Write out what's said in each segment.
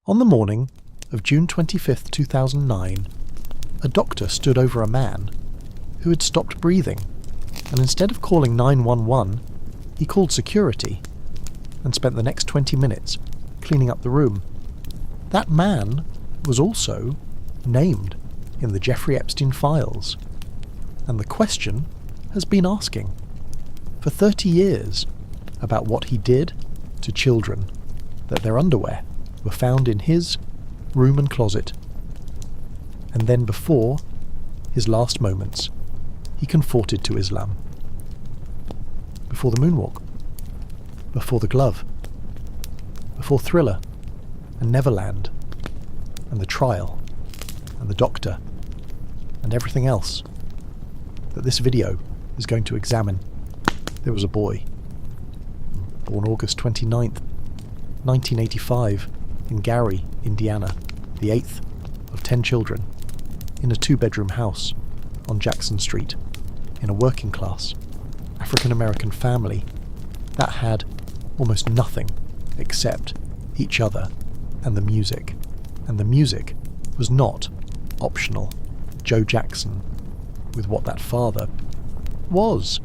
On the morning of June 25th, 2009, a doctor stood over a man who had stopped breathing, and instead of calling 911, he called security and spent the next 20 minutes cleaning up the room. That man was also named in the Jeffrey Epstein files, and the question has been asking for 30 years about what he did to children, that their underwear were found in his room and closet. And then before his last moments, he conforted to Islam. Before the moonwalk, before the glove, before Thriller and Neverland and the trial and the doctor and everything else that this video is going to examine, there was a boy, born August 29th, 1985, in Gary, Indiana, the 8th of 10 children, in a 2-bedroom house on Jackson Street, in a working-class African-American family that had almost nothing except each other and the music. And the music was not optional. Joe Jackson, with what that father was.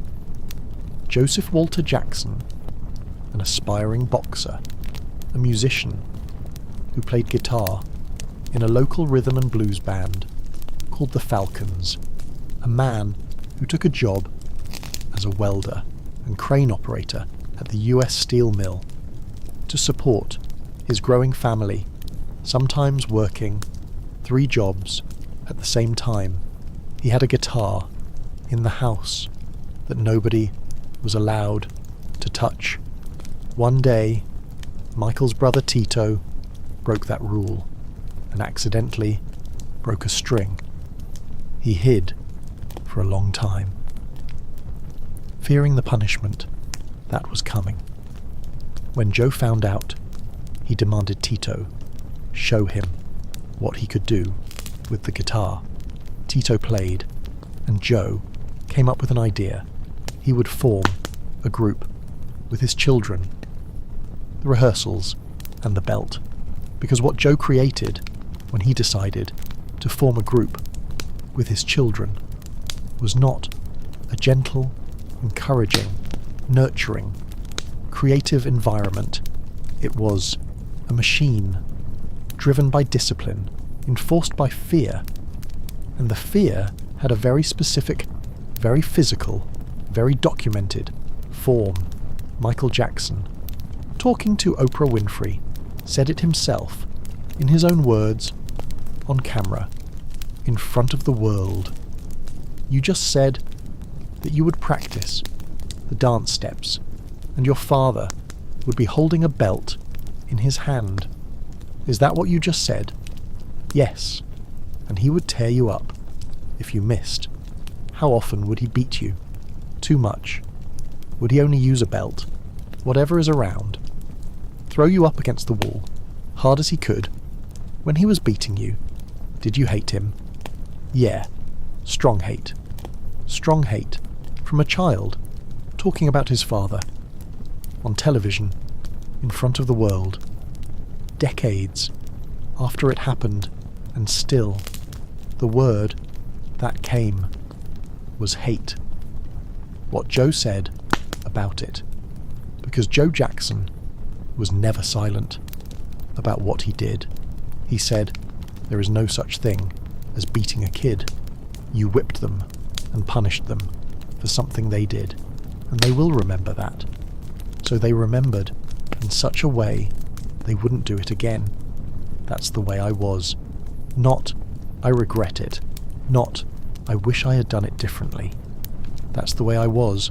Joseph Walter Jackson, an aspiring boxer, a musician who played guitar in a local rhythm and blues band called the Falcons, a man who took a job as a welder and crane operator at the US Steel Mill to support his growing family, sometimes working 3 jobs at the same time. He had a guitar in the house that nobody was allowed to touch. One day, Michael's brother Tito broke that rule and accidentally broke a string. He hid for a long time, fearing the punishment that was coming. When Joe found out, he demanded Tito show him what he could do with the guitar. Tito played, and Joe came up with an idea. He would form a group with his children, the rehearsals and the belt, because what Joe created when he decided to form a group with his children was not a gentle, encouraging, nurturing, creative environment. It was a machine driven by discipline, enforced by fear, and the fear had a very specific, very physical, very documented form. Michael Jackson, talking to Oprah Winfrey, said it himself, in his own words, on camera, in front of the world. You just said that you would practice the dance steps, and your father would be holding a belt in his hand. Is that what you just said? Yes. And he would tear you up if you missed. How often would he beat you? Too much. Would he only use a belt? Whatever is around. Throw you up against the wall, hard as he could. When he was beating you, did you hate him? Yeah. Strong hate. Strong hate. From a child, talking about his father. On television, in front of the world. Decades after it happened, and still, the word that came was hate. What Joe said about it. Because Joe Jackson was never silent about what he did. He said, there is no such thing as beating a kid. You whipped them and punished them for something they did, and they will remember that. So they remembered in such a way they wouldn't do it again. That's the way I was. Not, I regret it. Not, I wish I had done it differently. That's the way I was.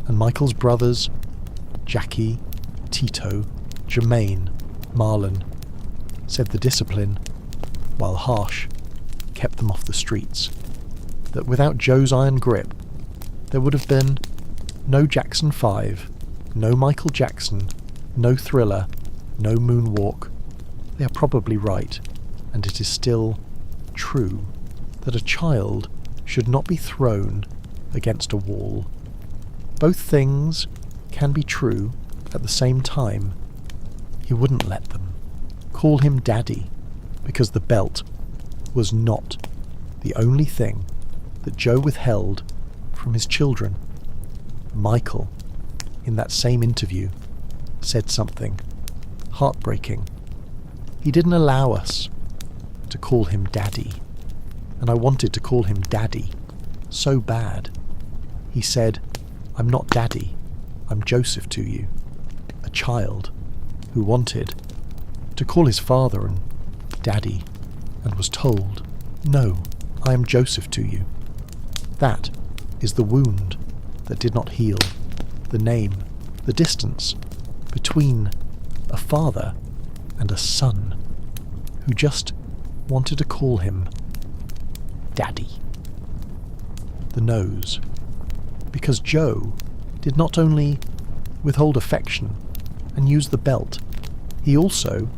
And Michael's brothers, Jackie, Tito, Jermaine, Marlon, said the discipline, while harsh, kept them off the streets. That without Joe's iron grip, there would have been no Jackson 5, no Michael Jackson, no Thriller, no Moonwalk. They are probably right, and it is still true that a child should not be thrown against a wall. Both things can be true at the same time. He wouldn't let them. call him Daddy, because the belt was not the only thing that Joe withheld from his children. Michael, in that same interview, said something heartbreaking. He didn't allow us to call him Daddy, and I wanted to call him Daddy so bad. He said, "I'm not Daddy, I'm Joseph to you," a child who wanted to call his father and Daddy, and was told, "No, I am Joseph to you." That is the wound that did not heal, the name, the distance between a father and a son who just wanted to call him Daddy. The nose, because Joe did not only withhold affection and use the belt, he also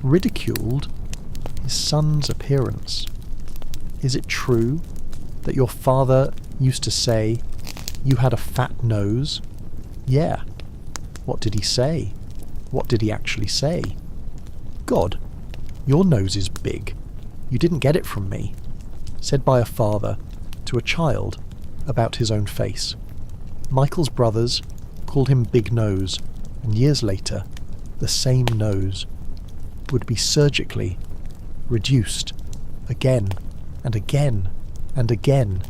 ridiculed his son's appearance. Is it true that your father used to say you had a fat nose? Yeah. What did he say? What did he actually say? "God, your nose is big. You didn't get it from me," said by a father to a child about his own face. Michael's brothers called him Big Nose, and years later, the same nose would be surgically reduced again and again and again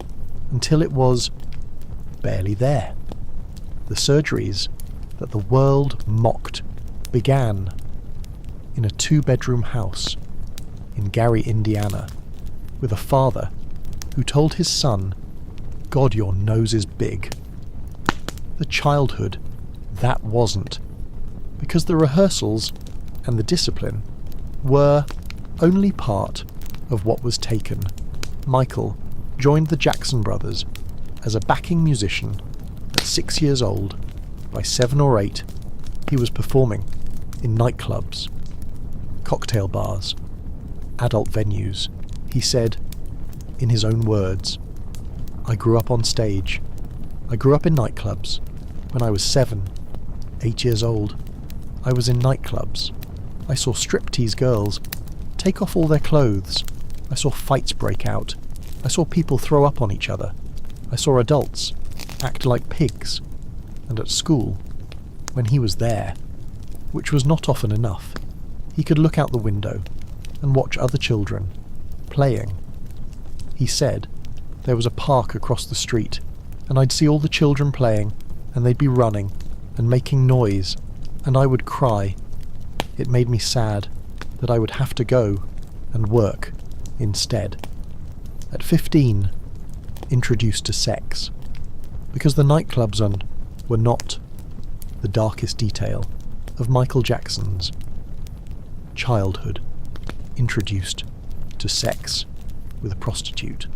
until it was barely there. The surgeries that the world mocked began in a 2-bedroom house in Gary, Indiana, with a father who told his son, "God, your nose is big." The childhood that wasn't, because the rehearsals and the discipline were only part of what was taken. Michael joined the Jackson Brothers as a backing musician at 6 years old. By 7 or 8, he was performing in nightclubs, cocktail bars, adult venues. He said, in his own words, "I grew up on stage. I grew up in nightclubs. When I was 7, 8 years old, I was in nightclubs. I saw striptease girls take off all their clothes. I saw fights break out. I saw people throw up on each other. I saw adults act like pigs. And at school, when he was there, which was not often enough, he could look out the window and watch other children playing. He said there was a park across the street, and I'd see all the children playing, and they'd be running and making noise, and I would cry. It made me sad that I would have to go and work instead." At 15, introduced to sex, because the nightclubs were not the darkest detail of Michael Jackson's childhood. Introduced to sex with a prostitute,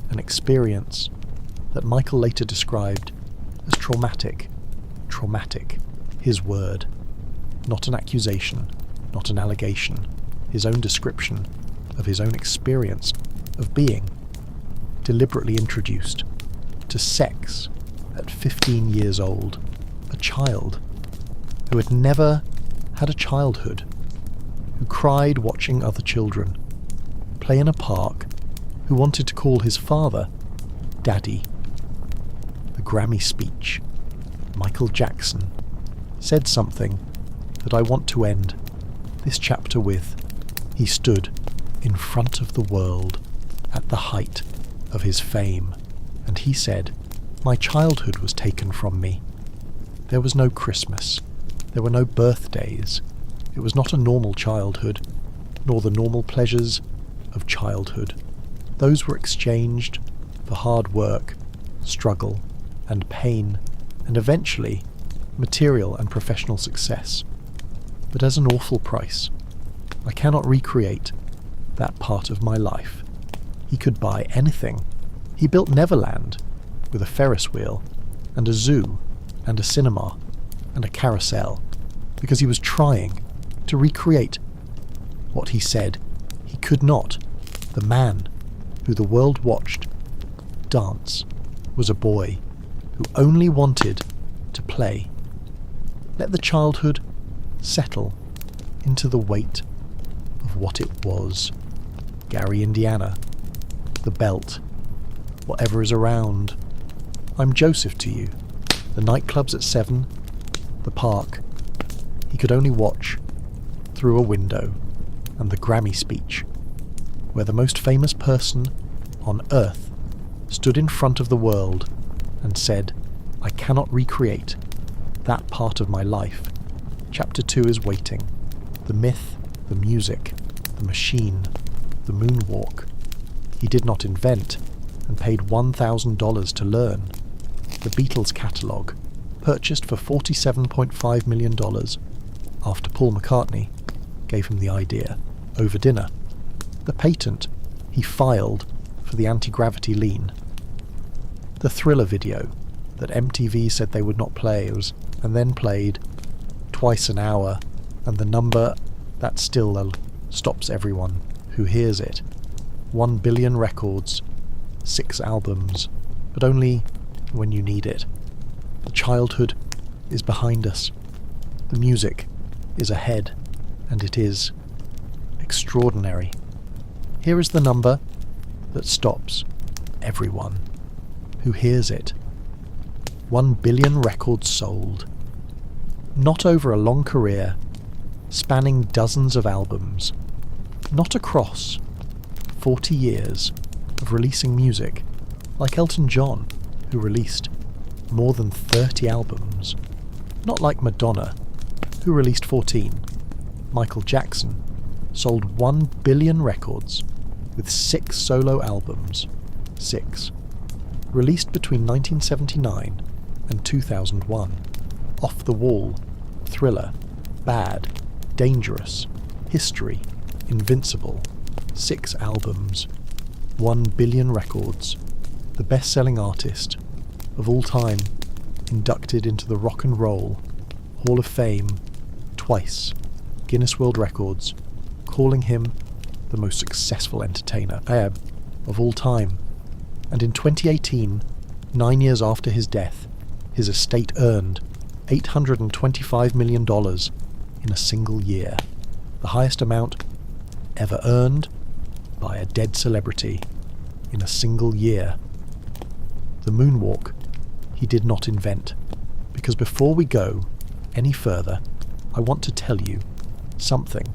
an experience that Michael later described as traumatic. Traumatic, his word, not an accusation, not an allegation, his own description of his own experience of being deliberately introduced to sex at 15 years old, a child who had never had a childhood, who cried watching other children play in a park, who wanted to call his father Daddy. The Grammy speech, Michael Jackson, said something that I want to end this chapter with. He stood in front of the world at the height of his fame, and he said, "My childhood was taken from me. There was no Christmas. There were no birthdays. It was not a normal childhood, nor the normal pleasures of childhood. Those were exchanged for hard work, struggle, and pain, and eventually material and professional success. But as an awful price, I cannot recreate that part of my life." He could buy anything. He built Neverland with a Ferris wheel and a zoo and a cinema and a carousel because he was trying to recreate what he said he could not. The man who the world watched dance was a boy who only wanted to play. Let the childhood settle into the weight of what it was. Gary, Indiana. The Belt. Whatever is around. I'm Joseph to you. The nightclubs at 7. The park. He could only watch through a window. And the Grammy speech, where the most famous person on earth stood in front of the world and said, I cannot recreate that part of my life. Chapter 2 is waiting. The myth, the music, the machine, the moonwalk. He did not invent and paid $1,000 to learn. The Beatles catalogue, purchased for $47.5 million after Paul McCartney gave him the idea over dinner. The patent he filed for the anti-gravity lean. The Thriller video that MTV said they would not play and then played twice an hour, and the number that still stops everyone who hears it. 1 billion records, 6 albums, but only when you need it. The childhood is behind us. The music is ahead, and it is extraordinary. Here is the number that stops everyone who hears it. 1 billion records sold. Not over a long career, spanning dozens of albums. Not across 40 years of releasing music, like Elton John, who released more than 30 albums. Not like Madonna, who released 14. Michael Jackson sold 1 billion records with 6 solo albums. 6. Released between 1979 and 2001. Off the Wall, Thriller, Bad, Dangerous, History, Invincible. 6 albums. 1 billion records. The best-selling artist of all time, inducted into the Rock and Roll Hall of Fame twice. Guinness World Records calling him the most successful entertainer of all time. And in 2018, 9 years after his death, his estate earned $825 million in a single year, the highest amount ever earned by a dead celebrity in a single year. The moonwalk he did not invent, because before we go any further, I want to tell you something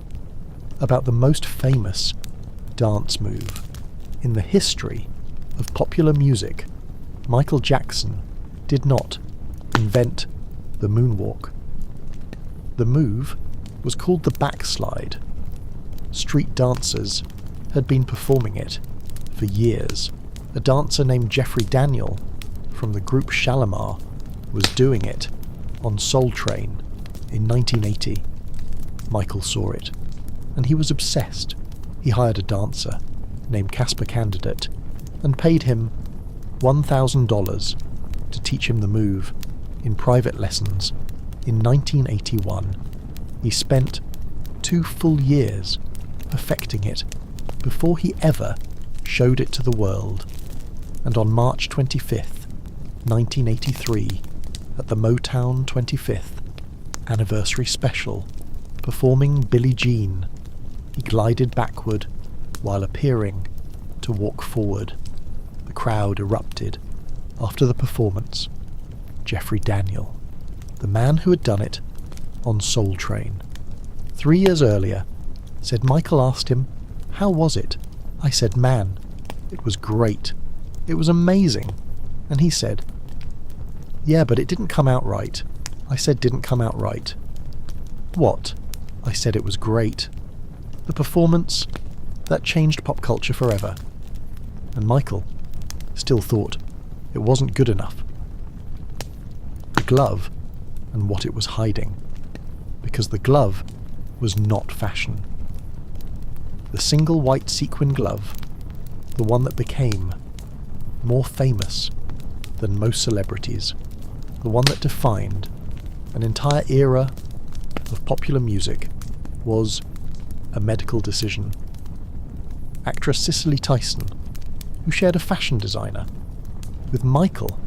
about the most famous dance move in the history of popular music. Michael Jackson did not invent the moonwalk. The move was called the backslide. Street dancers had been performing it for years. A dancer named Jeffrey Daniel from the group Shalamar was doing it on Soul Train in 1980. Michael saw it, and he was obsessed. He hired a dancer named Casper Candidate and paid him $1,000 to teach him the move in private lessons in 1981. He spent 2 full years perfecting it before he ever showed it to the world. And on March 25th, 1983, at the Motown 25th anniversary special, performing Billie Jean, he glided backward while appearing to walk forward. The crowd erupted after the performance. Jeffrey Daniel, the man who had done it on Soul Train 3 years earlier, said Michael asked him, "How was it?" I said, "Man, it was great. It was amazing." And he said, "Yeah, but it didn't come out right." I said, "Didn't come out right." "What?" I said, "It was great. The performance that changed pop culture forever." And Michael still thought it wasn't good enough. The glove and what it was hiding, because the glove was not fashion. The single white sequin glove, the one that became more famous than most celebrities, the one that defined an entire era of popular music, was a medical decision. Actress Cicely Tyson, who shared a fashion designer with Michael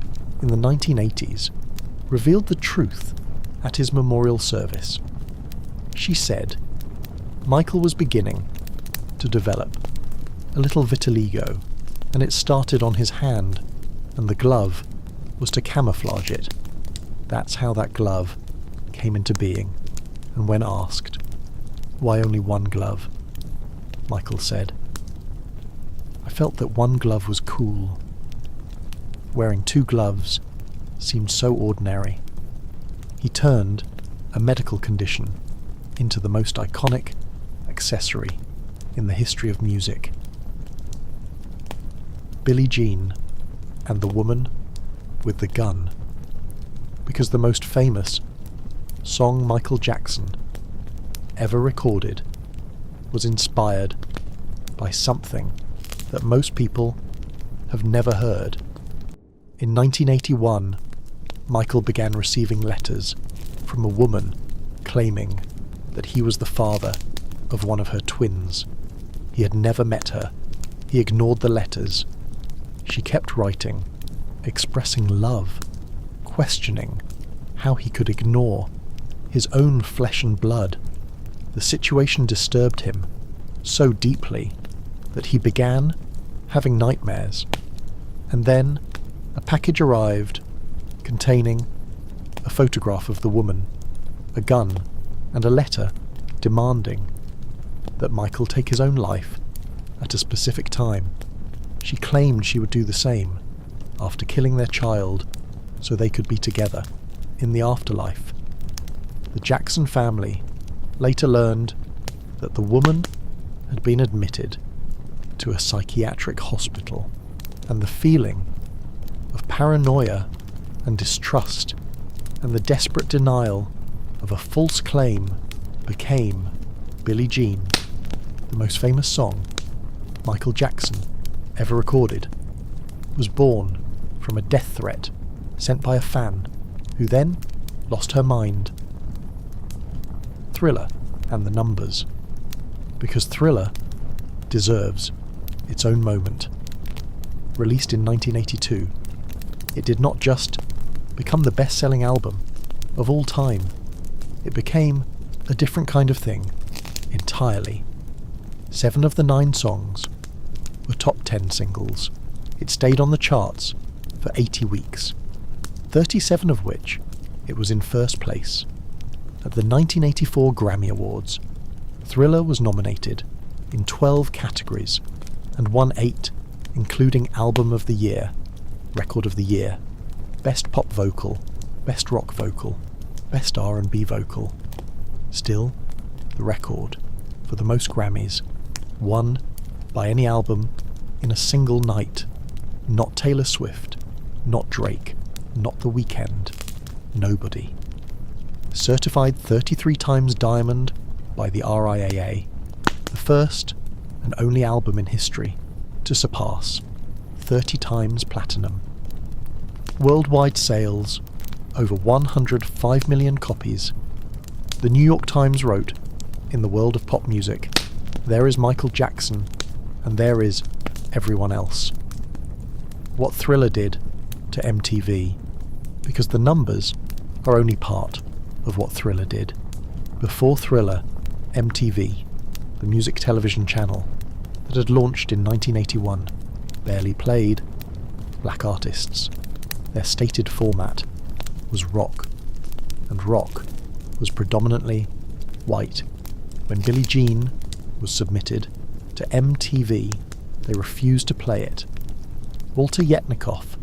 in the 1980s, revealed the truth at his memorial service. She said Michael was beginning to develop a little vitiligo, and it started on his hand, and the glove was to camouflage it. That's how that glove came into being, and when asked, "Why only one glove?" Michael said, "I felt that one glove was cool. Wearing two gloves seemed so ordinary." He turned a medical condition into the most iconic accessory in the history of music. Billie Jean and the Woman with the Gun, because the most famous song Michael Jackson ever recorded was inspired by something that most people have never heard. In 1981, Michael began receiving letters from a woman claiming that he was the father of one of her twins. He had never met her. He ignored the letters. She kept writing, expressing love, questioning how he could ignore his own flesh and blood. The situation disturbed him so deeply that he began having nightmares. And then a package arrived containing a photograph of the woman, a gun, and a letter demanding that Michael take his own life at a specific time. She claimed she would do the same after killing their child so they could be together in the afterlife. The Jackson family later learned that the woman had been admitted to a psychiatric hospital, and the feeling of paranoia and distrust and the desperate denial of a false claim became Billie Jean, the most famous song Michael Jackson ever recorded, was born from a death threat sent by a fan who then lost her mind. Thriller and the Numbers, because Thriller deserves its own moment. Released in 1982, it did not just become the best-selling album of all time, it became a different kind of thing entirely. 7 of the 9 songs were top 10 singles. It stayed on the charts for 80 weeks, 37 of which it was in first place. At the 1984 Grammy Awards, Thriller was nominated in 12 categories and won 8, including Album of the Year, Record of the Year, Best Pop Vocal, Best Rock Vocal, Best R&B Vocal. Still, the record for the most Grammys, won by any album in a single night. Not Taylor Swift, not Drake, not The Weeknd, nobody. Certified 33 times diamond by the RIAA, the first and only album in history to surpass 30 times platinum. Worldwide sales over 105 million copies. The New York Times wrote, "In the world of pop music, there is Michael Jackson and there is everyone else." What Thriller did to MTV, because the numbers are only part of what Thriller did. Before Thriller, MTV, the music television channel that had launched in 1981, barely played black artists. Their stated format was rock, and rock was predominantly white. When Billie Jean was submitted to MTV, they refused to play it. Walter Yetnikoff,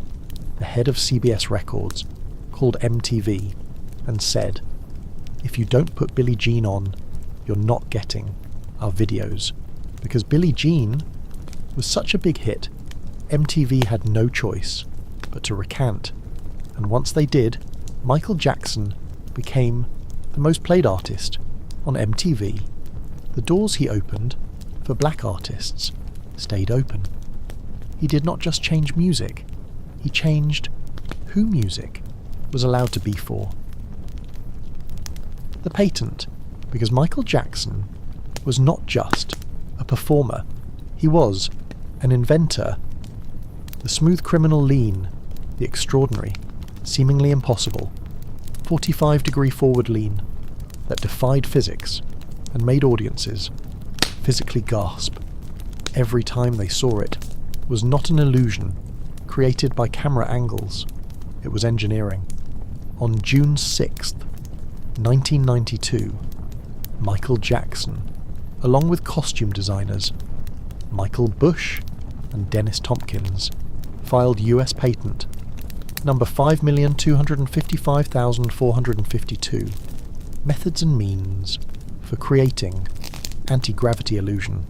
the head of CBS Records, called MTV and said, "If you don't put Billie Jean on, you're not getting our videos." Because Billie Jean was such a big hit, MTV had no choice but to recant, and once they did, Michael Jackson became the most played artist on MTV. The doors he opened for black artists stayed open. He did not just change music, he changed who music was allowed to be for. The patent, because Michael Jackson was not just a performer, he was an inventor. The smooth criminal lean, the extraordinary, seemingly impossible, 45-degree forward lean that defied physics and made audiences physically gasp every time they saw it was not an illusion created by camera angles, it was engineering. On June 6th, 1992, Michael Jackson, along with costume designers Michael Bush and Dennis Tompkins, filed US patent number 5,255,452, methods and means for creating anti-gravity illusion.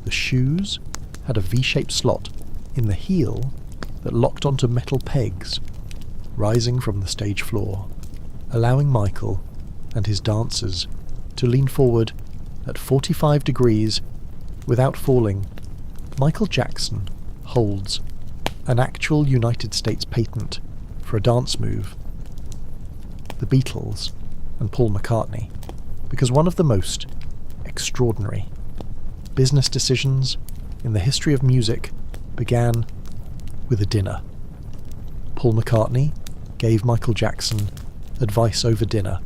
The shoes had a V-shaped slot in the heel that locked onto metal pegs rising from the stage floor, allowing Michael and his dancers to lean forward at 45 degrees without falling. Michael Jackson holds an actual United States patent for a dance move. The Beatles and Paul McCartney, because one of the most extraordinary business decisions in the history of music began with a dinner. Paul McCartney gave Michael Jackson advice over dinner.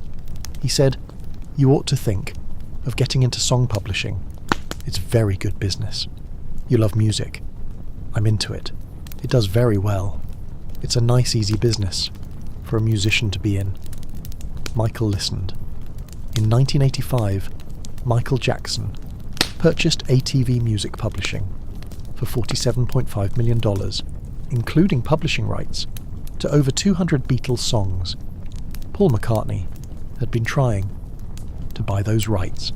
He said, "You ought to think of getting into song publishing. It's very good business. You love music. I'm into it. It does very well. It's a nice, easy business for a musician to be in." Michael listened. In 1985, Michael Jackson purchased ATV Music Publishing for $47.5 million, including publishing rights to over 200 Beatles songs. Paul McCartney had been trying to buy those rights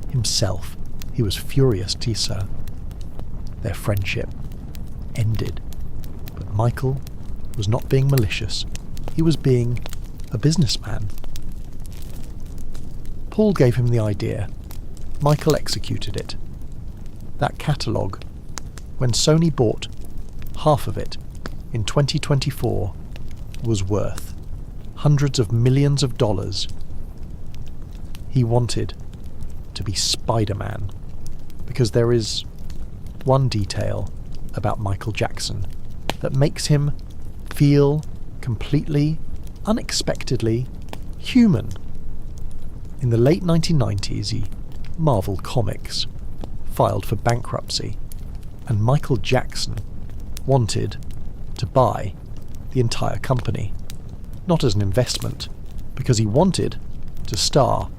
himself. He was furious, Tisa. Their friendship ended. But Michael was not being malicious. He was being a businessman. Paul gave him the idea. Michael executed it. That catalogue, when Sony bought half of it in 2024, was worth hundreds of millions of dollars. He wanted to be Spider-Man, because there is one detail about Michael Jackson that makes him feel completely, unexpectedly human. In the late 1990s, Marvel Comics filed for bankruptcy, and Michael Jackson wanted to buy the entire company, not as an investment, because he wanted to star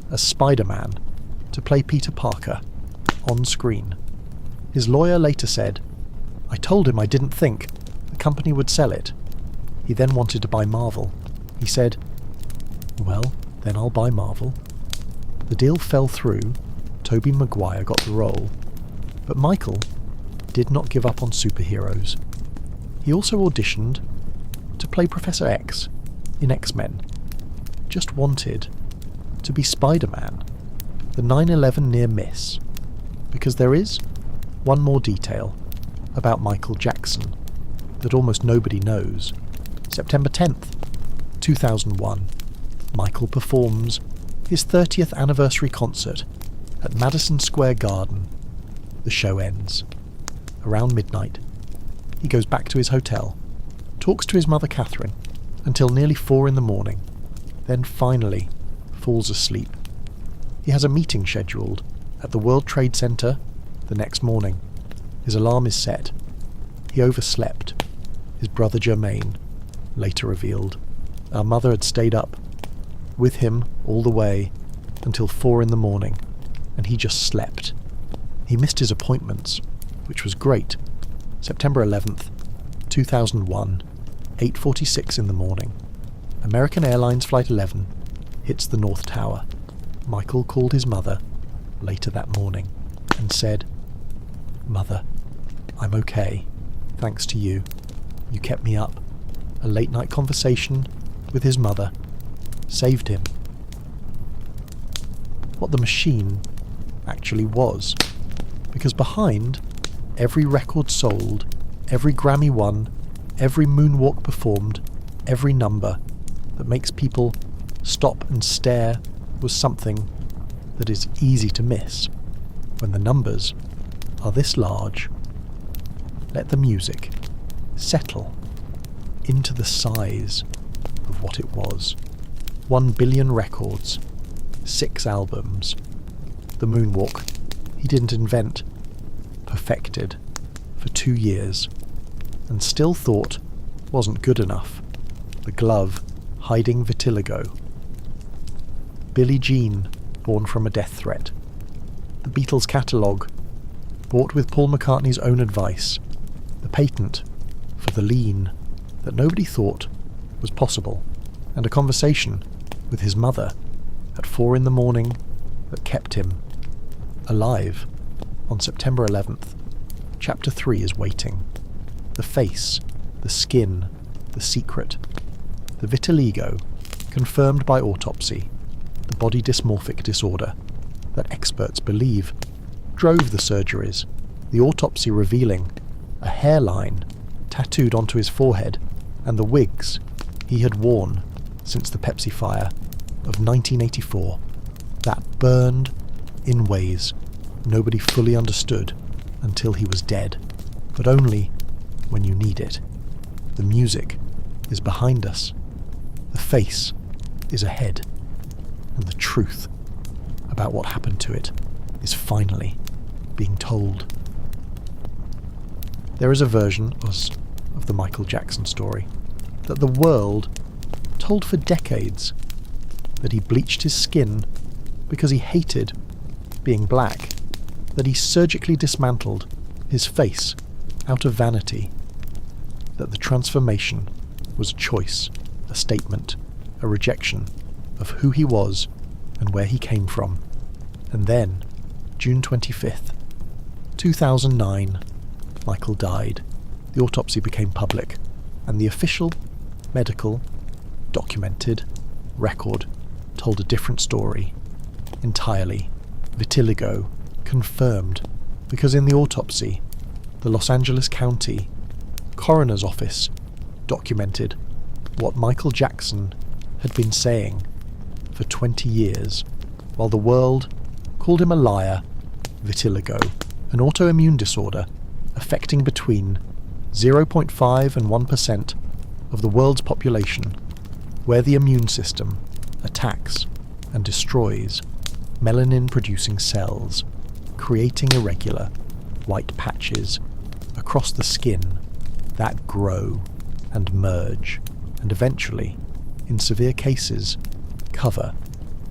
as Spider-Man, to play Peter Parker on screen. His lawyer later said, "I told him I didn't think the company would sell it." He then wanted to buy Marvel. He said, "Well, then I'll buy Marvel." The deal fell through. Tobey Maguire got the role. But Michael did not give up on superheroes. He also auditioned to play Professor X in X-Men. Just wanted to be Spider-Man. The 9/11 near miss. Because there is one more detail about Michael Jackson that almost nobody knows. September 10th, 2001, Michael performs his 30th anniversary concert at Madison Square Garden. The show ends. Around midnight, he goes back to his hotel, talks to his mother Catherine until nearly 4 in the morning, then finally falls asleep. He has a meeting scheduled at the World Trade Center the next morning. His alarm is set. He overslept. His brother Jermaine later revealed. Our mother had stayed up with him all the way until 4 in the morning, and he just slept. He missed his appointments, which was great. September 11th, 2001, 8:46 in the morning. American Airlines Flight 11 hits the North Tower. Michael called his mother later that morning and said, "Mother, I'm okay, thanks to you. You kept me up." A late-night conversation with his mother saved him. What the machine actually was. Because behind every record sold, every Grammy won, every moonwalk performed, every number that makes people stop and stare was something that is easy to miss. When the numbers are this large, let the music settle into the size of what it was. 1 billion records, 6 albums, The moonwalk he didn't invent, perfected for 2 years, and still thought wasn't good enough. The glove hiding vitiligo. Billie Jean, born from a death threat. The Beatles catalogue, bought with Paul McCartney's own advice. The patent for the lean that nobody thought was possible, and a conversation with his mother at 4 a.m. that kept him alive. On September 11th, Chapter 3 is waiting. The face, the skin, the secret. The vitiligo, confirmed by autopsy, the body dysmorphic disorder that experts believe drove the surgeries, the autopsy revealing a hairline tattooed onto his forehead and the wigs he had worn since the Pepsi fire of 1984 that burned in ways nobody fully understood until he was dead, but only when you need it. The music is behind us, the face is ahead, and the truth about what happened to it is finally being told. There is a version of the Michael Jackson story that the world told for decades, that he bleached his skin because he hated being black, that he surgically dismantled his face out of vanity, that the transformation was a choice, a statement, a rejection of who he was and where he came from. And then, June 25th, 2009, Michael died. The autopsy became public, and the official, medical, documented record told a different story entirely. Vitiligo confirmed, because in the autopsy, the Los Angeles County Coroner's Office documented what Michael Jackson had been saying for 20 years, while the world called him a liar. Vitiligo, an autoimmune disorder affecting between 0.5 and 1% of the world's population, where the immune system attacks and destroys melanin-producing cells, creating irregular white patches across the skin that grow and merge, and eventually, in severe cases, cover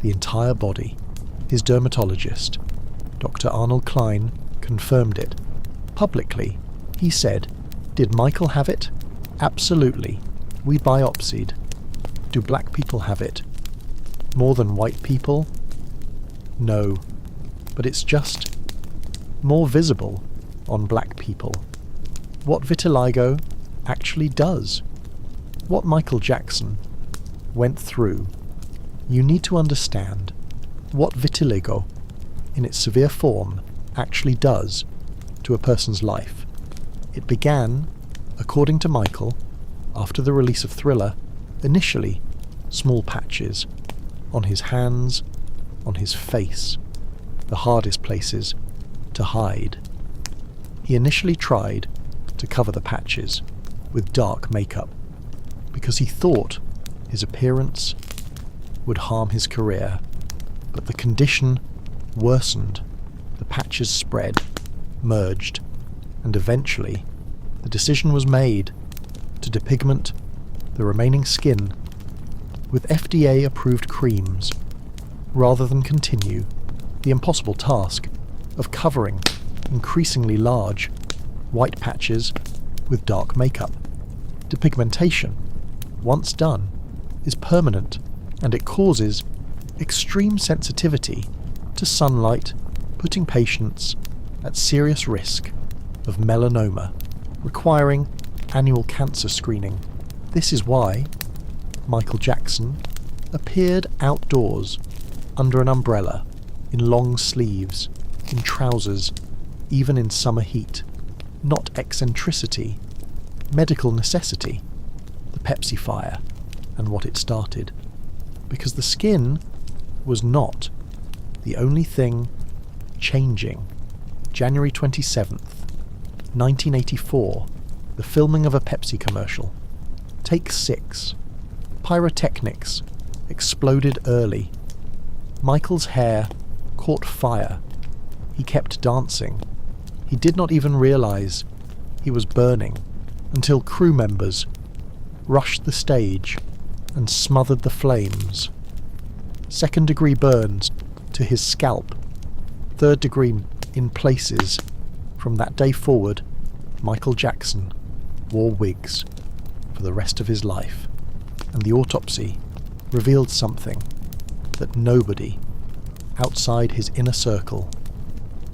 the entire body. His dermatologist, Dr. Arnold Klein, confirmed it. Publicly, he said, "Did Michael have it? Absolutely. We biopsied. Do black people have it? More than white people? No. But it's just more visible on black people." What vitiligo actually does, what Michael Jackson went through, you need to understand what vitiligo, in its severe form, actually does to a person's life. It began, according to Michael, after the release of Thriller, initially small patches on his hands, on his face, the hardest places to hide. He initially tried to cover the patches with dark makeup because he thought his appearance would harm his career, but the condition worsened, the patches spread, merged, and eventually the decision was made to depigment the remaining skin with FDA-approved creams, rather than continue the impossible task of covering increasingly large white patches with dark makeup. Depigmentation, once done, is permanent, and it causes extreme sensitivity to sunlight, putting patients at serious risk of melanoma, requiring annual cancer screening. This is why Michael Jackson appeared outdoors, under an umbrella, in long sleeves, in trousers, even in summer heat. Not eccentricity, medical necessity, the Pepsi fire, and what it started. Because the skin was not the only thing changing. January 27th, 1984, the filming of a Pepsi commercial. Take 6. Pyrotechnics exploded early. Michael's hair caught fire. He kept dancing. He did not even realize he was burning until crew members rushed the stage and smothered the flames. Second-degree burns to his scalp, third-degree in places. From that day forward, Michael Jackson wore wigs for the rest of his life, and the autopsy revealed something that nobody outside his inner circle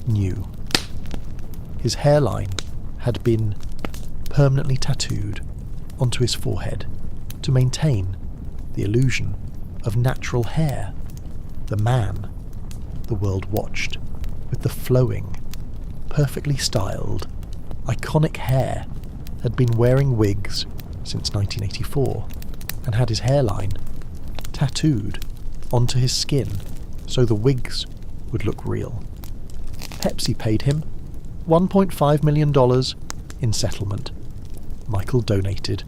knew. His hairline had been permanently tattooed onto his forehead to maintain the illusion of natural hair. The man the world watched, with the flowing, perfectly styled, iconic hair, had been wearing wigs since 1984 and had his hairline tattooed onto his skin so the wigs would look real. Pepsi paid him $1.5 million in settlement. Michael donated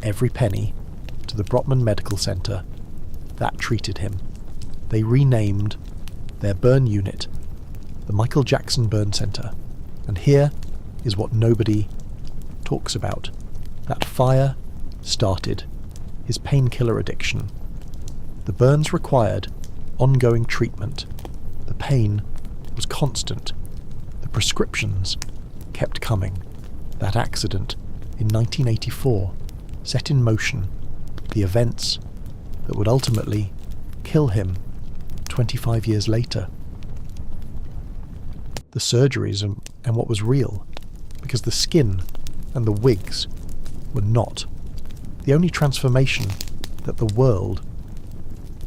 every penny to the Brotman Medical Center that treated him. They renamed their burn unit the Michael Jackson Burn Center, and here is what nobody talks about. That fire started his painkiller addiction. The burns required ongoing treatment. The pain was constant. The prescriptions kept coming. That accident in 1984 set in motion the events that would ultimately kill him 25 years later. The surgeries and what was real, because the skin and the wigs were not. The only transformation that the world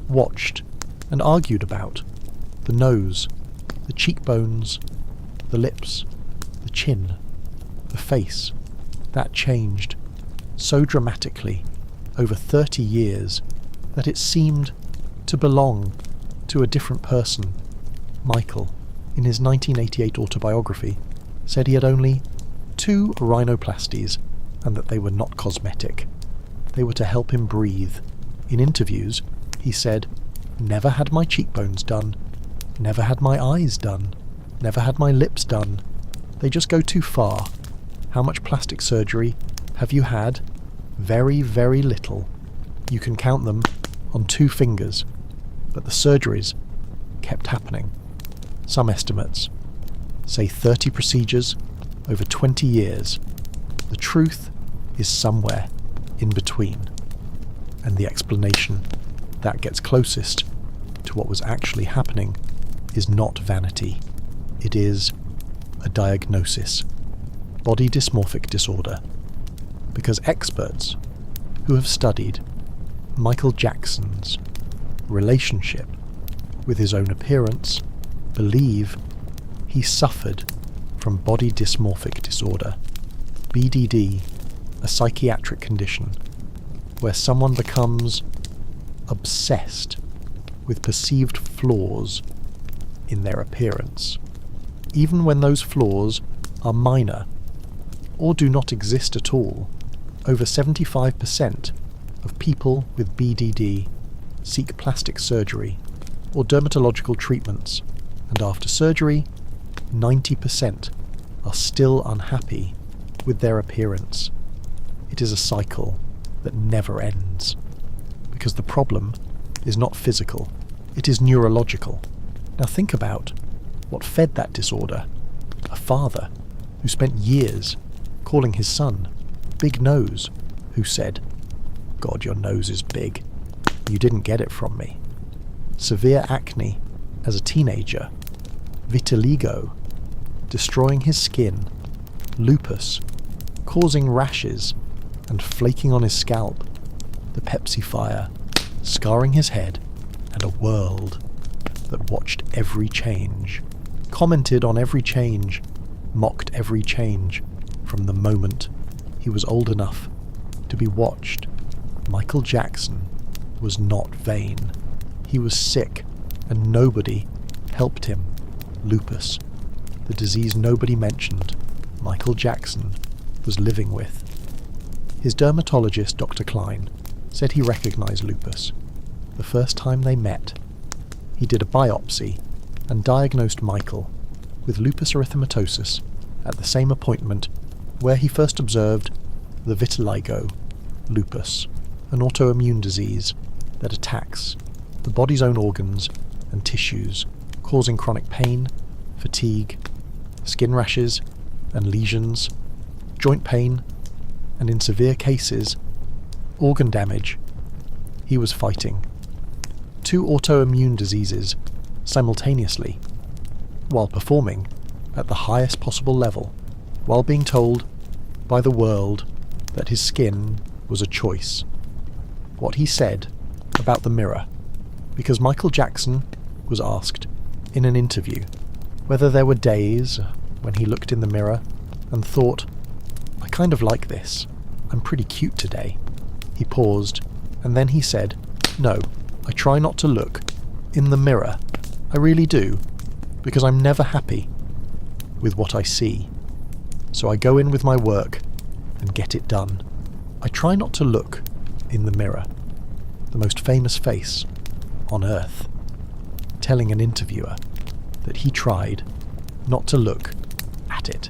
watched and argued about, the nose, the cheekbones, the lips, the chin, the face, that changed so dramatically over 30 years that it seemed to belong to a different person. Michael, in his 1988 autobiography, said he had only 2 rhinoplasties and that they were not cosmetic. They were to help him breathe. In interviews, he said, "Never had my cheekbones done, never had my eyes done, never had my lips done. They just go too far. How much plastic surgery have you had? Very, very little. You can count them on 2 fingers. But the surgeries kept happening. Some estimates say 30 procedures over 20 years. The truth is somewhere in between. And the explanation that gets closest to what was actually happening is not vanity. It is a diagnosis. Body dysmorphic disorder. Because experts who have studied Michael Jackson's relationship with his own appearance believe he suffered from body dysmorphic disorder, BDD, a psychiatric condition where someone becomes obsessed with perceived flaws in their appearance, even when those flaws are minor or do not exist at all. Over 75% of people with BDD seek plastic surgery or dermatological treatments, and after surgery, 90% are still unhappy with their appearance. It is a cycle that never ends, because the problem is not physical, it is neurological. Now think about what fed that disorder. A father who spent years calling his son Big Nose, who said, "God, your nose is big. You didn't get it from me." Severe acne as a teenager, vitiligo, destroying his skin, lupus, causing rashes and flaking on his scalp, the Pepsi fire, scarring his head, and a world that watched every change, commented on every change, mocked every change from the moment he was old enough to be watched. Michael Jackson was not vain. He was sick, and nobody helped him. Lupus, the disease nobody mentioned, Michael Jackson was living with. His dermatologist, Dr. Klein, said he recognized lupus the first time they met. He did a biopsy and diagnosed Michael with lupus erythematosus at the same appointment where he first observed the vitiligo, lupus, an autoimmune disease that attacks the body's own organs and tissues, causing chronic pain, fatigue, skin rashes and lesions, joint pain, and in severe cases, organ damage. He was fighting 2 autoimmune diseases simultaneously, while performing at the highest possible level, while being told by the world that his skin was a choice. What he said about the mirror, because Michael Jackson was asked in an interview whether there were days when he looked in the mirror and thought, "I kind of like this, I'm pretty cute today." He paused, and then he said, "No, I try not to look in the mirror, I really do, because I'm never happy with what I see. So I go in with my work and get it done. I try not to look in the mirror." The most famous face on earth, telling an interviewer that he tried not to look at it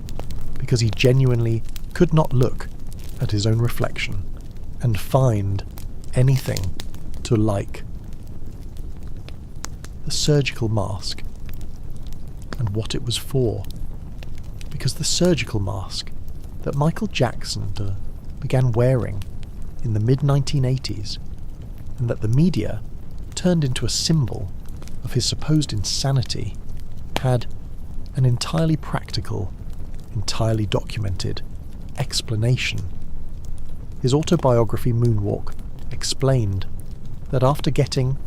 because he genuinely could not look at his own reflection and find anything to like. The surgical mask and what it was for. Because the surgical mask that Michael Jackson began wearing in the mid-1980s and that the media turned into a symbol of his supposed insanity had an entirely practical, entirely documented explanation. His autobiography Moonwalk explained that after getting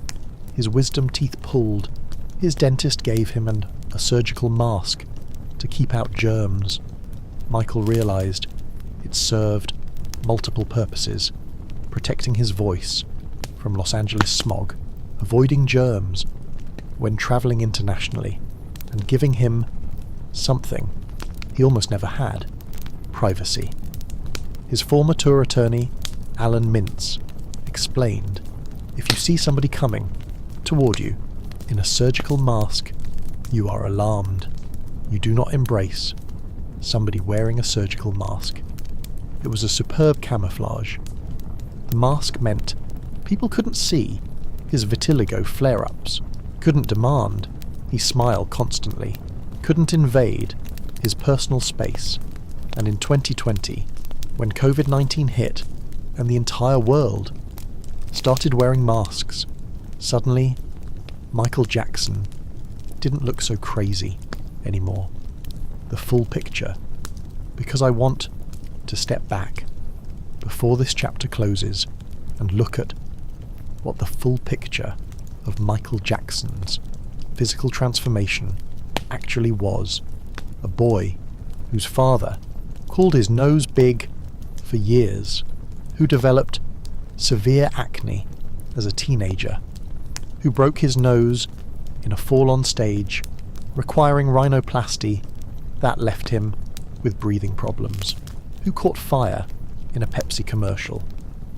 his wisdom teeth pulled, his dentist gave him a surgical mask to keep out germs. Michael realized it served multiple purposes, protecting his voice from Los Angeles smog, avoiding germs when traveling internationally, and giving him something he almost never had: privacy. His former tour attorney, Alan Mintz, explained, if you see somebody coming toward you in a surgical mask, you are alarmed. You do not embrace somebody wearing a surgical mask. It was a superb camouflage. The mask meant people couldn't see his vitiligo flare-ups, couldn't demand he smile constantly, couldn't invade his personal space. And in 2020, when COVID-19 hit and the entire world started wearing masks, suddenly Michael Jackson didn't look so crazy anymore. The full picture, because I want to step back before this chapter closes and look at what the full picture of Michael Jackson's physical transformation actually was. A boy whose father called his nose big for years, who developed severe acne as a teenager, who broke his nose in a fall on stage, requiring rhinoplasty that left him with breathing problems, who caught fire in a Pepsi commercial,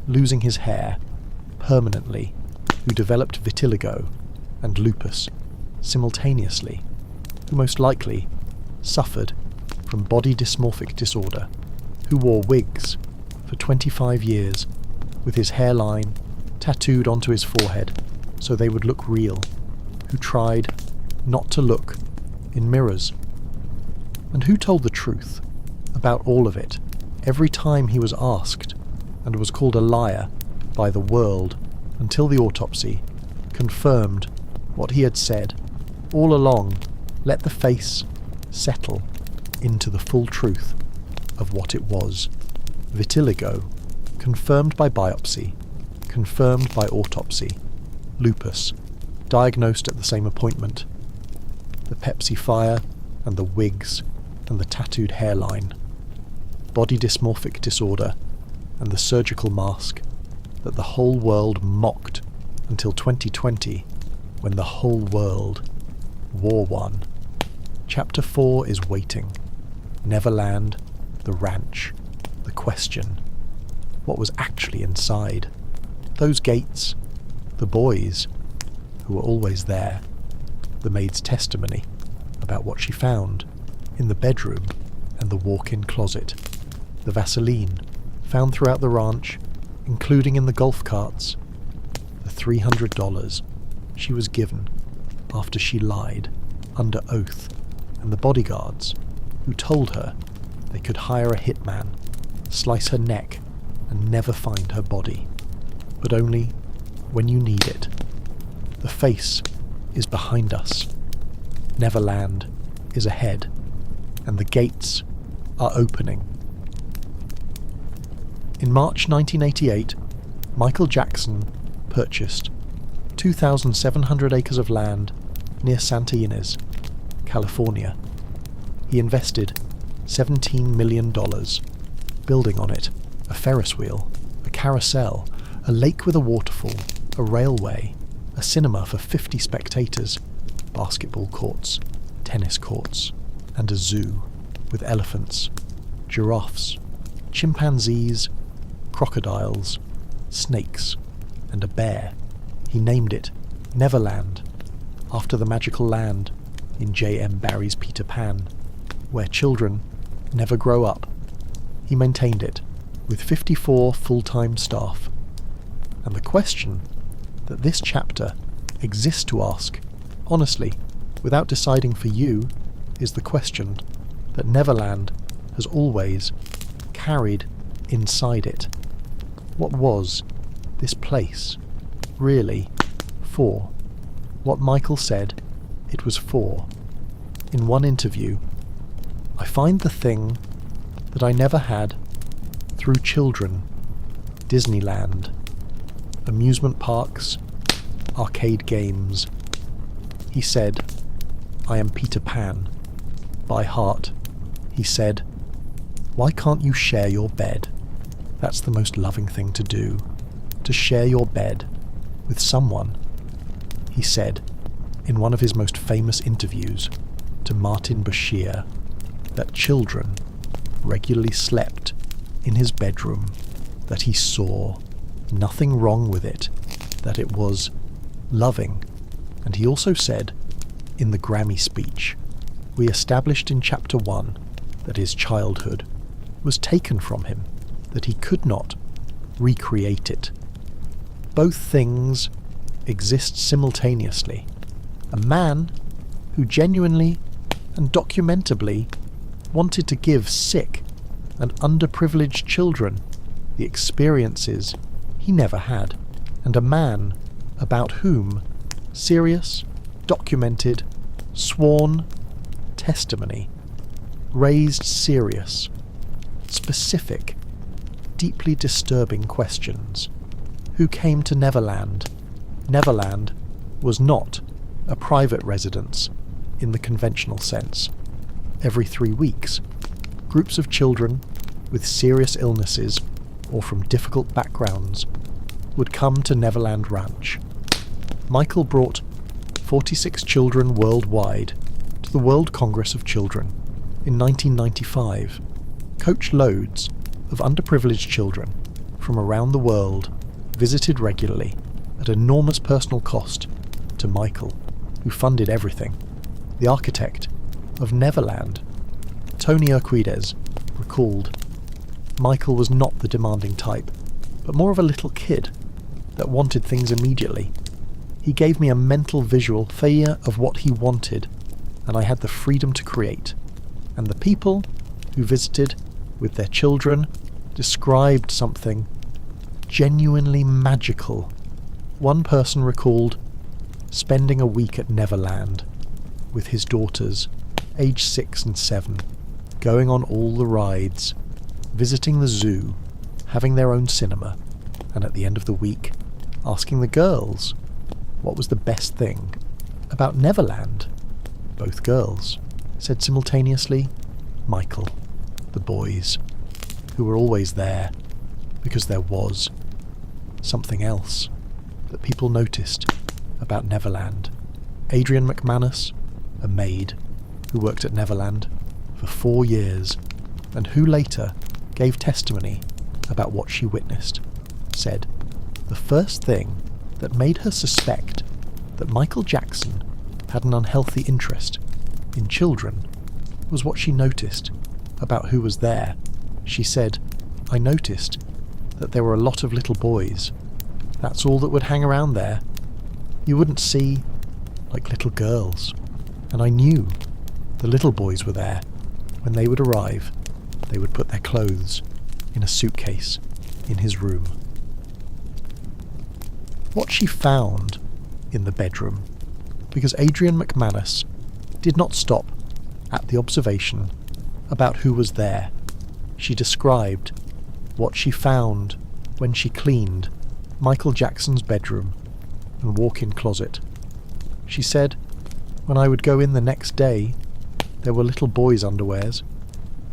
losing his hair permanently, who developed vitiligo and lupus simultaneously, who most likely suffered from body dysmorphic disorder, who wore wigs for 25 years with his hairline tattooed onto his forehead so they would look real, who tried not to look in mirrors, and who told the truth about all of it every time he was asked and was called a liar by the world until the autopsy confirmed what he had said all along. Let the face settle into the full truth of what it was. Vitiligo, confirmed by biopsy, confirmed by autopsy. Lupus, diagnosed at the same appointment. The Pepsi fire and the wigs and the tattooed hairline. Body dysmorphic disorder and the surgical mask that the whole world mocked until 2020, when the whole world wore one. Chapter 4 is waiting. Neverland, the ranch, the question. What was actually inside? Those gates, the boys who were always there. the maid's testimony about what she found in the bedroom and the walk-in closet, the Vaseline found throughout the ranch, including in the golf carts, the $300 she was given after she lied under oath, and the bodyguards who told her they could hire a hitman, slice her neck, and never find her body, but only when you need it. The face is behind us. Neverland is ahead, and the gates are opening. In March 1988, Michael Jackson purchased 2,700 acres of land near Santa Ynez, California. He invested $17 million, building on it a Ferris wheel, a carousel, a lake with a waterfall, a railway, a cinema for 50 spectators, basketball courts, tennis courts, and a zoo with elephants, giraffes, chimpanzees, crocodiles, snakes, and a bear. He named it Neverland, after the magical land in J.M. Barrie's Peter Pan, where children never grow up. He maintained it with 54 full-time staff. And the question that this chapter exists to ask, honestly, without deciding for you, is the question that Neverland has always carried inside it. What was this place really for? What Michael said it was for. In one interview, I find the thing that I never had through children, Disneyland, amusement parks, arcade games. He said, I am Peter Pan. By heart, he said, why can't you share your bed? That's the most loving thing to do, to share your bed with someone. He said, in one of his most famous interviews to Martin Bashir, that children regularly slept in his bedroom, that he saw nothing wrong with it, that it was loving. And he also said, in the Grammy speech, we established in Chapter 1 that his childhood was taken from him, that he could not recreate it. Both things exist simultaneously. A man who genuinely and documentably wanted to give sick and underprivileged children the experiences he never had, and a man about whom serious, documented, sworn testimony raised serious, specific, deeply disturbing questions. Who came to Neverland? Neverland was not a private residence in the conventional sense. Every 3 weeks, groups of children with serious illnesses or from difficult backgrounds would come to Neverland Ranch. Michael brought 46 children worldwide to the World Congress of Children in 1995, coach loads of underprivileged children from around the world visited regularly at enormous personal cost to Michael, who funded everything, the architect of Neverland. Tony Urquidez recalled, Michael was not the demanding type, but more of a little kid that wanted things immediately. He gave me a mental visual failure of what he wanted, and I had the freedom to create. And the people who visited with their children described something genuinely magical. One person recalled spending a week at Neverland with his daughters, aged 6 and 7, going on all the rides, visiting the zoo, having their own cinema, and at the end of the week, asking the girls what was the best thing about Neverland. Both girls said simultaneously, Michael. The boys, who were always there because there was something else that people noticed about Neverland. Adrian McManus, a maid who worked at Neverland for 4 years and who later gave testimony about what she witnessed, said the first thing that made her suspect that Michael Jackson had an unhealthy interest in children was what she noticed about who was there. She said, "I noticed that there were a lot of little boys. That's all that would hang around there. You wouldn't see, like, little girls. And I knew the little boys were there. When they would arrive, they would put their clothes in a suitcase in his room." What she found in the bedroom, because Adrian McManus did not stop at the observation about who was there. She described what she found when she cleaned Michael Jackson's bedroom and walk-in closet. She said, "When I would go in the next day, there were little boys' underwears,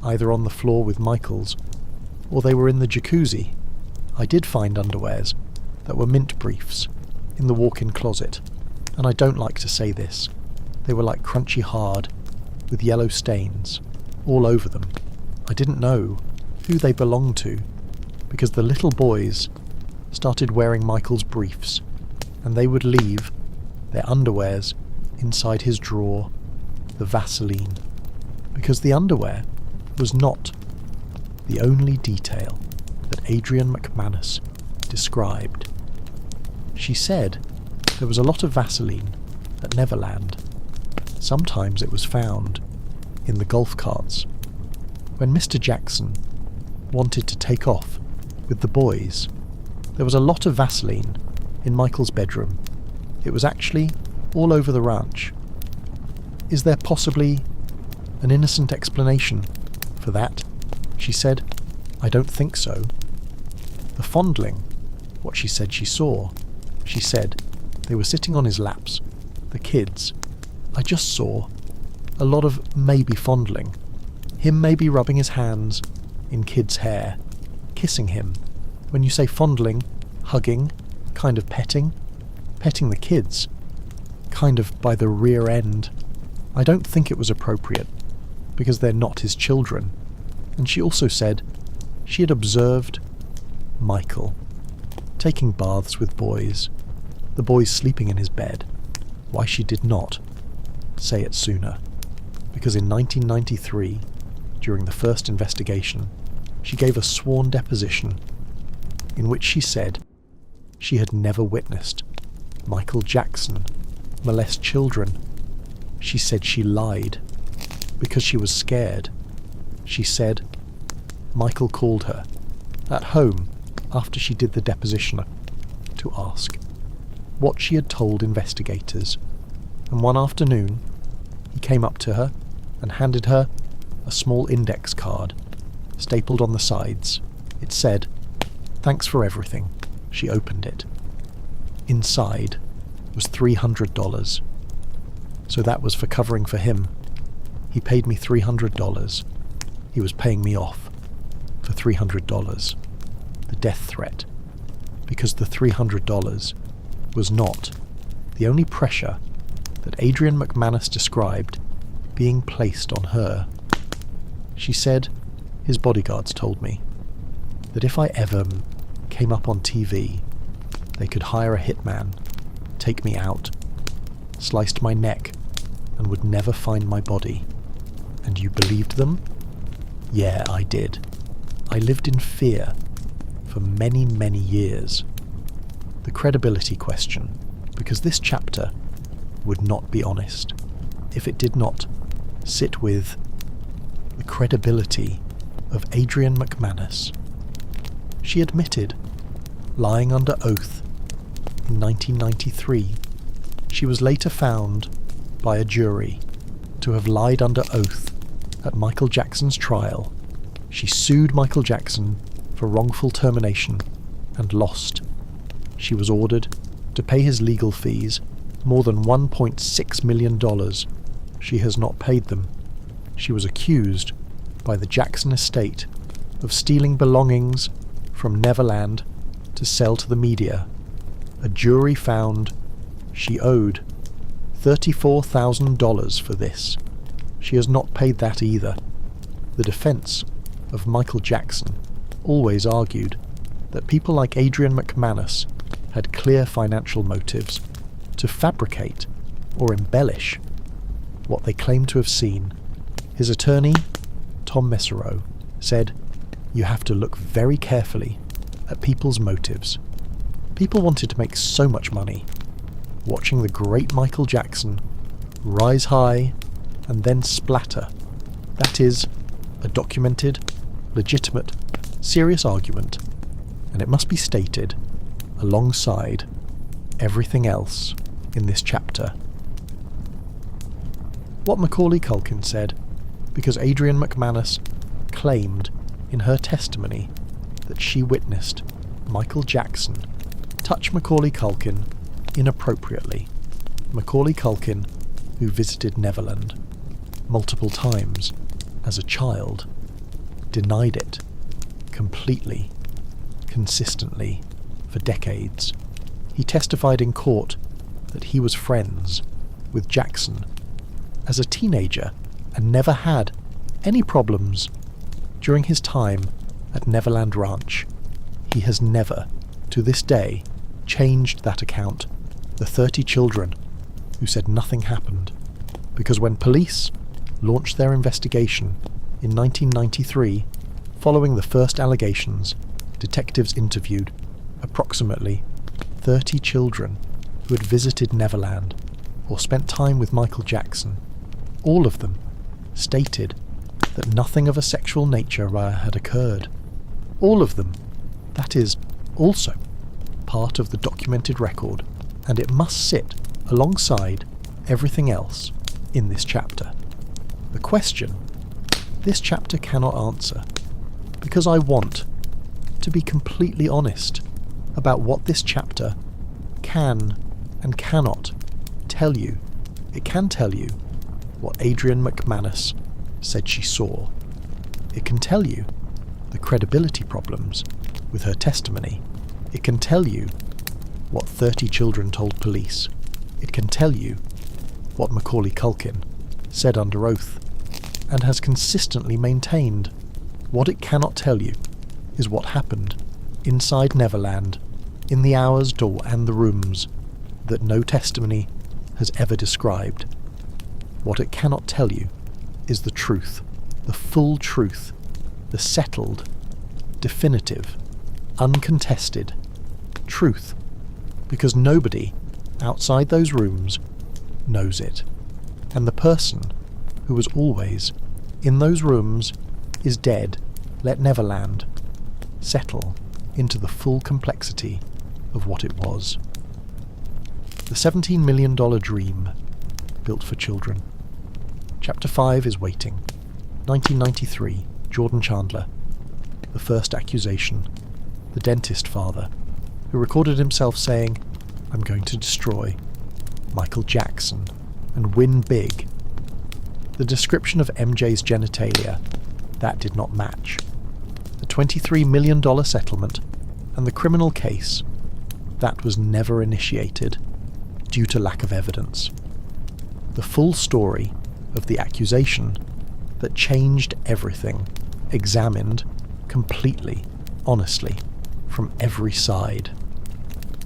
either on the floor with Michael's, or they were in the jacuzzi. I did find underwears that were mint briefs in the walk-in closet, and I don't like to say this, they were like crunchy hard, with yellow stains all over them. I didn't know who they belonged to, because the little boys started wearing Michael's briefs, and they would leave their underwears inside his drawer, the Vaseline, because the underwear was not the only detail that Adrian McManus described. She said there was a lot of Vaseline at Neverland. Sometimes it was found in the golf carts. When Mr. Jackson wanted to take off with the boys, there was a lot of Vaseline in Michael's bedroom. It was actually all over the ranch. Is there possibly an innocent explanation for that?" She said, "I don't think so." The fondling, what she said she saw, she said they were sitting on his laps, the kids. "I just saw a lot of maybe fondling. Him maybe rubbing his hands in kid's hair, kissing him. When you say fondling, hugging, kind of petting the kids, kind of by the rear end. I don't think it was appropriate, because they're not his children." And she also said she had observed Michael taking baths with boys, the boys sleeping in his bed. Why she did not say it sooner, because in 1993, during the first investigation, she gave a sworn deposition in which she said she had never witnessed Michael Jackson molest children. She said she lied because she was scared. She said Michael called her at home after she did the deposition to ask what she had told investigators, and one afternoon he came up to her and handed her a small index card stapled on the sides. It said, "Thanks for everything." She opened it. Inside was $300. So that was for covering for him. He paid me $300. He was paying me off for $300. The death threat. Because the $300 was not the only pressure that Adrian McManus described being placed on her. She said his bodyguards told me that if I ever came up on TV, they could hire a hitman, take me out, sliced my neck, and would never find my body. And you believed them? Yeah, I did. I lived in fear for many, many years. The credibility question, because this chapter would not be honest if it did not sit with the credibility of Adrian McManus. She admitted, lying under oath in 1993, she was later found by a jury to have lied under oath at Michael Jackson's trial. She sued Michael Jackson for wrongful termination and lost. She was ordered to pay his legal fees, more than $1.6 million. She has not paid them. She was accused by the Jackson estate of stealing belongings from Neverland to sell to the media. A jury found she owed $34,000 for this. She has not paid that either. The defense of Michael Jackson always argued that people like Adrian McManus had clear financial motives to fabricate or embellish what they claim to have seen. His attorney, Tom Mesereau, said, "You have to look very carefully at people's motives. People wanted to make so much money, watching the great Michael Jackson rise high and then splatter. That is a documented, legitimate, serious argument, and it must be stated alongside everything else in this chapter." What Macaulay Culkin said, because Adrienne McManus claimed in her testimony that she witnessed Michael Jackson touch Macaulay Culkin inappropriately. Macaulay Culkin, who visited Neverland multiple times as a child, denied it completely, consistently, for decades. He testified in court that he was friends with Jackson as a teenager and never had any problems during his time at Neverland Ranch. He has never, to this day, changed that account. The 30 children who said nothing happened, because when police launched their investigation in 1993, following the first allegations, detectives interviewed approximately 30 children who had visited Neverland or spent time with Michael Jackson. All of them stated that nothing of a sexual nature had occurred. All of them. That is also part of the documented record, and it must sit alongside everything else in this chapter. The question this chapter cannot answer, because I want to be completely honest about what this chapter can and cannot tell you. It can tell you what Adrienne McManus said she saw. It can tell you the credibility problems with her testimony. It can tell you what 30 children told police. It can tell you what Macaulay Culkin said under oath and has consistently maintained. What it cannot tell you is what happened inside Neverland, in the hours, door, and the rooms that no testimony has ever described. What it cannot tell you is the truth, the full truth, the settled, definitive, uncontested truth, because nobody outside those rooms knows it, and the person who was always in those rooms is dead. Let Neverland settle into the full complexity of what it was. The $17 million dream built for children. Chapter 5 is waiting. 1993, Jordan Chandler. The first accusation. The dentist father, who recorded himself saying, "I'm going to destroy Michael Jackson and win big." The description of MJ's genitalia, that did not match. The $23 million settlement and the criminal case, that was never initiated due to lack of evidence. The full story of the accusation that changed everything, examined completely, honestly, from every side,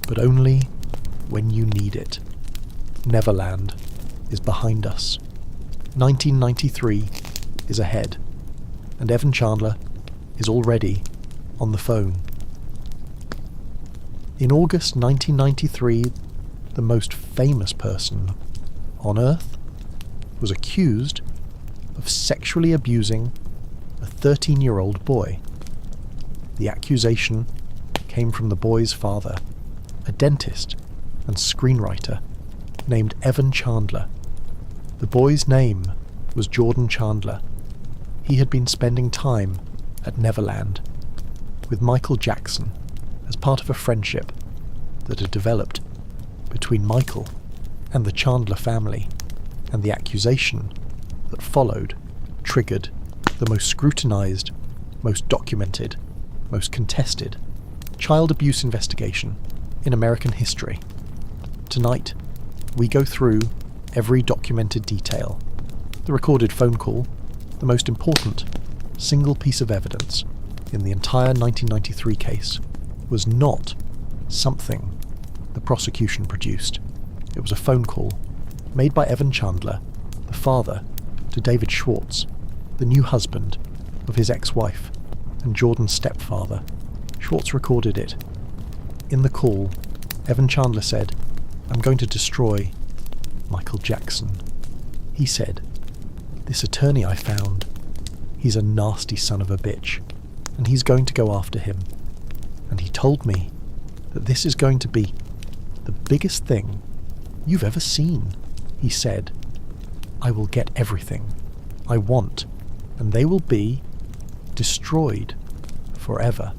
but only when you need it. Neverland is behind us. 1993 is ahead, and Evan Chandler is already on the phone. In August 1993, the most famous person on Earth was accused of sexually abusing a 13-year-old boy. The accusation came from the boy's father, a dentist and screenwriter named Evan Chandler. The boy's name was Jordan Chandler. He had been spending time at Neverland with Michael Jackson as part of a friendship that had developed between Michael and the Chandler family, and the accusation that followed triggered the most scrutinized, most documented, most contested child abuse investigation in American history. Tonight, we go through every documented detail. The recorded phone call, the most important single piece of evidence in the entire 1993 case, was not something the prosecution produced. It was a phone call made by Evan Chandler, the father, to David Schwartz, the new husband of his ex-wife and Jordan's stepfather. Schwartz recorded it. In the call, Evan Chandler said, "I'm going to destroy Michael Jackson." He said, "This attorney I found, he's a nasty son of a bitch, and he's going to go after him. And he told me that this is going to be the biggest thing you've ever seen." He said, "I will get everything I want, and they will be destroyed forever.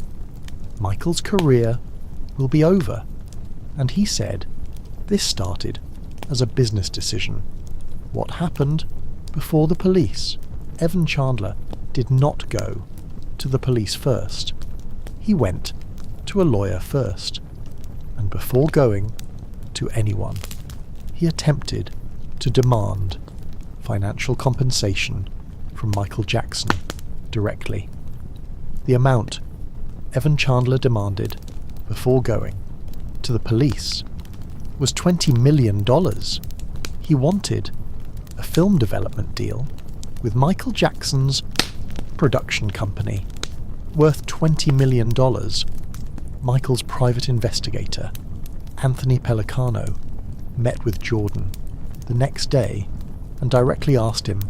Michael's career will be over." And he said this started as a business decision. What happened before the police? Evan Chandler did not go to the police first. He went to a lawyer first, and before going to anyone, he attempted to demand financial compensation from Michael Jackson directly. The amount Evan Chandler demanded before going to the police was $20 million. He wanted a film development deal with Michael Jackson's production company worth $20 million. Michael's private investigator, Anthony Pellicano, met with Jordan the next day and directly asked him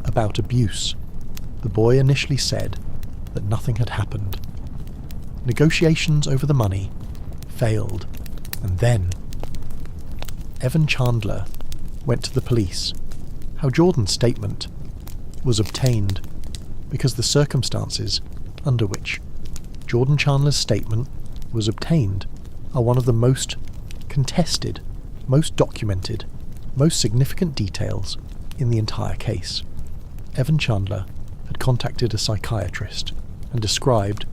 about abuse. The boy initially said that nothing had happened. Negotiations over the money failed, and then Evan Chandler went to the police. How Jordan's statement was obtained because the circumstances under which Jordan Chandler's statement was obtained are one of the most contested, most documented, most significant details in the entire case. Evan Chandler had contacted a psychiatrist and described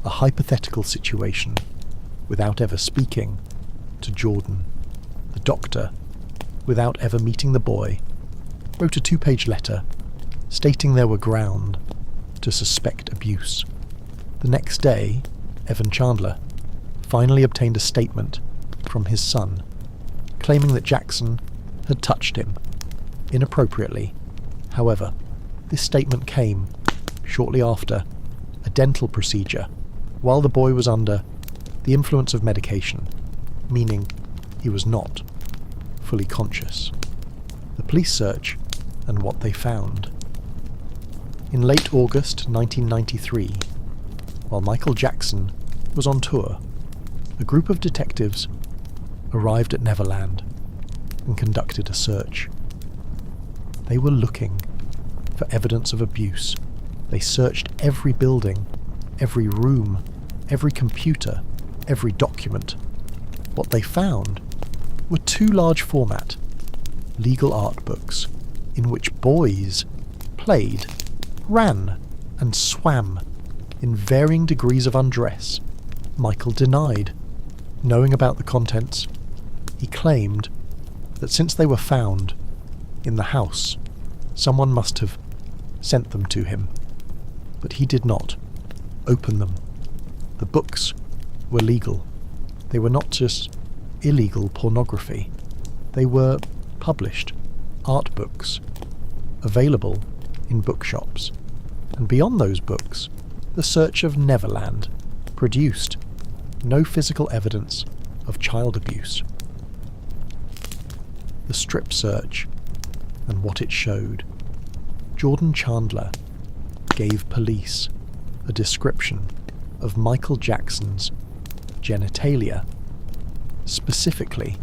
a hypothetical situation without ever speaking to Jordan. The doctor, without ever meeting the boy, wrote a 2-page letter stating there were ground to suspect abuse. The next day, Evan Chandler finally obtained a statement from his son, claiming that Jackson had touched him inappropriately. However, this statement came shortly after a dental procedure while the boy was under the influence of medication, meaning he was not fully conscious. The police search and what they found. In late August 1993, while Michael Jackson was on tour, a group of detectives arrived at Neverland and conducted a search. They were looking for evidence of abuse. They searched every building, every room, every computer, every document. What they found were 2 large format legal art books in which boys played, ran, and swam in varying degrees of undress. Michael denied knowing about the contents. He claimed that since they were found in the house, someone must have sent them to him, but he did not open them. The books were legal. They were not just illegal pornography. They were published art books, available in bookshops. And beyond those books, the search of Neverland produced no physical evidence of child abuse. The strip search and what it showed. Jordan Chandler gave police a description of Michael Jackson's genitalia. Specifically,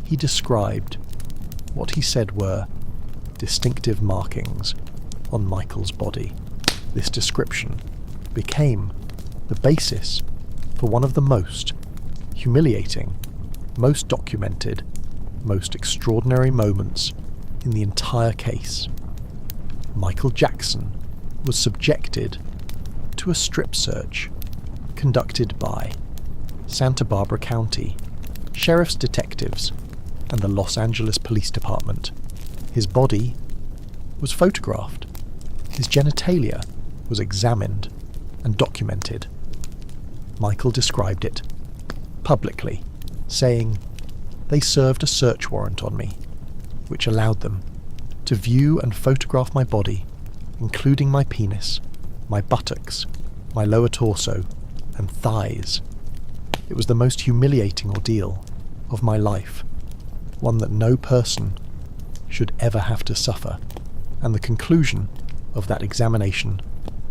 he described what he said were distinctive markings on Michael's body. This description became the basis for one of the most humiliating, most documented, most extraordinary moments in the entire case. Michael Jackson was subjected to a strip search conducted by Santa Barbara County sheriff's detectives and the Los Angeles Police Department. His body was photographed. His genitalia was examined and documented. Michael described it publicly, saying, "They served a search warrant on me. which allowed them to view and photograph my body, including my penis, my buttocks, my lower torso, and thighs. It was the most humiliating ordeal of my life, one that no person should ever have to suffer, and the conclusion of that examination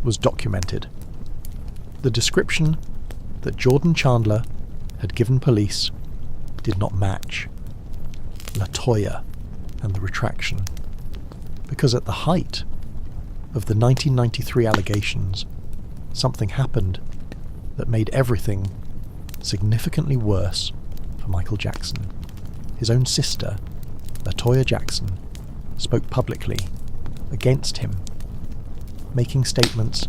was documented. The description that Jordan Chandler had given police did not match LaToya and the retraction, because at the height of the 1993 allegations, something happened that made everything significantly worse for Michael Jackson. His own sister, LaToya Jackson, spoke publicly against him, making statements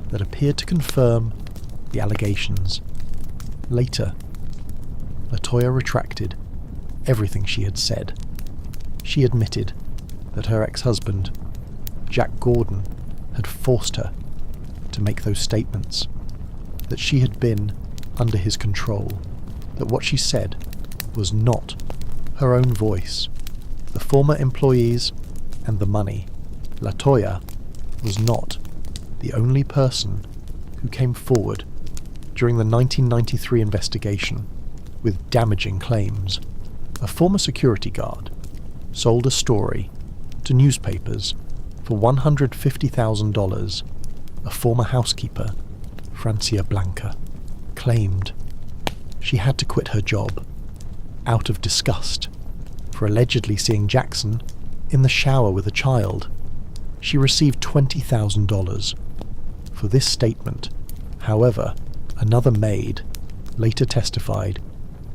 that appeared to confirm the allegations. Later, LaToya retracted everything she had said. She admitted that her ex-husband, Jack Gordon, had forced her to make those statements, that she had been under his control, that what she said was not her own voice, the former employees and the money. LaToya was not the only person who came forward during the 1993 investigation with damaging claims. A former security guard sold a story to newspapers for $150,000. A former housekeeper, Francia Blanca, claimed she had to quit her job out of disgust for allegedly seeing Jackson in the shower with a child. She received $20,000 for this statement. However, another maid later testified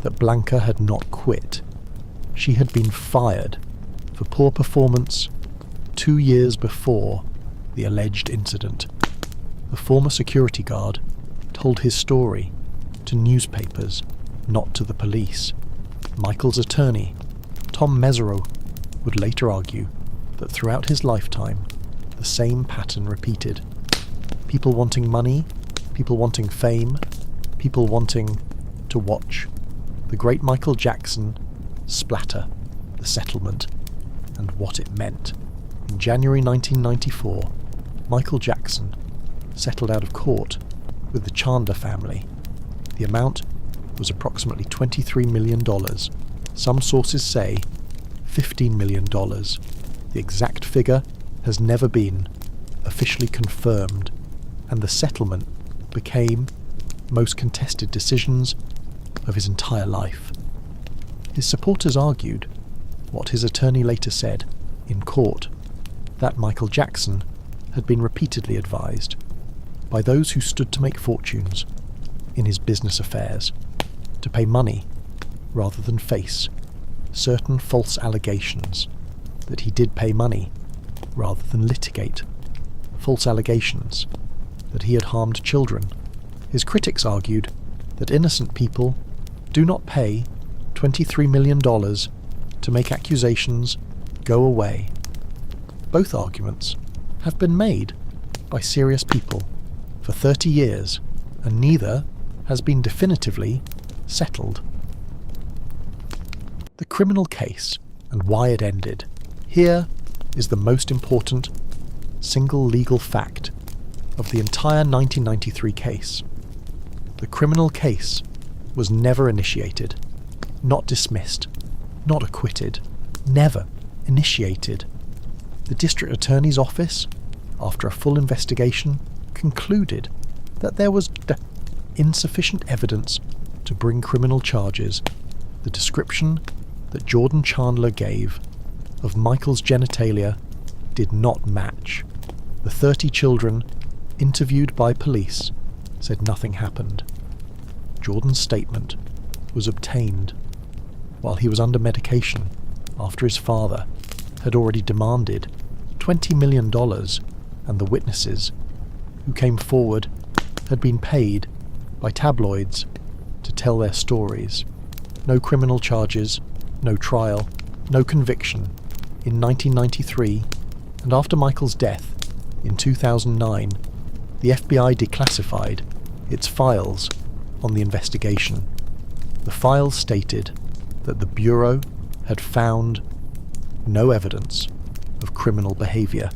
that Blanca had not quit. She had been fired for poor performance 2 years before the alleged incident. The former security guard told his story to newspapers, not to the police. Michael's attorney, Tom Mesereau, would later argue that throughout his lifetime, the same pattern repeated. People wanting money, people wanting fame, people wanting to watch the great Michael Jackson splatter the settlement and what it meant. In January 1994, Michael Jackson settled out of court with the Chandler family. The amount was approximately $23 million. Some sources say $15 million. The exact figure has never been officially confirmed, and the settlement became most contested decisions of his entire life. His supporters argued what his attorney later said in court, that Michael Jackson had been repeatedly advised by those who stood to make fortunes in his business affairs to pay money rather than face certain false allegations, that he did pay money rather than litigate false allegations that he had harmed children. His critics argued that innocent people do not pay $23 million to make accusations go away. Both arguments have been made by serious people for 30 years, and neither has been definitively settled. The criminal case and why it ended. Here is the most important single legal fact of the entire 1993 case. The criminal case was never initiated, not dismissed, not acquitted, never initiated. The district attorney's office, after a full investigation, concluded that there was insufficient evidence to bring criminal charges. The description that Jordan Chandler gave of Michael's genitalia did not match. The 30 children interviewed by police said nothing happened. Jordan's statement was obtained while he was under medication after his father had already demanded $20 million, and the witnesses who came forward had been paid by tabloids to tell their stories. No criminal charges, no trial, no conviction. In 1993, and after Michael's death in 2009, the FBI declassified its files on the investigation. The files stated that the Bureau had found no evidence of criminal behaviour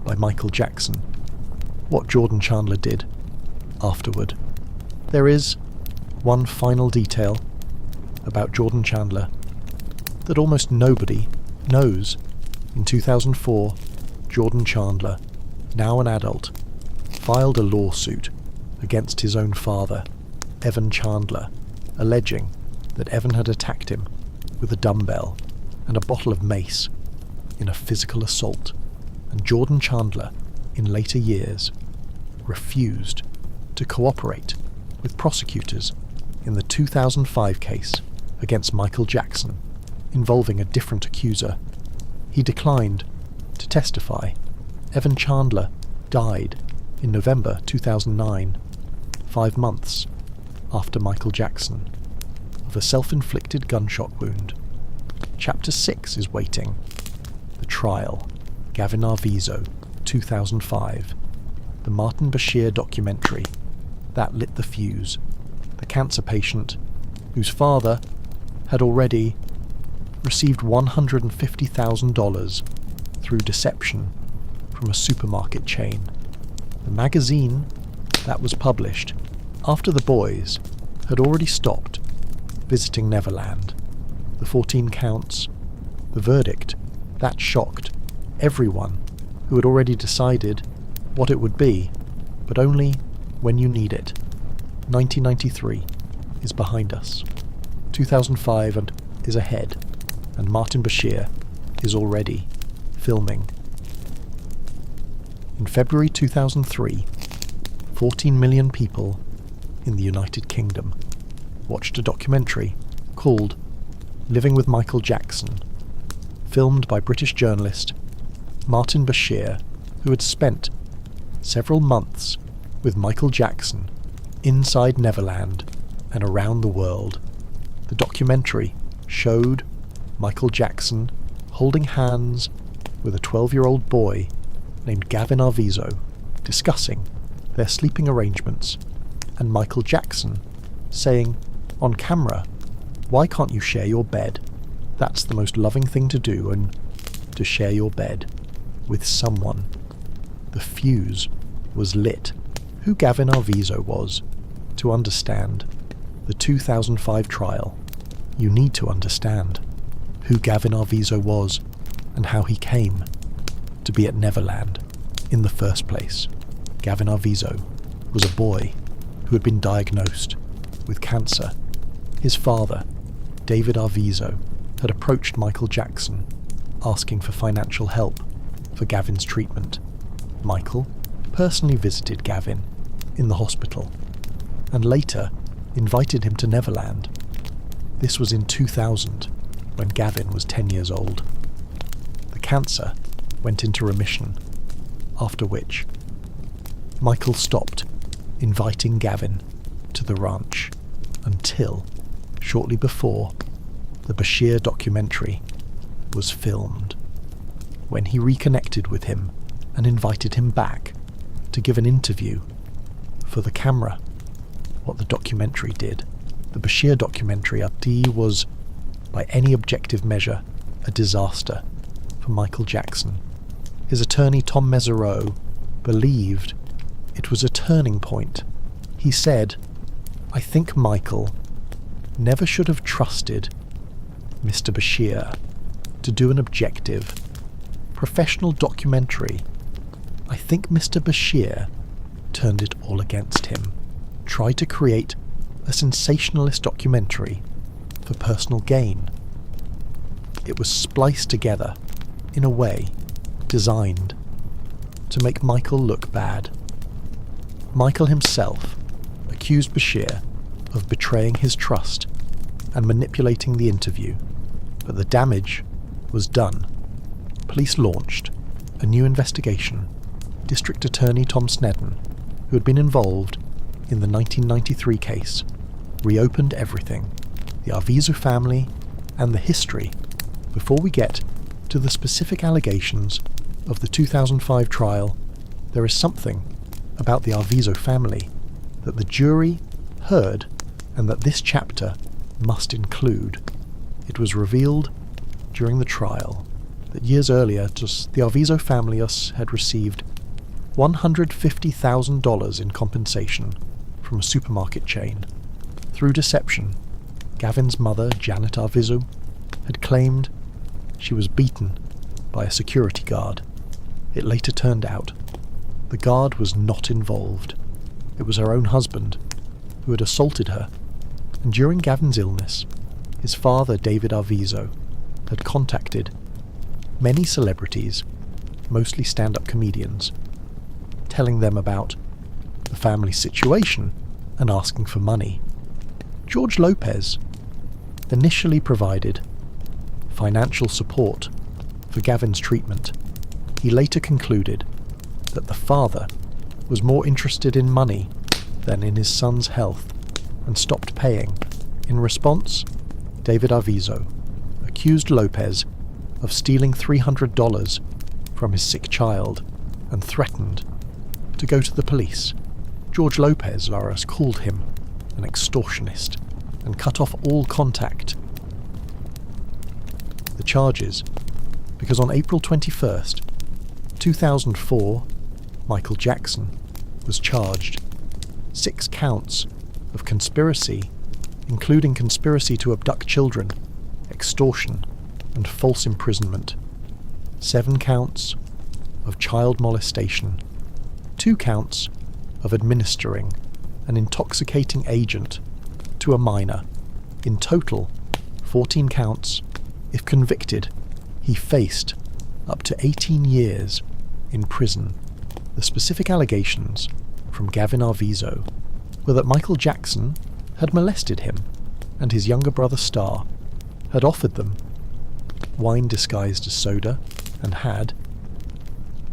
by Michael Jackson. What Jordan Chandler did afterward. There is one final detail about Jordan Chandler that almost nobody knows. In 2004, Jordan Chandler, now an adult, filed a lawsuit against his own father, Evan Chandler, alleging that Evan had attacked him with a dumbbell and a bottle of mace in a physical assault, and Jordan Chandler, in later years, refused to cooperate with prosecutors in the 2005 case against Michael Jackson, involving a different accuser. He declined to testify. Evan Chandler died in November 2009, 5 months after Michael Jackson, of a self-inflicted gunshot wound. Chapter 6 is waiting. The Trial, Gavin Arvizo, 2005. The Martin Bashir documentary that lit the fuse. The cancer patient whose father had already received $150,000 through deception from a supermarket chain. The magazine that was published after the boys had already stopped visiting Neverland. The 14 counts, the verdict that shocked everyone who had already decided what it would be, but only when you need it. 1993 is behind us. 2005 is ahead, and Martin Bashir is already filming. In February 2003, 14 million people in the United Kingdom watched a documentary called Living with Michael Jackson, filmed by British journalist Martin Bashir, who had spent several months with Michael Jackson inside Neverland and around the world. The documentary showed Michael Jackson holding hands with a 12-year-old boy named Gavin Arvizo, discussing their sleeping arrangements, and Michael Jackson saying on camera, "Why can't you share your bed? That's the most loving thing to do, and to share your bed with someone." The fuse was lit. Who Gavin Arvizo was, to understand the 2005 trial, you need to understand who Gavin Arvizo was and how he came to be at Neverland in the first place. Gavin Arvizo was a boy who had been diagnosed with cancer. His father, David Arvizo, had approached Michael Jackson asking for financial help for Gavin's treatment. Michael personally visited Gavin in the hospital and later invited him to Neverland. This was in 2000, when Gavin was 10 years old. The cancer went into remission, after which Michael stopped inviting Gavin to the ranch until shortly before the Bashir documentary was filmed, when he reconnected with him and invited him back to give an interview for the camera. What the documentary did. The Bashir documentary was, by any objective measure, a disaster for Michael Jackson. His attorney Tom Mesereau believed it was a turning point. He said, "I think Michael never should have trusted Mr. Bashir to do an objective, professional documentary. I think Mr. Bashir turned it all against him, tried to create a sensationalist documentary for personal gain. It was spliced together in a way designed to make Michael look bad." Michael himself accused Bashir of betraying his trust and manipulating the interview, but the damage was done. Police launched a new investigation. District Attorney Tom Sneddon, who had been involved in the 1993 case, reopened everything, the Arvizo family and the history, before we get to the specific allegations of the 2005 trial. There is something about the Arvizo family that the jury heard and that this chapter must include. It was revealed during the trial that years earlier, the Arvizo family had received $150,000 in compensation from a supermarket chain. Through deception, Gavin's mother, Janet Arvizo, had claimed she was beaten by a security guard. It later turned out the guard was not involved. It was her own husband who had assaulted her, and during Gavin's illness, his father, David Arvizo, had contacted many celebrities, mostly stand-up comedians, telling them about the family situation and asking for money. George Lopez initially provided financial support for Gavin's treatment. He later concluded that the father was more interested in money than in his son's health and stopped paying. In response, David Arvizo accused Lopez of stealing $300 from his sick child and threatened to go to the police. George Lopez, Laras, called him an extortionist and cut off all contact. The charges, because on April 21st, 2004, Michael Jackson was charged 6 counts of conspiracy, including conspiracy to abduct children, extortion, and false imprisonment, 7 counts of child molestation, 2 counts of administering an intoxicating agent to a minor. In total, 14 counts. If convicted, he faced up to 18 years in prison. The specific allegations from Gavin Arvizo were that Michael Jackson had molested him, and his younger brother Star had offered them wine disguised as soda and had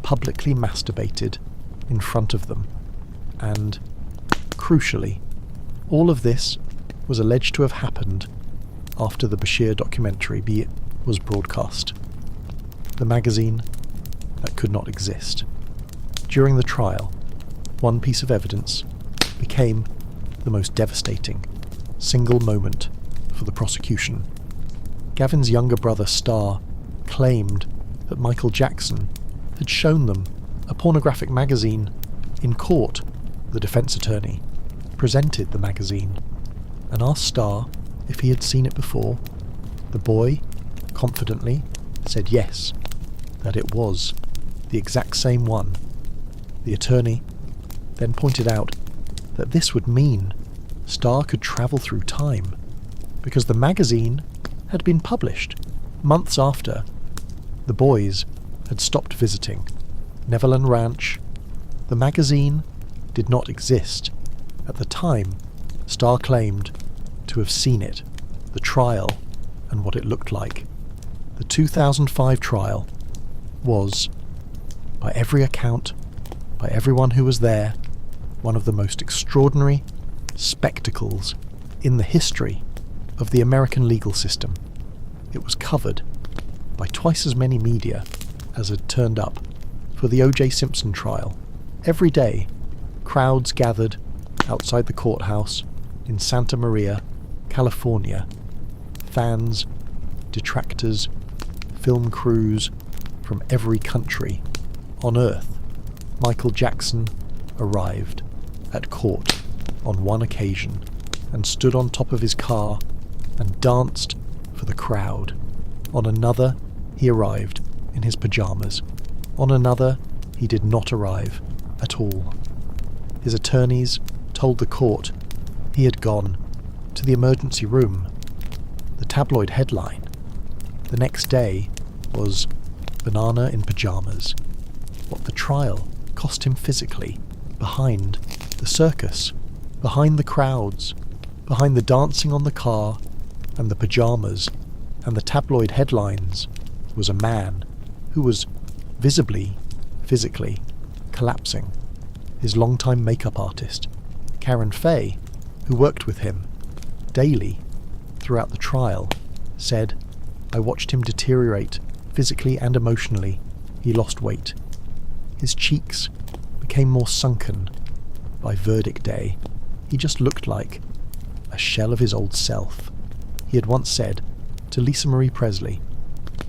publicly masturbated in front of them. And, crucially, all of this was alleged to have happened after the Bashir documentary was broadcast, the magazine that could not exist. During the trial, one piece of evidence became the most devastating single moment for the prosecution. Gavin's younger brother Star claimed that Michael Jackson had shown them a pornographic magazine in court. The defense attorney presented the magazine and asked Star if he had seen it before. The boy confidently said yes, that it was the exact same one. The attorney then pointed out that this would mean Star could travel through time, because the magazine had been published months after the boys had stopped visiting Neverland Ranch. The magazine did not exist. At the time, Star claimed to have seen it, the trial, and what it looked like. The 2005 trial was, by every account, by everyone who was there, one of the most extraordinary spectacles in the history of the American legal system. It was covered by twice as many media as had turned up for the O.J. Simpson trial. Every day, crowds gathered outside the courthouse in Santa Maria, California. Fans, detractors, film crews from every country on Earth. Michael Jackson arrived at court on one occasion and stood on top of his car and danced for the crowd. On another, he arrived in his pajamas. On another, he did not arrive at all. His attorneys told the court he had gone to the emergency room. The tabloid headline the next day was "Banana in Pajamas." What the trial cost him physically, behind the circus, behind the crowds, behind the dancing on the car and the pajamas and the tabloid headlines, was a man who was visibly, physically collapsing. His longtime makeup artist, Karen Fay, who worked with him daily throughout the trial, said, "I watched him deteriorate physically and emotionally. He lost weight. His cheeks became more sunken. By verdict day, he just looked like a shell of his old self." He had once said to Lisa Marie Presley,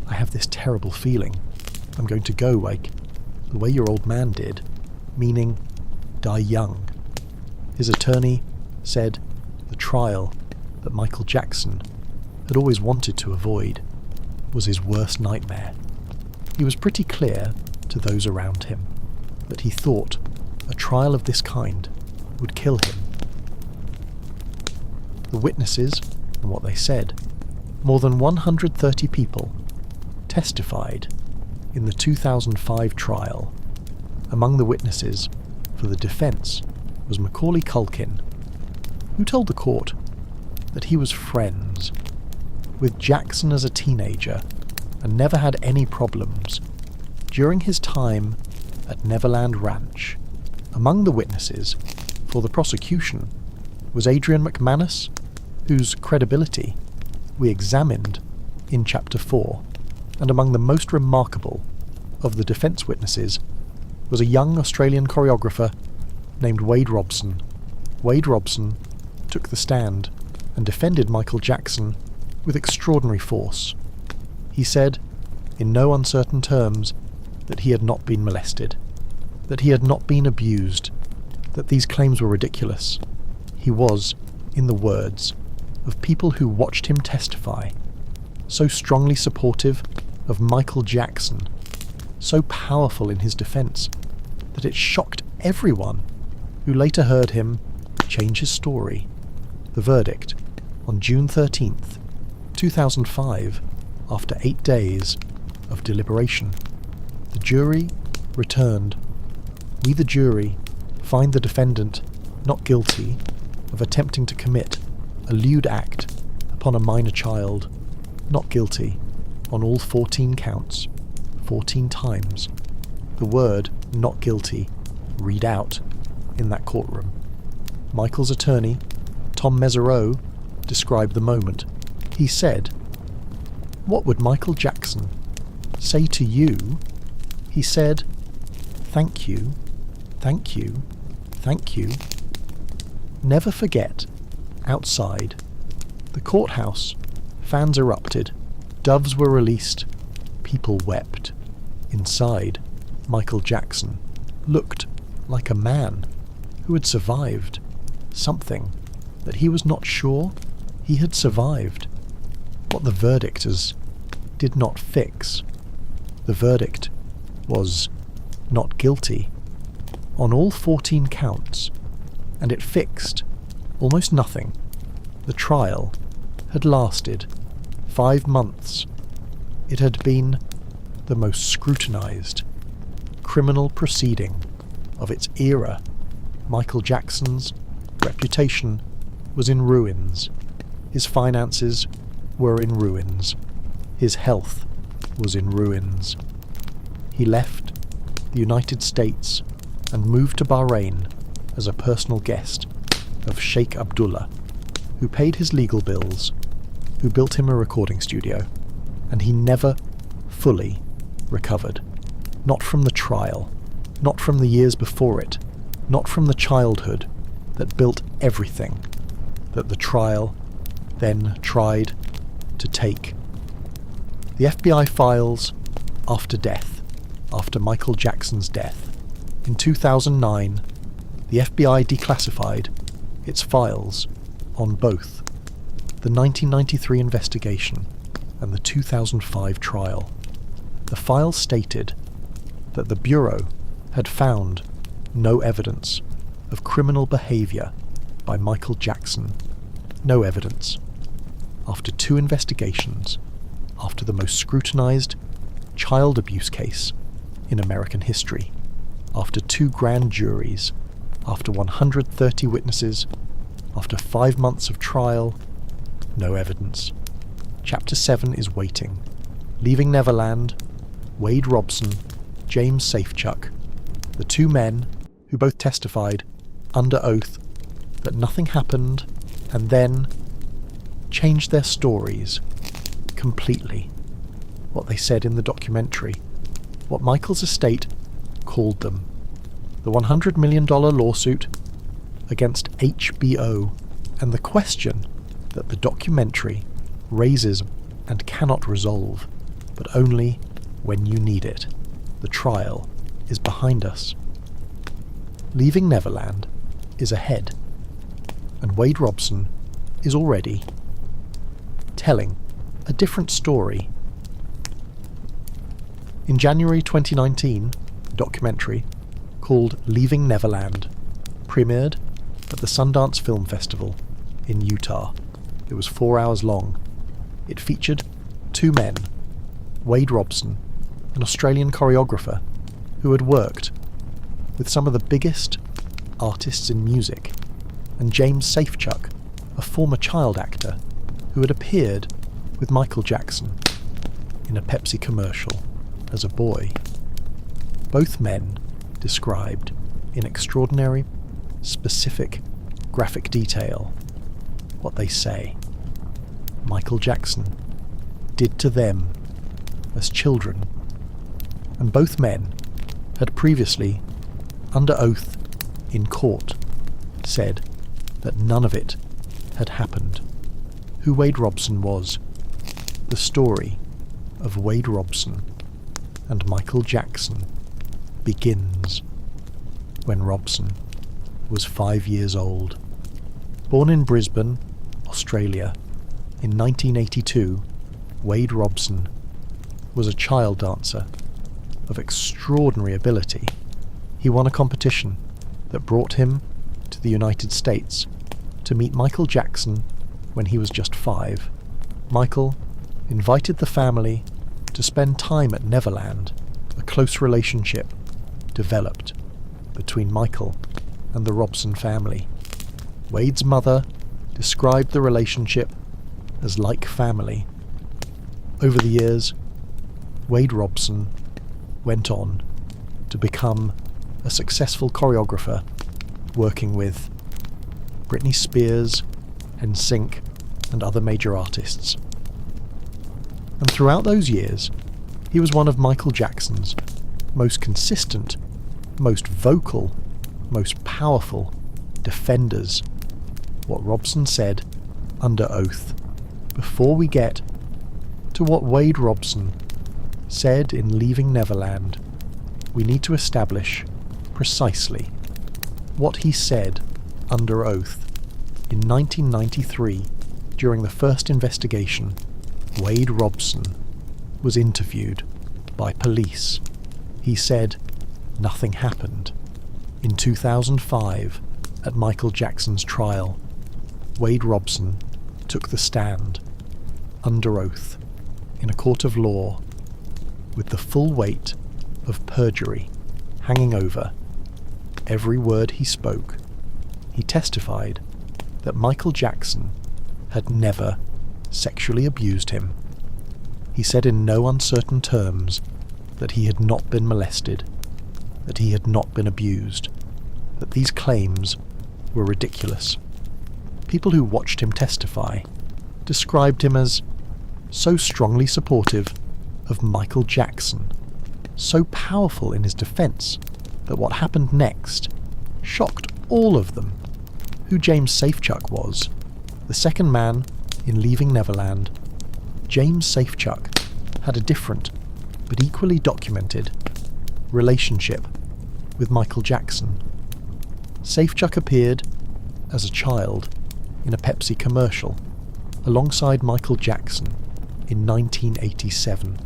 "I I have this terrible feeling. I'm going to go like the way your old man did, meaning die young. His attorney said the trial that Michael Jackson had always wanted to avoid was his worst nightmare. He was pretty clear to those around him that he thought a trial of this kind would kill him. The witnesses and what they said, more than 130 people testified in the 2005 trial. Among the witnesses for the defence was Macaulay Culkin, who told the court that he was friends with Jackson as a teenager and never had any problems during his time at Neverland Ranch. Among the witnesses for the prosecution was Adrian McManus, whose credibility we examined in Chapter 4, and among the most remarkable of the defence witnesses was a young Australian choreographer named Wade Robson. Wade Robson took the stand and defended Michael Jackson with extraordinary force. He said, in no uncertain terms, that he had not been molested, that he had not been abused, that these claims were ridiculous. He was, in the words of people who watched him testify, so strongly supportive of Michael Jackson, so powerful in his defence, that it shocked everyone who later heard him change his story. The verdict, on June 13th, 2005, after 8 days of deliberation. The jury returned. We, the jury, find the defendant not guilty of attempting to commit a lewd act upon a minor child, not guilty on all 14 counts, 14 times. The word not guilty read out in that courtroom. Michael's attorney, Tom Mesereau, described the moment. He said, "What would Michael Jackson say to you?" He said, "Thank you, thank you, thank you." Never forget, outside the courthouse, fans erupted, doves were released, people wept. Inside, Michael Jackson looked like a man who had survived something that he was not sure he had survived. What the verdictors did not fix. The verdict was not guilty on all 14 counts, and it fixed almost nothing. The trial had lasted 5 months. It had been the most scrutinized criminal proceeding of its era. Michael Jackson's reputation was in ruins. His finances were in ruins. His health was in ruins. He left the United States and moved to Bahrain as a personal guest of Sheikh Abdullah, who paid his legal bills, who built him a recording studio, and he never fully recovered. Not from the trial, not from the years before it, not from the childhood that built everything that the trial then tried to take. The FBI files after death, after Michael Jackson's death. In 2009, the FBI declassified its files on both the 1993 investigation and the 2005 trial. The files stated that the Bureau had found no evidence of criminal behaviour by Michael Jackson. No evidence. After 2 investigations, after the most scrutinised child abuse case in American history, after 2 grand juries, after 130 witnesses, after 5 months of trial, no evidence. Chapter 7 is waiting. Leaving Neverland, Wade Robson, James Safechuck, the 2 men who both testified under oath that nothing happened, and then changed their stories completely. What they said in the documentary, what Michael's estate called them. The $100 million lawsuit against HBO, and the question that the documentary raises and cannot resolve. but only when you need it. The trial is behind us. Leaving Neverland is ahead, and Wade Robson is already telling a different story. In January 2019, a documentary called Leaving Neverland premiered at the Sundance Film Festival in Utah. It was 4 hours long. It featured two men, Wade Robson, an Australian choreographer who had worked with some of the biggest artists in music, and James Safechuck, a former child actor who had appeared with Michael Jackson in a Pepsi commercial as a boy. Both men described in extraordinary, specific, graphic detail what they say Michael Jackson did to them as children, and both men had previously, under oath in court, said that none of it had happened. Who Wade Robson was, the story of Wade Robson and Michael Jackson begins when Robson was 5 years old. Born in Brisbane, Australia, in 1982, Wade Robson was a child dancer of extraordinary ability. He won a competition that brought him to the United States to meet Michael Jackson when he was just 5. Michael invited the family to spend time at Neverland. A close relationship developed between Michael and the Robson family. Wade's mother described the relationship as like family. Over the years, Wade Robson went on to become a successful choreographer, working with Britney Spears, NSYNC, and other major artists. And throughout those years, he was one of Michael Jackson's most consistent, most vocal, most powerful defenders. What Robson said under oath. Before we get to what Wade Robson said in Leaving Neverland, we need to establish precisely what he said under oath. In 1993, during the first investigation, Wade Robson was interviewed by police. He said nothing happened. In 2005, at Michael Jackson's trial, Wade Robson took the stand, under oath, in a court of law, with the full weight of perjury hanging over every word he spoke. He testified that Michael Jackson had never sexually abused him. He said in no uncertain terms that he had not been molested, that he had not been abused, that these claims were ridiculous. People who watched him testify described him as so strongly supportive of Michael Jackson, so powerful in his defense, that what happened next shocked all of them. Who James Safechuck was, the second man in Leaving Neverland, James Safechuck had a different but equally documented relationship with Michael Jackson. Safechuck appeared as a child in a Pepsi commercial alongside Michael Jackson in 1987.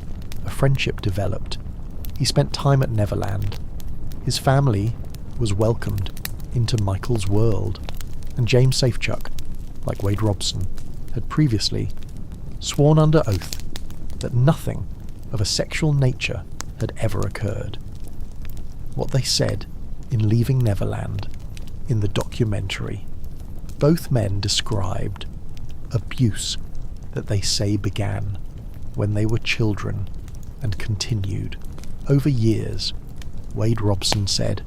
A friendship developed. He spent time at Neverland. His family was welcomed into Michael's world, and James Safechuck, like Wade Robson, had previously sworn under oath that nothing of a sexual nature had ever occurred. What they said in Leaving Neverland, in the documentary, both men described abuse that they say began when they were children and continued over years. Wade Robson said,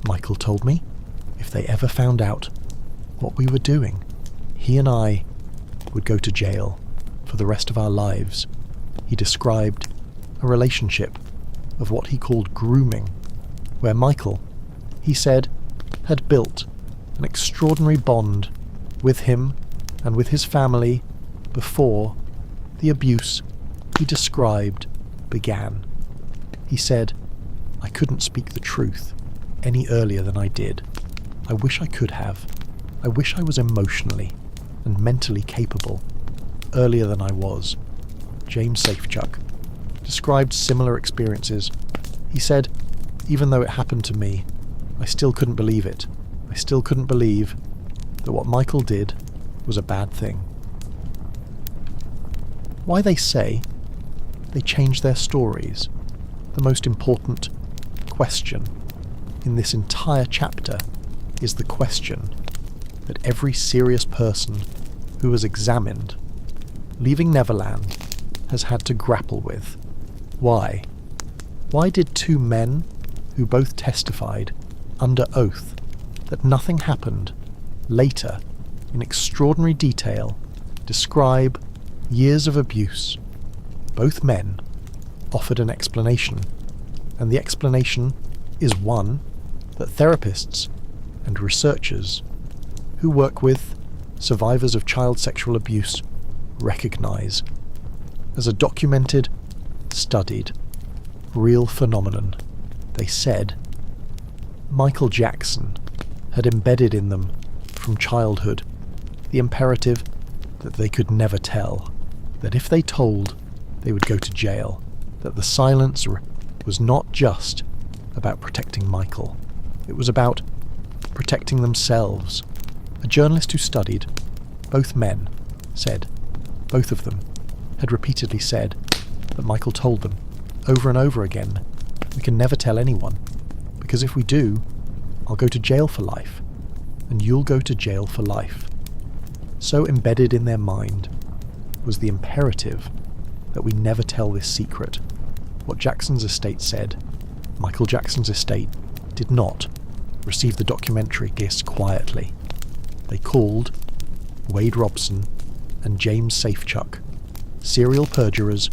"Michael told me if they ever found out what we were doing, he and I would go to jail for the rest of our lives." He described a relationship of what he called grooming, where Michael, he said, had built an extraordinary bond with him and with his family before the abuse he described began. He said, "I couldn't speak the truth any earlier than I did. I wish I could have. I wish I was emotionally and mentally capable earlier than I was." James Safechuck described similar experiences. He said, "Even though it happened to me, I still couldn't believe it. I still couldn't believe that what Michael did was a bad thing." Why they say they change their stories, the most important question in this entire chapter is the question that every serious person who has examined Leaving Neverland has had to grapple with. Why? Why did two men who both testified under oath that nothing happened later in extraordinary detail describe years of abuse? Both men offered an explanation, and the explanation is one that therapists and researchers who work with survivors of child sexual abuse recognize as a documented, studied, real phenomenon. They said Michael Jackson had embedded in them from childhood the imperative that they could never tell, that if they told, they would go to jail, that the silence was not just about protecting Michael, it was about protecting themselves. A journalist who studied both men said, both of them had repeatedly said that Michael told them over and over again, "We can never tell anyone, because if we do, I'll go to jail for life, and you'll go to jail for life." So embedded in their mind was the imperative that we never tell this secret. What Jackson's estate said, Michael Jackson's estate did not receive the documentary gifts quietly. They called Wade Robson and James Safechuck serial perjurers,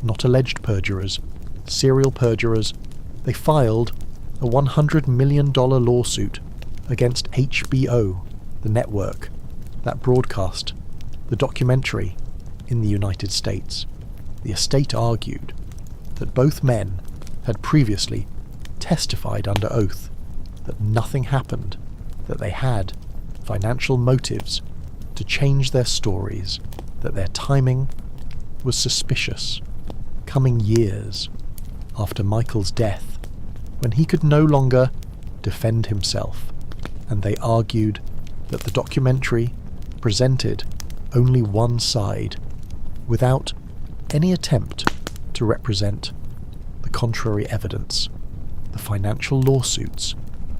not alleged perjurers, serial perjurers. They filed a $100 million lawsuit against HBO, the network that broadcast the documentary in the United States. The estate argued that both men had previously testified under oath that nothing happened, that they had financial motives to change their stories, that their timing was suspicious, coming years after Michael's death, when he could no longer defend himself, and they argued that the documentary presented only one side, without any attempt to represent the contrary evidence. The financial lawsuits,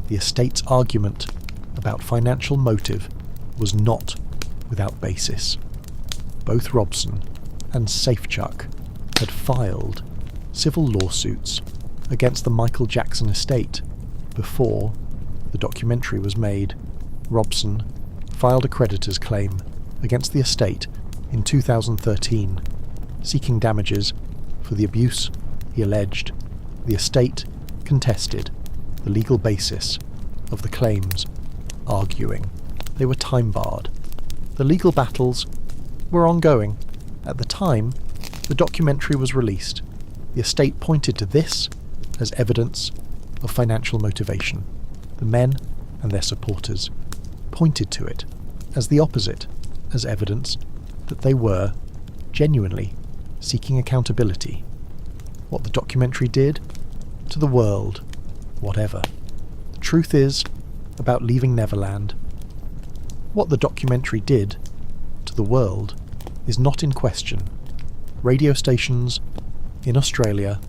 the estate's argument about financial motive was not without basis. Both Robson and Safechuck had filed civil lawsuits against the Michael Jackson estate before the documentary was made. Robson filed a creditor's claim against the estate in 2013, seeking damages for the abuse he alleged. The estate contested the legal basis of the claims, arguing they were time-barred. The legal battles were ongoing. At the time the documentary was released, the estate pointed to this as evidence of financial motivation. The men and their supporters pointed to it as the opposite, as evidence that they were genuinely seeking accountability. What the documentary did to the world, whatever. The truth is about Leaving Neverland. What the documentary did to the world is not in question. Radio stations in Australia,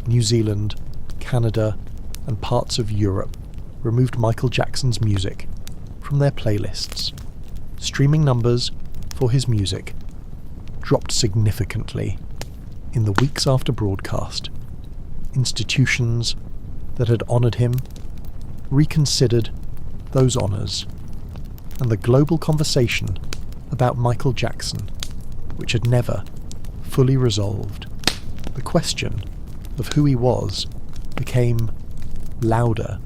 New Zealand, Canada, and parts of Europe removed Michael Jackson's music from their playlists. Streaming numbers for his music dropped significantly in the weeks after broadcast. Institutions that had honoured him reconsidered those honours, and the global conversation about Michael Jackson, which had never fully resolved, the question of who he was, became louder,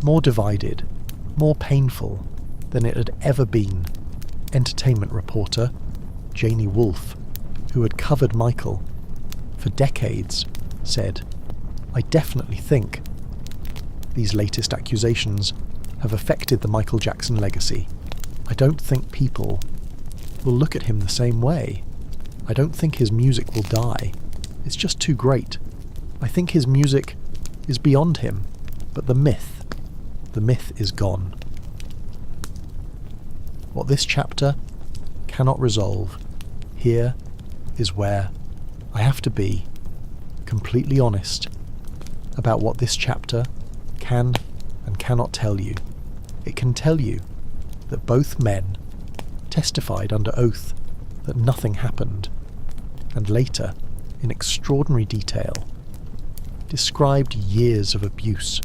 more divided, more painful than it had ever been. Entertainment reporter Janie Wolfe, who had covered Michael for decades, said, "I definitely think these latest accusations have affected the Michael Jackson legacy. I don't think people will look at him the same way. I don't think his music will die. It's just too great. I think his music is beyond him, but the myth is gone." What this chapter cannot resolve, here is where I have to be completely honest about what this chapter can and cannot tell you. It can tell you that both men testified under oath that nothing happened, and later, in extraordinary detail, described years of abuse.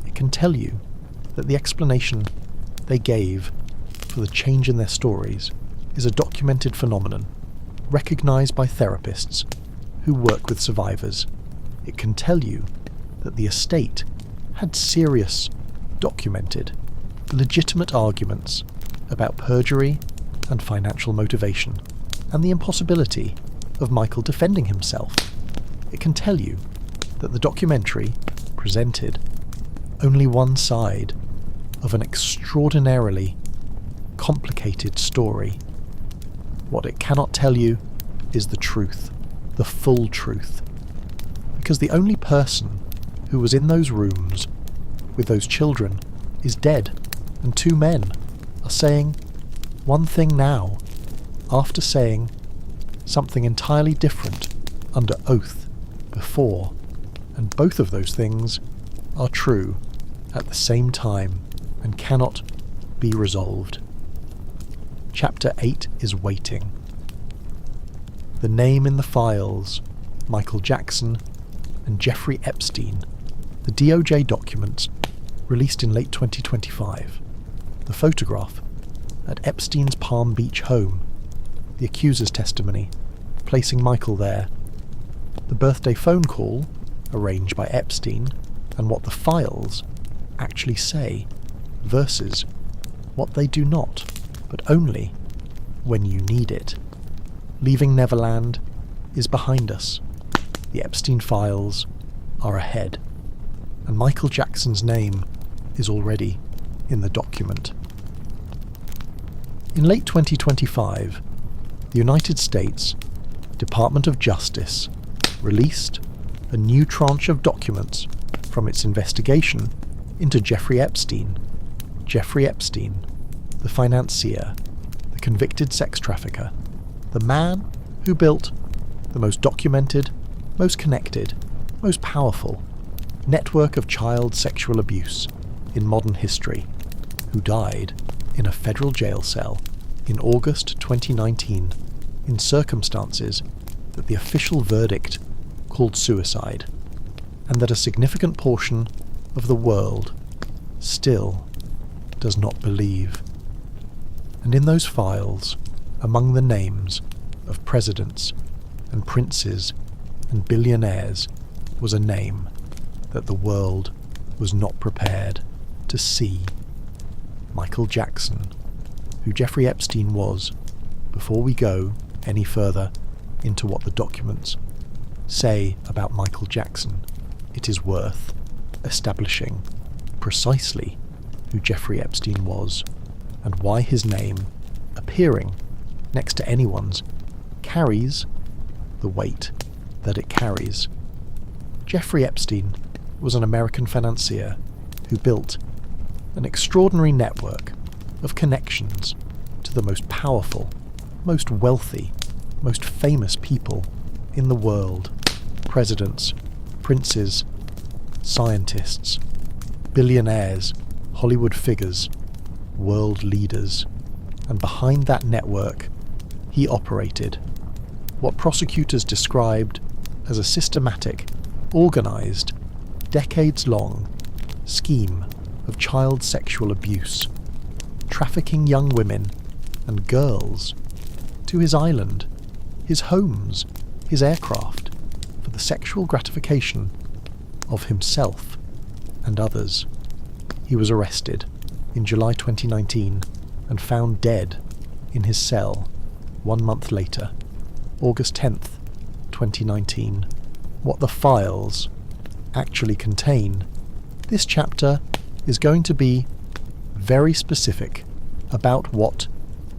It can tell you that the explanation they gave for the change in their stories is a documented phenomenon, recognised by therapists who work with survivors. It can tell you that the estate had serious, documented, legitimate arguments about perjury and financial motivation, and the impossibility of Michael defending himself. It can tell you that the documentary presented only one side of an extraordinarily complicated story. What it cannot tell you is the truth, the full truth. Because the only person who was in those rooms with those children is dead, and two men are saying one thing now, after saying something entirely different under oath before, and both of those things are true at the same time and cannot be resolved. Chapter 8 is waiting. The name in the files, Michael Jackson and Jeffrey Epstein, the DOJ documents released in late 2025, the photograph at Epstein's Palm Beach home, the accuser's testimony placing Michael there, the birthday phone call arranged by Epstein, and what the files actually say versus what they do not, but only when you need it. Leaving Neverland is behind us. The Epstein files are ahead, and Michael Jackson's name is already in the document. In late 2025, the United States Department of Justice released a new tranche of documents from its investigation into Jeffrey Epstein. Jeffrey Epstein, the financier, the convicted sex trafficker, the man who built the most documented, most connected, most powerful network of child sexual abuse in modern history, who died in a federal jail cell in August 2019 in circumstances that the official verdict called suicide, and that a significant portion of the world still does not believe. And in those files, among the names of presidents and princes and billionaires, was a name that the world was not prepared to see. Michael Jackson, who Jeffrey Epstein was, before we go any further into what the documents say about Michael Jackson, it is worth establishing precisely who Jeffrey Epstein was and why his name, appearing next to anyone's, carries the weight that it carries. Jeffrey Epstein was an American financier who built an extraordinary network of connections to the most powerful, most wealthy, most famous people in the world: presidents, princes, scientists, billionaires, Hollywood figures, world leaders. And behind that network, he operated what prosecutors described as a systematic, organised, decades-long scheme of child sexual abuse, trafficking young women and girls to his island, his homes, his aircraft, for the sexual gratification of himself and others. He was arrested in July 2019 and found dead in his cell 1 month later, August 10th, 2019, what the files actually contain, this chapter is going to be very specific about what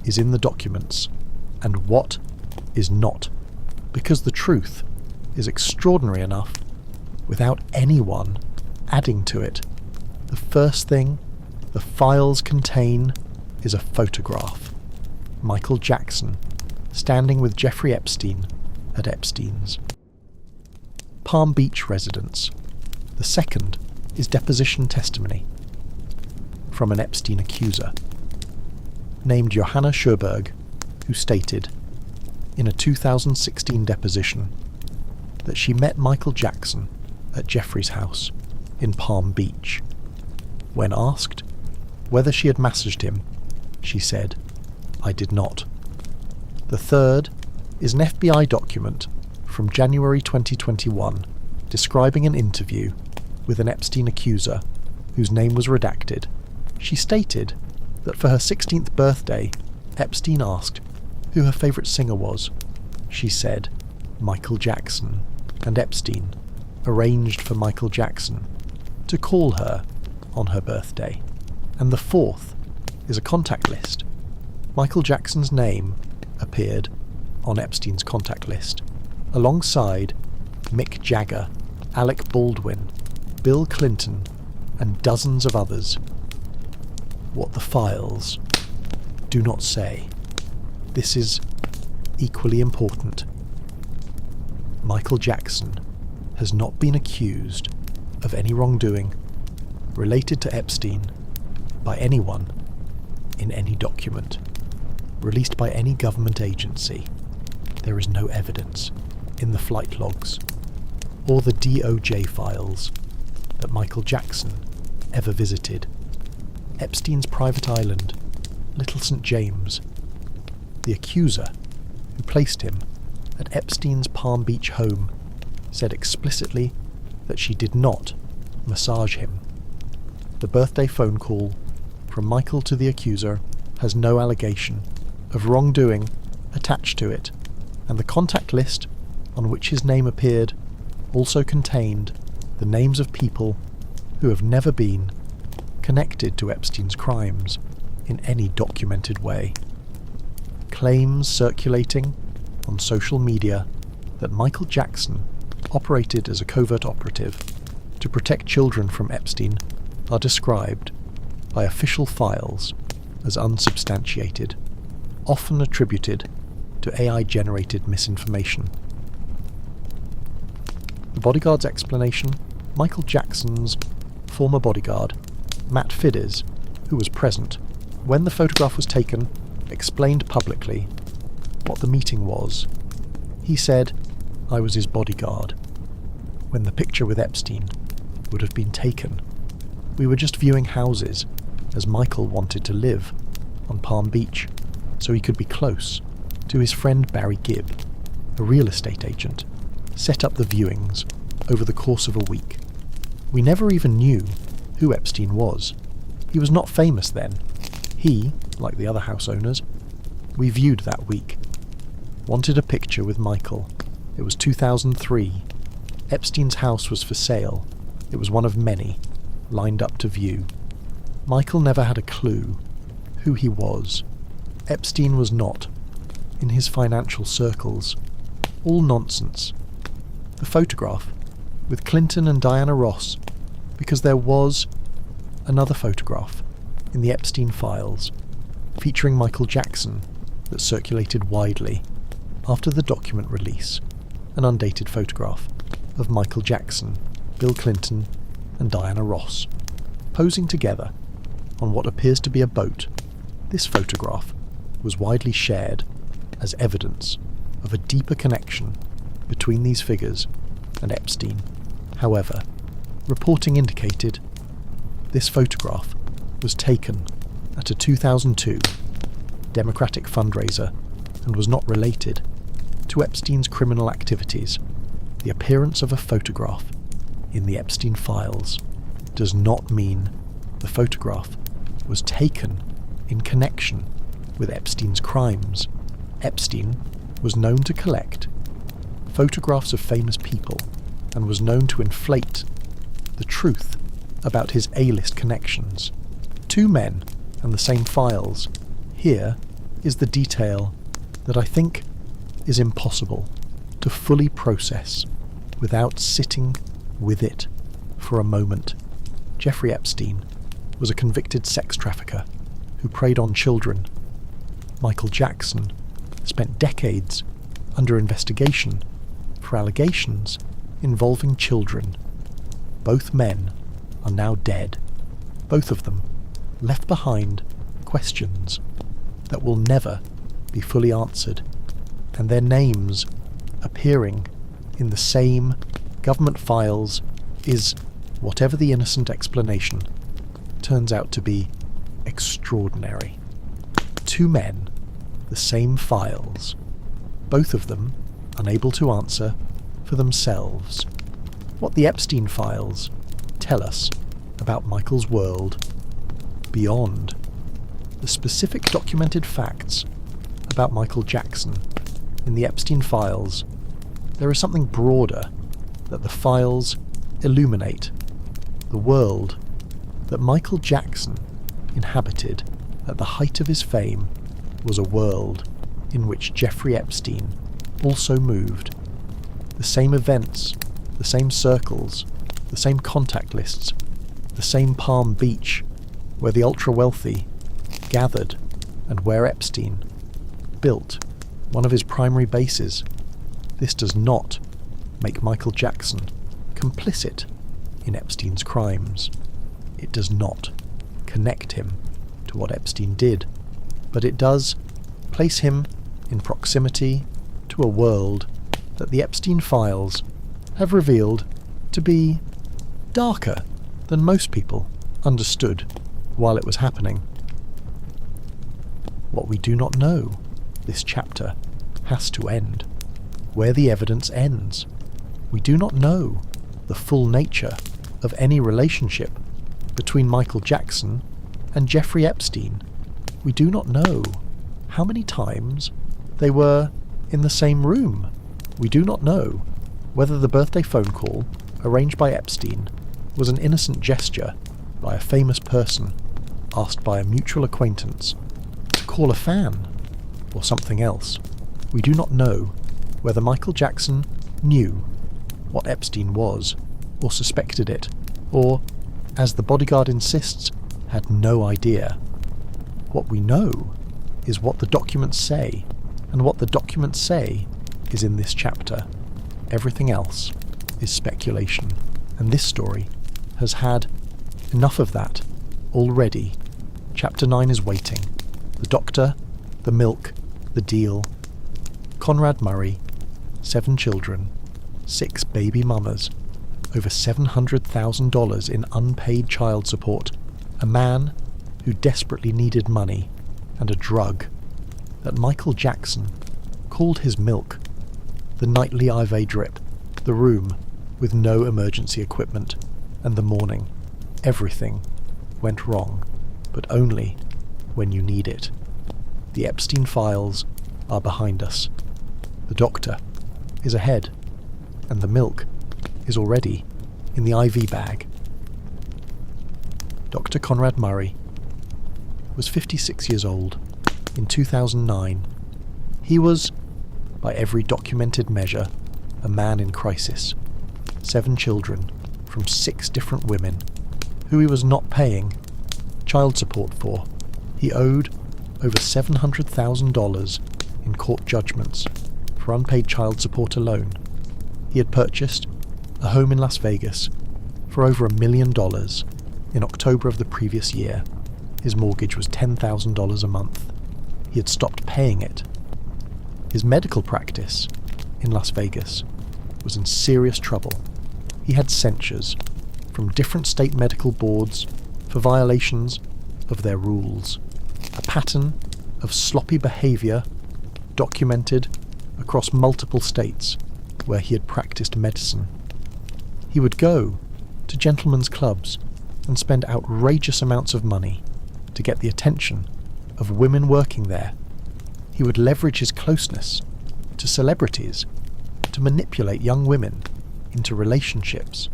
is in the documents and what is not, because the truth is extraordinary enough without anyone adding to it. The first thing the files contain is a photograph. Michael Jackson standing with Jeffrey Epstein at Epstein's Palm Beach residence. The second is deposition testimony from an Epstein accuser named Johanna Scherberg, who stated in a 2016 deposition that she met Michael Jackson at Jeffrey's house in Palm Beach. When asked whether she had massaged him, she said, "I did not." The third is an FBI document from January 2021 describing an interview with an Epstein accuser whose name was redacted. She stated that for her 16th birthday, Epstein asked who her favourite singer was. She said, Michael Jackson, and Epstein arranged for Michael Jackson to call her on her birthday. And the fourth is a contact list. Michael Jackson's name appeared on Epstein's contact list, alongside Mick Jagger, Alec Baldwin, Bill Clinton, and dozens of others. What the files do not say. This is equally important. Michael Jackson has not been accused of any wrongdoing related to Epstein by anyone in any document released by any government agency. There is no evidence in the flight logs or the DOJ files that Michael Jackson ever visited Epstein's private island, Little St. James. The accuser, who placed him at Epstein's Palm Beach home, said explicitly that she did not massage him. The birthday phone call from Michael to the accuser has no allegation of wrongdoing attached to it, and the contact list on which his name appeared also contained the names of people who have never been connected to Epstein's crimes in any documented way. Claims circulating on social media that Michael Jackson operated as a covert operative to protect children from Epstein are described by official files as unsubstantiated, often attributed to AI-generated misinformation. The bodyguard's explanation: Michael Jackson's former bodyguard, Matt Fides, who was present when the photograph was taken, explained publicly what the meeting was. He said, "I was his bodyguard when the picture with Epstein would have been taken. We were just viewing houses, as Michael wanted to live on Palm Beach, so he could be close to his friend Barry Gibb, a real estate agent, set up the viewings over the course of a week. We never even knew who Epstein was. He was not famous then. He, like the other house owners we viewed that week, wanted a picture with Michael. It was 2003. Epstein's house was for sale. It was one of many lined up to view. Michael never had a clue who he was. Epstein was not in his financial circles. All nonsense. The photograph with Clinton and Diana Ross, because there was another photograph in the Epstein files featuring Michael Jackson that circulated widely after the document release, an undated photograph of Michael Jackson, Bill Clinton, and Diana Ross posing together on what appears to be a boat. This photograph was widely shared as evidence of a deeper connection between these figures and Epstein. However, reporting indicated this photograph was taken at a 2002 Democratic fundraiser and was not related to Epstein's criminal activities. The appearance of a photograph in the Epstein files does not mean the photograph was taken in connection with Epstein's crimes. Epstein was known to collect photographs of famous people and was known to inflate the truth about his A-list connections. 2 men and the same files. Here is the detail that I think is impossible to fully process without sitting with it for a moment. Jeffrey Epstein was a convicted sex trafficker who preyed on children. Michael Jackson spent decades under investigation for allegations involving children. Both men are now dead. Both of them left behind questions that will never be fully answered, and their names appearing in the same government files is, whatever the innocent explanation, turns out to be extraordinary. 2 men, the same files, both of them unable to answer for themselves what the Epstein files tell us about Michael's world beyond the specific documented facts about Michael Jackson. In the Epstein files, there is something broader that the files illuminate. The world that Michael Jackson inhabited at the height of his fame was a world in which Jeffrey Epstein also moved. The same events, the same circles, the same contact lists, the same Palm Beach where the ultra-wealthy gathered and where Epstein built one of his primary bases. This does not make Michael Jackson complicit in Epstein's crimes. It does not connect him to what Epstein did, but it does place him in proximity to a world that the Epstein files have revealed to be darker than most people understood while it was happening. What we do not know, this chapter has to end, where the evidence ends. We do not know the full nature of any relationship between Michael Jackson and Jeffrey Epstein. We do not know how many times they were in the same room. We do not know whether the birthday phone call arranged by Epstein was an innocent gesture by a famous person asked by a mutual acquaintance to call a fan, or something else. We do not know whether Michael Jackson knew what Epstein was, or suspected it, or, as the bodyguard insists, had no idea. What we know is what the documents say, and what the documents say is in this chapter. Everything else is speculation, and this story has had enough of that already. Chapter 9 is waiting. The doctor, the milk, the deal. Conrad Murray, 7 children, 6 baby mamas, over $700,000 in unpaid child support, a man who desperately needed money, and a drug that Michael Jackson called his milk, the nightly IV drip, the room with no emergency equipment, and the morning. Everything went wrong, but only when you need it. The Epstein files are behind us. The doctor is ahead, and the milk is already in the IV bag. Dr. Conrad Murray was 56 years old in 2009. He was, by every documented measure, a man in crisis. 7 children from 6 different women who he was not paying child support for. He owed over $700,000 in court judgments for unpaid child support alone. He had purchased a home in Las Vegas for over $1 million in October of the previous year. His mortgage was $10,000 a month. He had stopped paying it. His medical practice in Las Vegas was in serious trouble. He had censures from different state medical boards for violations of their rules. A pattern of sloppy behaviour documented across multiple states where he had practiced medicine. He would go to gentlemen's clubs and spend outrageous amounts of money to get the attention of women working there. He would leverage his closeness to celebrities to manipulate young women into relationships.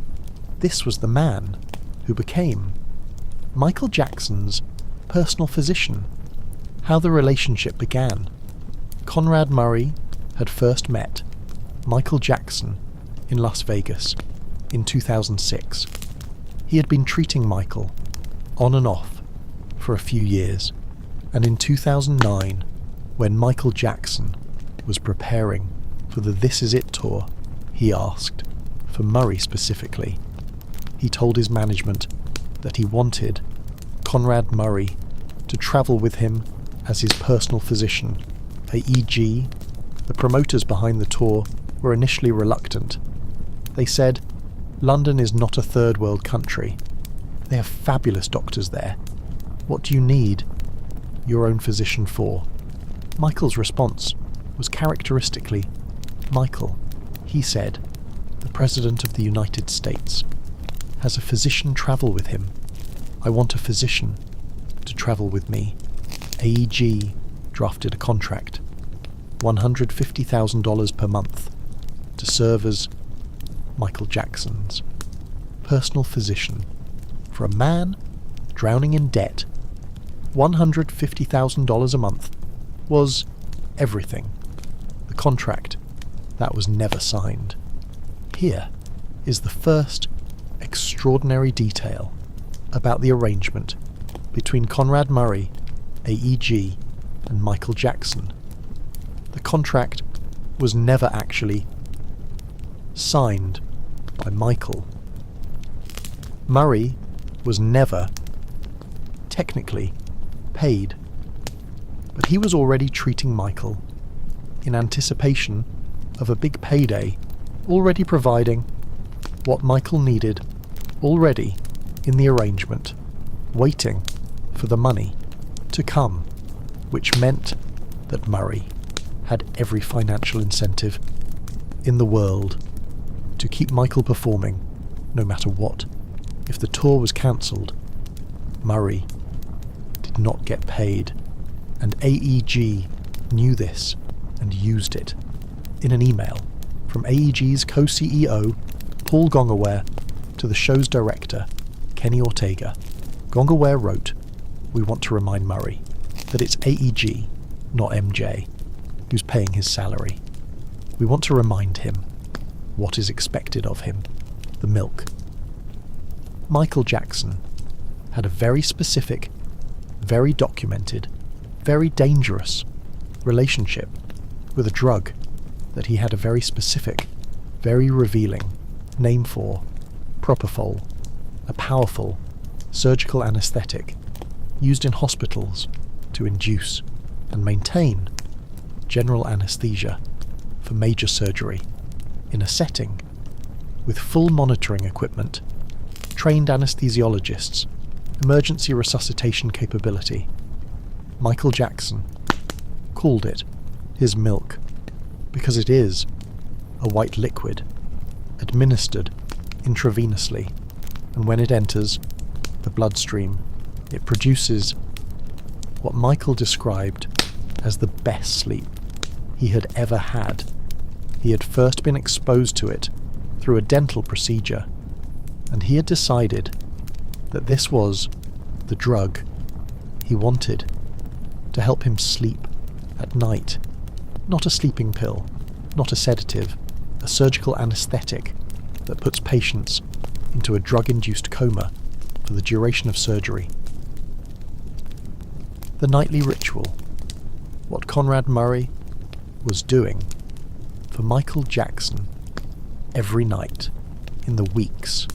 This was the man who became Michael Jackson's personal physician. How the relationship began. Conrad Murray had first met Michael Jackson in Las Vegas in 2006. He had been treating Michael on and off for a few years, and in 2009, when Michael Jackson was preparing for the This Is It tour, he asked for Murray specifically. He told his management that he wanted Conrad Murray to travel with him as his personal physician. AEG, the promoters behind the tour, were initially reluctant. They said, "London is not a third world country. They have fabulous doctors there. What do you need your own physician for?" Michael's response was characteristically Michael. He said, "The President of the United States has a physician travel with him. I want a physician to travel with me." AEG drafted a contract, $150,000 per month, to serve as Michael Jackson's personal physician. For a man drowning in debt, $150,000 a month was everything. The contract that was never signed. Here is the first extraordinary detail about the arrangement between Conrad Murray, AEG, and Michael Jackson. The contract was never actually signed by Michael. Murray was never technically paid, but he was already treating Michael in anticipation of a big payday, already providing what Michael needed already in the arrangement, waiting for the money to come, which meant that Murray had every financial incentive in the world to keep Michael performing no matter what. If the tour was cancelled, Murray did not get paid, and AEG knew this and used it. In an email from AEG's co-CEO Paul Gongaware to the show's director Kenny Ortega, Gongaware wrote, "We want to remind Murray that it's AEG, not MJ, who's paying his salary. We want to remind him what is expected of him, the milk." Michael Jackson had a very specific, very documented, very dangerous relationship with a drug that he had a very specific, very revealing name for, propofol, a powerful surgical anesthetic used in hospitals to induce and maintain general anesthesia for major surgery in a setting with full monitoring equipment, trained anesthesiologists, emergency resuscitation capability. Michael Jackson called it his milk because it is a white liquid administered intravenously, and when it enters the bloodstream, it produces what Michael described as the best sleep he had ever had. He had first been exposed to it through a dental procedure, and he had decided that this was the drug he wanted to help him sleep at night. Not a sleeping pill, not a sedative, a surgical anesthetic that puts patients into a drug-induced coma for the duration of surgery. The nightly ritual, what Conrad Murray was doing for Michael Jackson every night in the weeks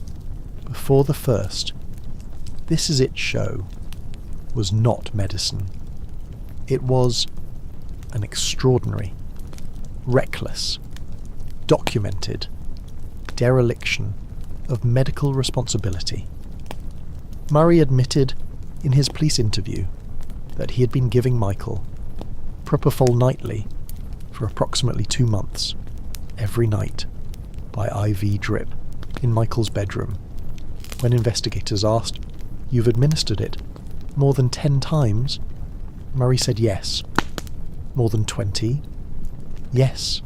before the first This Is It show, was not medicine. It was an extraordinary, reckless, documented dereliction of medical responsibility. Murray admitted in his police interview that he had been giving Michael propofol nightly for approximately 2 months, every night, by IV drip, in Michael's bedroom. When investigators asked, "You've administered it more than 10 times?" Murray said yes. More than 20? Yes.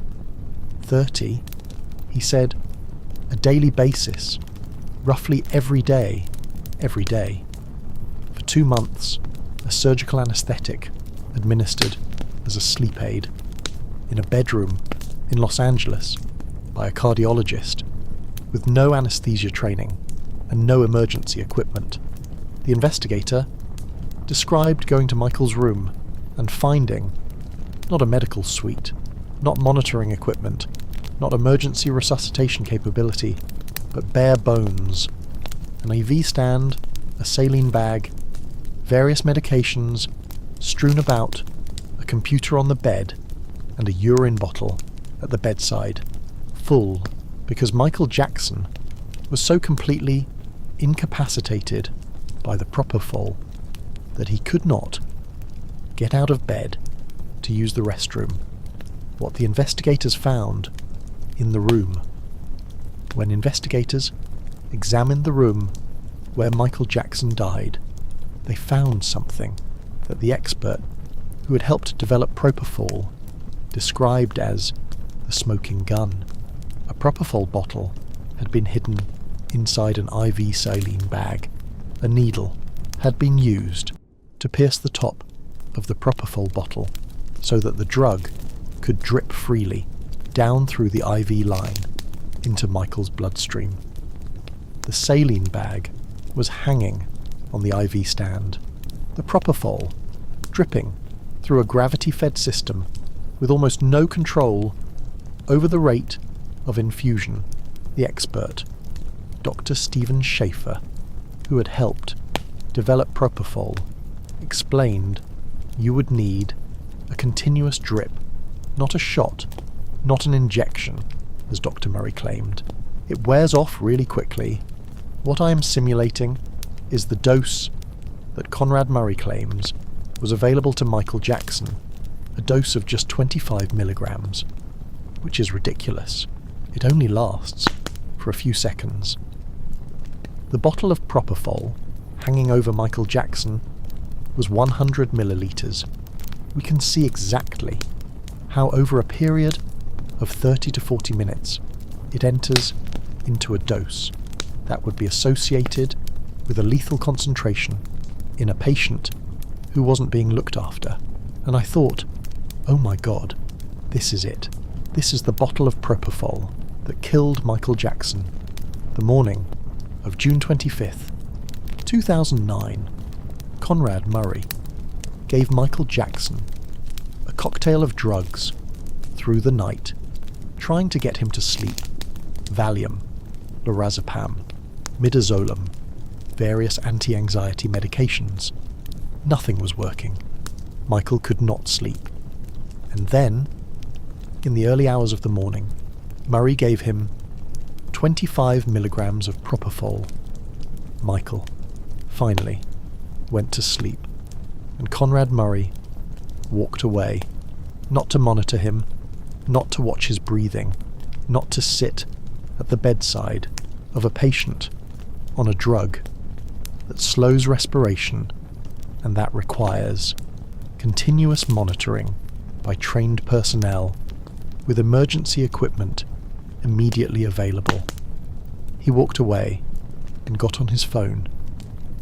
30, he said, a daily basis, roughly every day. For 2 months, a surgical anaesthetic administered as a sleep aid in a bedroom in Los Angeles by a cardiologist with no anaesthesia training and no emergency equipment. The investigator described going to Michael's room and finding not a medical suite, not monitoring equipment, not emergency resuscitation capability, but bare bones, an IV stand, a saline bag, various medications strewn about, a computer on the bed, and a urine bottle at the bedside, full because Michael Jackson was so completely incapacitated by the propofol that he could not get out of bed to use the restroom. What the investigators found in the room, when investigators examined the room where Michael Jackson died, they found something that the expert who had helped develop propofol described as the smoking gun. A propofol bottle had been hidden inside an IV saline bag. A needle had been used to pierce the top of the propofol bottle so that the drug could drip freely down through the IV line into Michael's bloodstream. The saline bag was hanging on the IV stand, the propofol dripping through a gravity-fed system with almost no control over the rate of infusion. The expert, Dr. Stephen Schaefer, who had helped develop propofol, explained you would need a continuous drip, not a shot, not an injection, as Dr. Murray claimed. It wears off really quickly. What I am simulating is the dose that Conrad Murray claims was available to Michael Jackson, a dose of just 25 milligrams, which is ridiculous. It only lasts for a few seconds. The bottle of propofol hanging over Michael Jackson was 100 millilitres. We can see exactly how over a period of 30 to 40 minutes it enters into a dose that would be associated with a lethal concentration in a patient who wasn't being looked after. And I thought, oh my God, this is it. This is the bottle of propofol that killed Michael Jackson the morning of June 25th, 2009. Conrad Murray gave Michael Jackson a cocktail of drugs through the night, trying to get him to sleep. Valium, lorazepam, midazolam, various anti-anxiety medications. Nothing was working. Michael could not sleep. And then, in the early hours of the morning, Murray gave him 25 milligrams of propofol. Michael, finally, went to sleep, and Conrad Murray walked away, not to monitor him, not to watch his breathing, not to sit at the bedside of a patient on a drug that slows respiration and that requires continuous monitoring by trained personnel with emergency equipment immediately available. He walked away and got on his phone.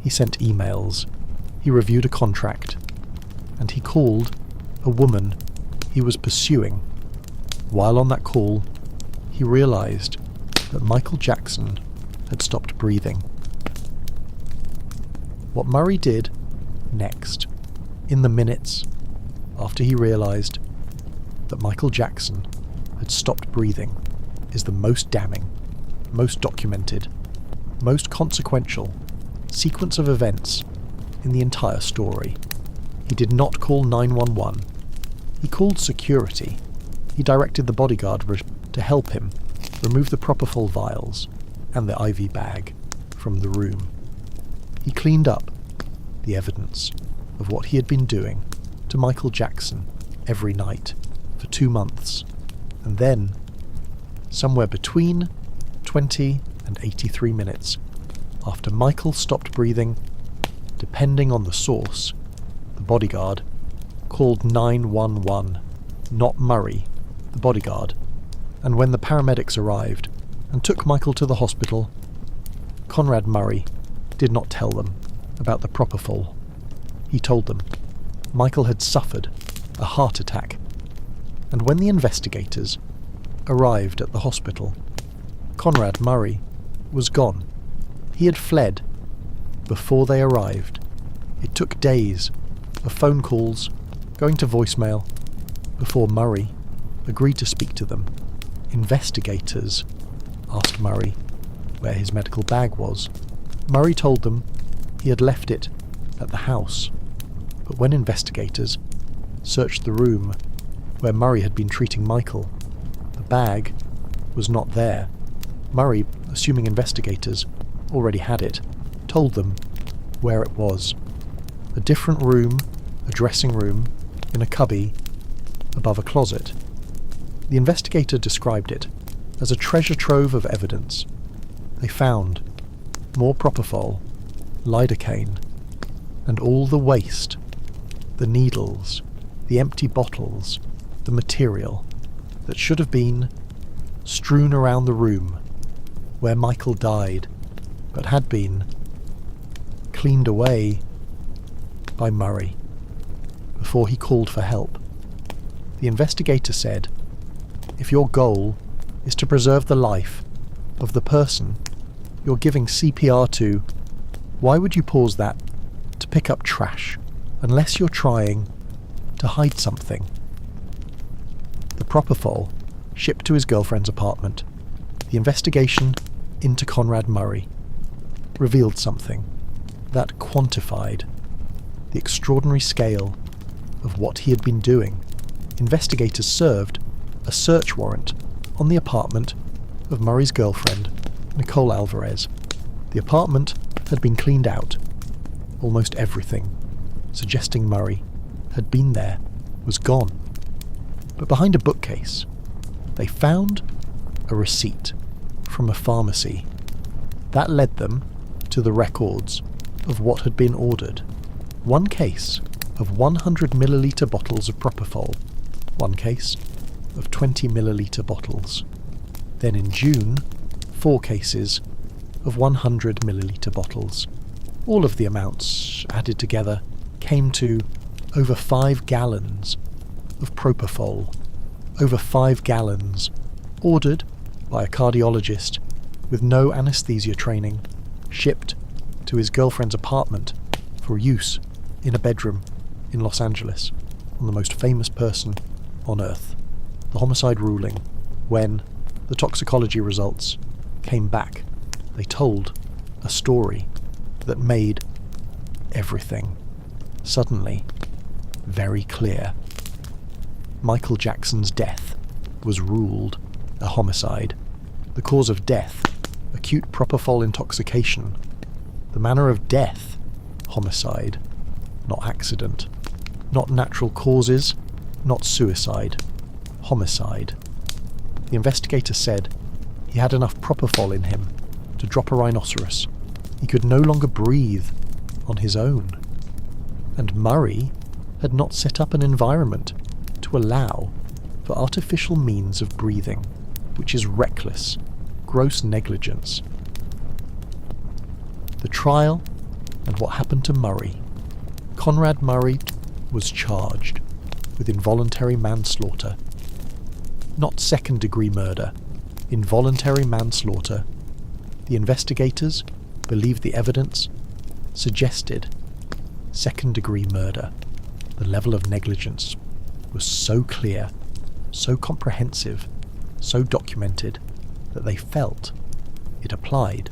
He sent emails. He reviewed a contract. And he called a woman he was pursuing. While on that call, he realized that Michael Jackson had stopped breathing. What Murray did next, in the minutes after he realized that Michael Jackson had stopped breathing, is the most damning, most documented, most consequential sequence of events in the entire story. He did not call 911. He called security. He directed the bodyguard to help him remove the propofol vials and the IV bag from the room. He cleaned up the evidence of what he had been doing to Michael Jackson every night for 2 months, and then, somewhere between 20 and 83 minutes after Michael stopped breathing, depending on the source, the bodyguard called 911, not Murray, the bodyguard, and when the paramedics arrived and took Michael to the hospital, Conrad Murray did not tell them about the propofol. He told them Michael had suffered a heart attack, and when the investigators arrived at the hospital, Conrad Murray was gone. He had fled before they arrived. It took days of phone calls going to voicemail before Murray agreed to speak to them. Investigators asked Murray where his medical bag was. Murray told them he had left it at the house, but when investigators searched the room where Murray had been treating Michael, the bag was not there. Murray, assuming investigators already had it, told them where it was. A different room, a dressing room, in a cubby above a closet. The investigator described it as a treasure trove of evidence. They found more propofol, lidocaine, and all the waste, the needles, the empty bottles, the material that should have been strewn around the room where Michael died, but had been cleaned away by Murray before he called for help. The investigator said, if your goal is to preserve the life of the person you're giving CPR to, why would you pause that to pick up trash unless you're trying to hide something? The propofol shipped to his girlfriend's apartment. The investigation into Conrad Murray revealed something that quantified the extraordinary scale of what he had been doing. Investigators served a search warrant on the apartment of Murray's girlfriend, Nicole Alvarez. The apartment had been cleaned out. Almost everything suggesting Murray had been there was gone. But behind a bookcase, they found a receipt from a pharmacy. That led them to the records of what had been ordered. One case of 100 milliliter bottles of propofol, one case of 20 milliliter bottles. Then in June, 4 cases of 100 milliliter bottles. All of the amounts added together came to over 5 gallons of propofol, over 5 gallons, ordered by a cardiologist with no anesthesia training, shipped to his girlfriend's apartment for use in a bedroom in Los Angeles on the most famous person on Earth. The homicide ruling, when the toxicology results came back, they told a story that made everything suddenly very clear. Michael Jackson's death was ruled a homicide. The cause of death, acute propofol intoxication. The manner of death, homicide, not accident. Not natural causes, not suicide. Homicide. The investigator said he had enough propofol in him to drop a rhinoceros. He could no longer breathe on his own. And Murray had not set up an environment to allow for artificial means of breathing, which is reckless, gross negligence. The trial and what happened to Murray. Conrad Murray was charged with involuntary manslaughter. Not second-degree murder, involuntary manslaughter. The investigators believed the evidence suggested second-degree murder. The level of negligence was so clear, so comprehensive, so documented that they felt it applied.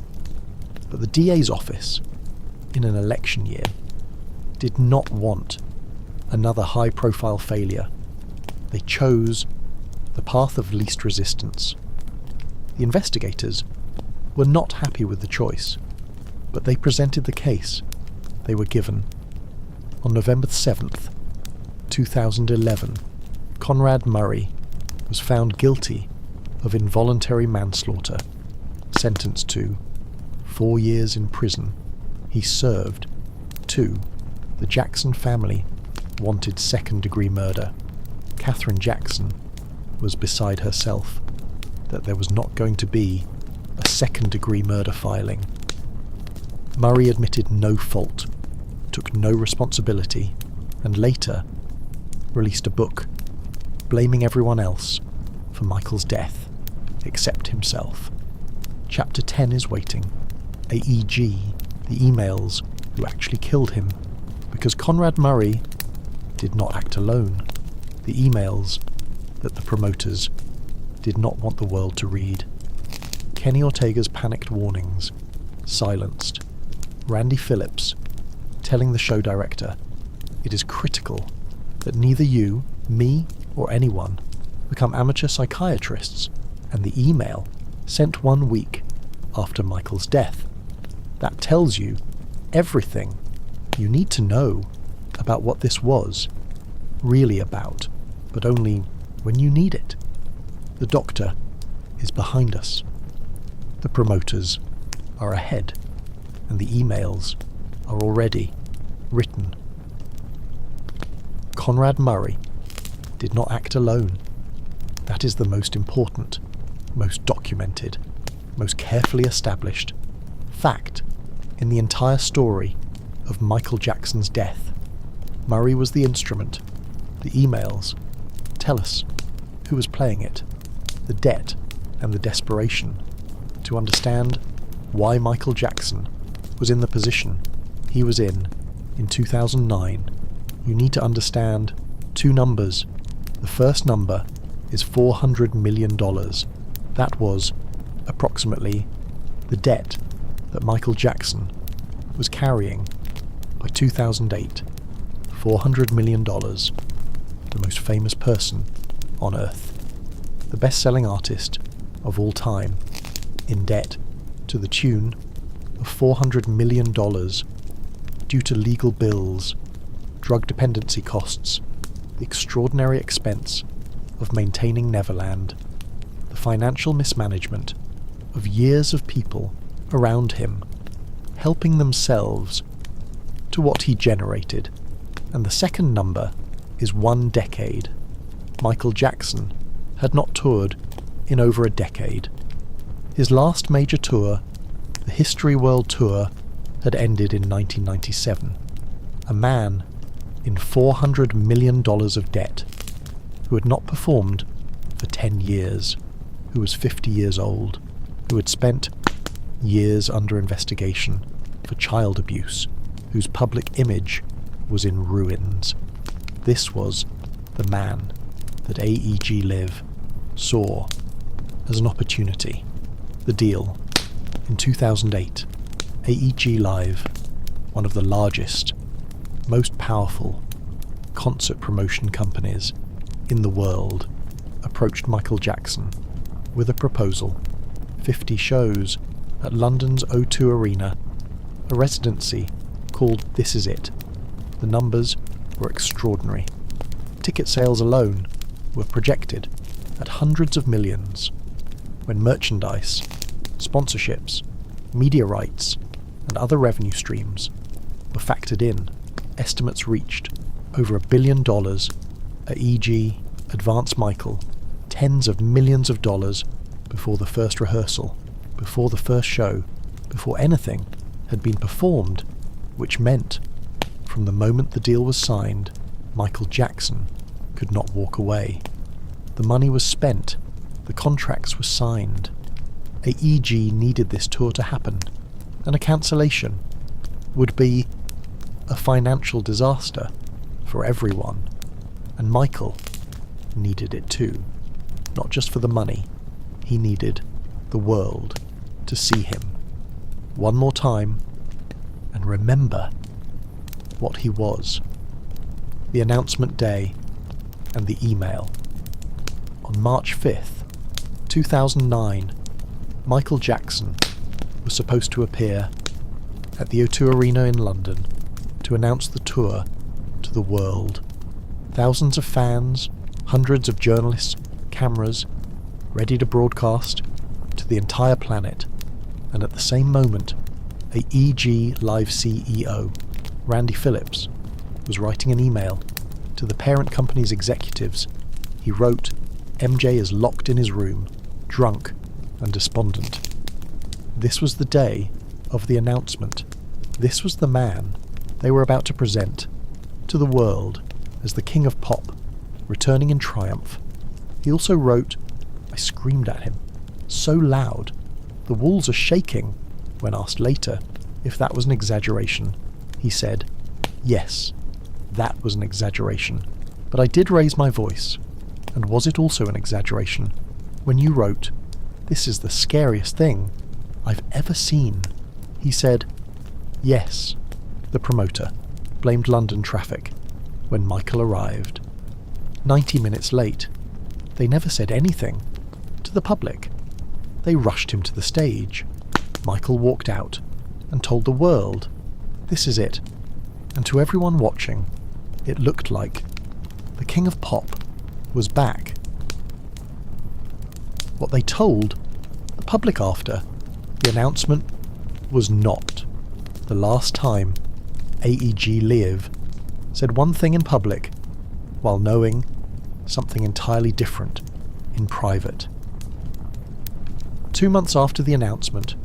But the DA's office, in an election year, did not want another high-profile failure. They chose the path of least resistance. The investigators were not happy with the choice, but they presented the case they were given. On November 7th, 2011, Conrad Murray was found guilty of involuntary manslaughter, sentenced to 4 years in prison. He served 2. The Jackson family wanted second-degree murder. Katherine Jackson was beside herself. that there was not going to be a second-degree murder filing. Murray admitted no fault, took no responsibility, and later released a book blaming everyone else for Michael's death, except himself. Chapter 10 is waiting. AEG, the emails who actually killed him, because Conrad Murray did not act alone. The emails that the promoters did not want the world to read. Kenny Ortega's panicked warnings, silenced. Randy Phillips telling the show director, "It is critical that neither you, me, or anyone become amateur psychiatrists," and the email sent 1 week after Michael's death. That tells you everything you need to know about what this was really about, but only when you need it. The doctor is behind us. The promoters are ahead, and the emails are already written. Conrad Murray did not act alone. That is the most important, most documented, most carefully established fact in the entire story of Michael Jackson's death. Murray was the instrument. The emails tell us who was playing it, the debt and the desperation, to understand why Michael Jackson was in the position he was in 2009. You need to understand two numbers. The first number is $400 million. That was approximately the debt that Michael Jackson was carrying by 2008. $400 million. The most famous person on earth. The best-selling artist of all time, in debt to the tune of $400 million due to legal bills, drug dependency costs, the extraordinary expense of maintaining Neverland, the financial mismanagement of years of people around him helping themselves to what he generated. And the second number is 1 decade. Michael Jackson had not toured in over a decade. His last major tour, the History World Tour, had ended in 1997. A man in $400 million of debt, who had not performed for 10 years, who was 50 years old, who had spent years under investigation for child abuse, whose public image was in ruins. This was the man that AEG Live saw as an opportunity. The deal. In 2008, AEG Live, one of the largest, most powerful concert promotion companies in the world, approached Michael Jackson with a proposal. 50 shows at London's O2 Arena, a residency called This Is It. The numbers were extraordinary. Ticket sales alone were projected at hundreds of millions. When merchandise, sponsorships, media rights, and other revenue streams were factored in, estimates reached over $1 billion. AEG advanced Michael tens of millions of dollars before the first rehearsal, before the first show, before anything had been performed, which meant from the moment the deal was signed, Michael Jackson could not walk away. The money was spent, the contracts were signed. AEG needed this tour to happen, and a cancellation would be a financial disaster for everyone. And Michael needed it too. Not just for the money, he needed the world to see him one more time and remember what he was. The announcement day and the email. On March 5th, 2009, Michael Jackson was supposed to appear at the O2 Arena in London to announce the tour to the world. Thousands of fans, hundreds of journalists, cameras, ready to broadcast to the entire planet. And at the same moment, AEG Live CEO, Randy Phillips, was writing an email to the parent company's executives. He wrote, "MJ is locked in his room. drunk and despondent. This was the day of the announcement. This was the man they were about to present to the world as the king of pop, returning in triumph. He also wrote, I screamed at him, so loud, the walls are shaking. When asked later if that was an exaggeration, he said, yes, that was an exaggeration. But I did raise my voice. And was it also an exaggeration when you wrote, this is the scariest thing I've ever seen? He said, yes, the promoter blamed London traffic when Michael arrived. 90 minutes late, they never said anything to the public. They rushed him to the stage. Michael walked out and told the world, this is it. And to everyone watching, it looked like the king of pop was back. What they told the public after the announcement was not the last time AEG Live said one thing in public while knowing something entirely different in private. 2 months after the announcement,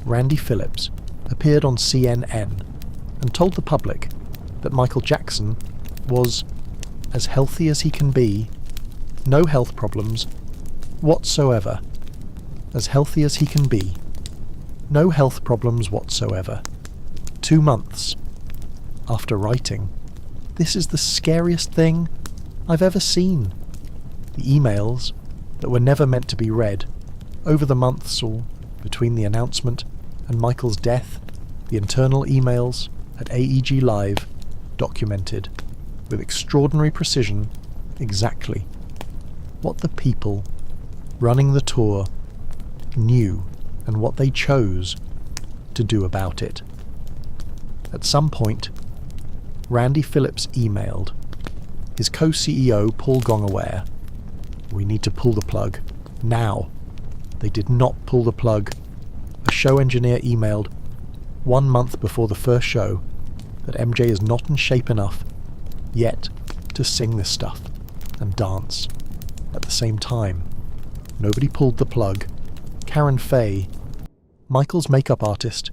Randy Phillips appeared on CNN and told the public that Michael Jackson was as healthy as he can be, no health problems whatsoever. As healthy as he can be, no health problems whatsoever. 2 months after writing, this is the scariest thing I've ever seen. The emails that were never meant to be read over the months or between the announcement and Michael's death, the internal emails at AEG Live documented with extraordinary precision exactly what the people running the tour knew and what they chose to do about it. At some point, Randy Phillips emailed his co-CEO Paul Gongaware, we need to pull the plug now. They did not pull the plug. A show engineer emailed 1 month before the first show that MJ is not in shape enough yet to sing this stuff and dance at the same time. Nobody pulled the plug. Karen Fay, Michael's makeup artist,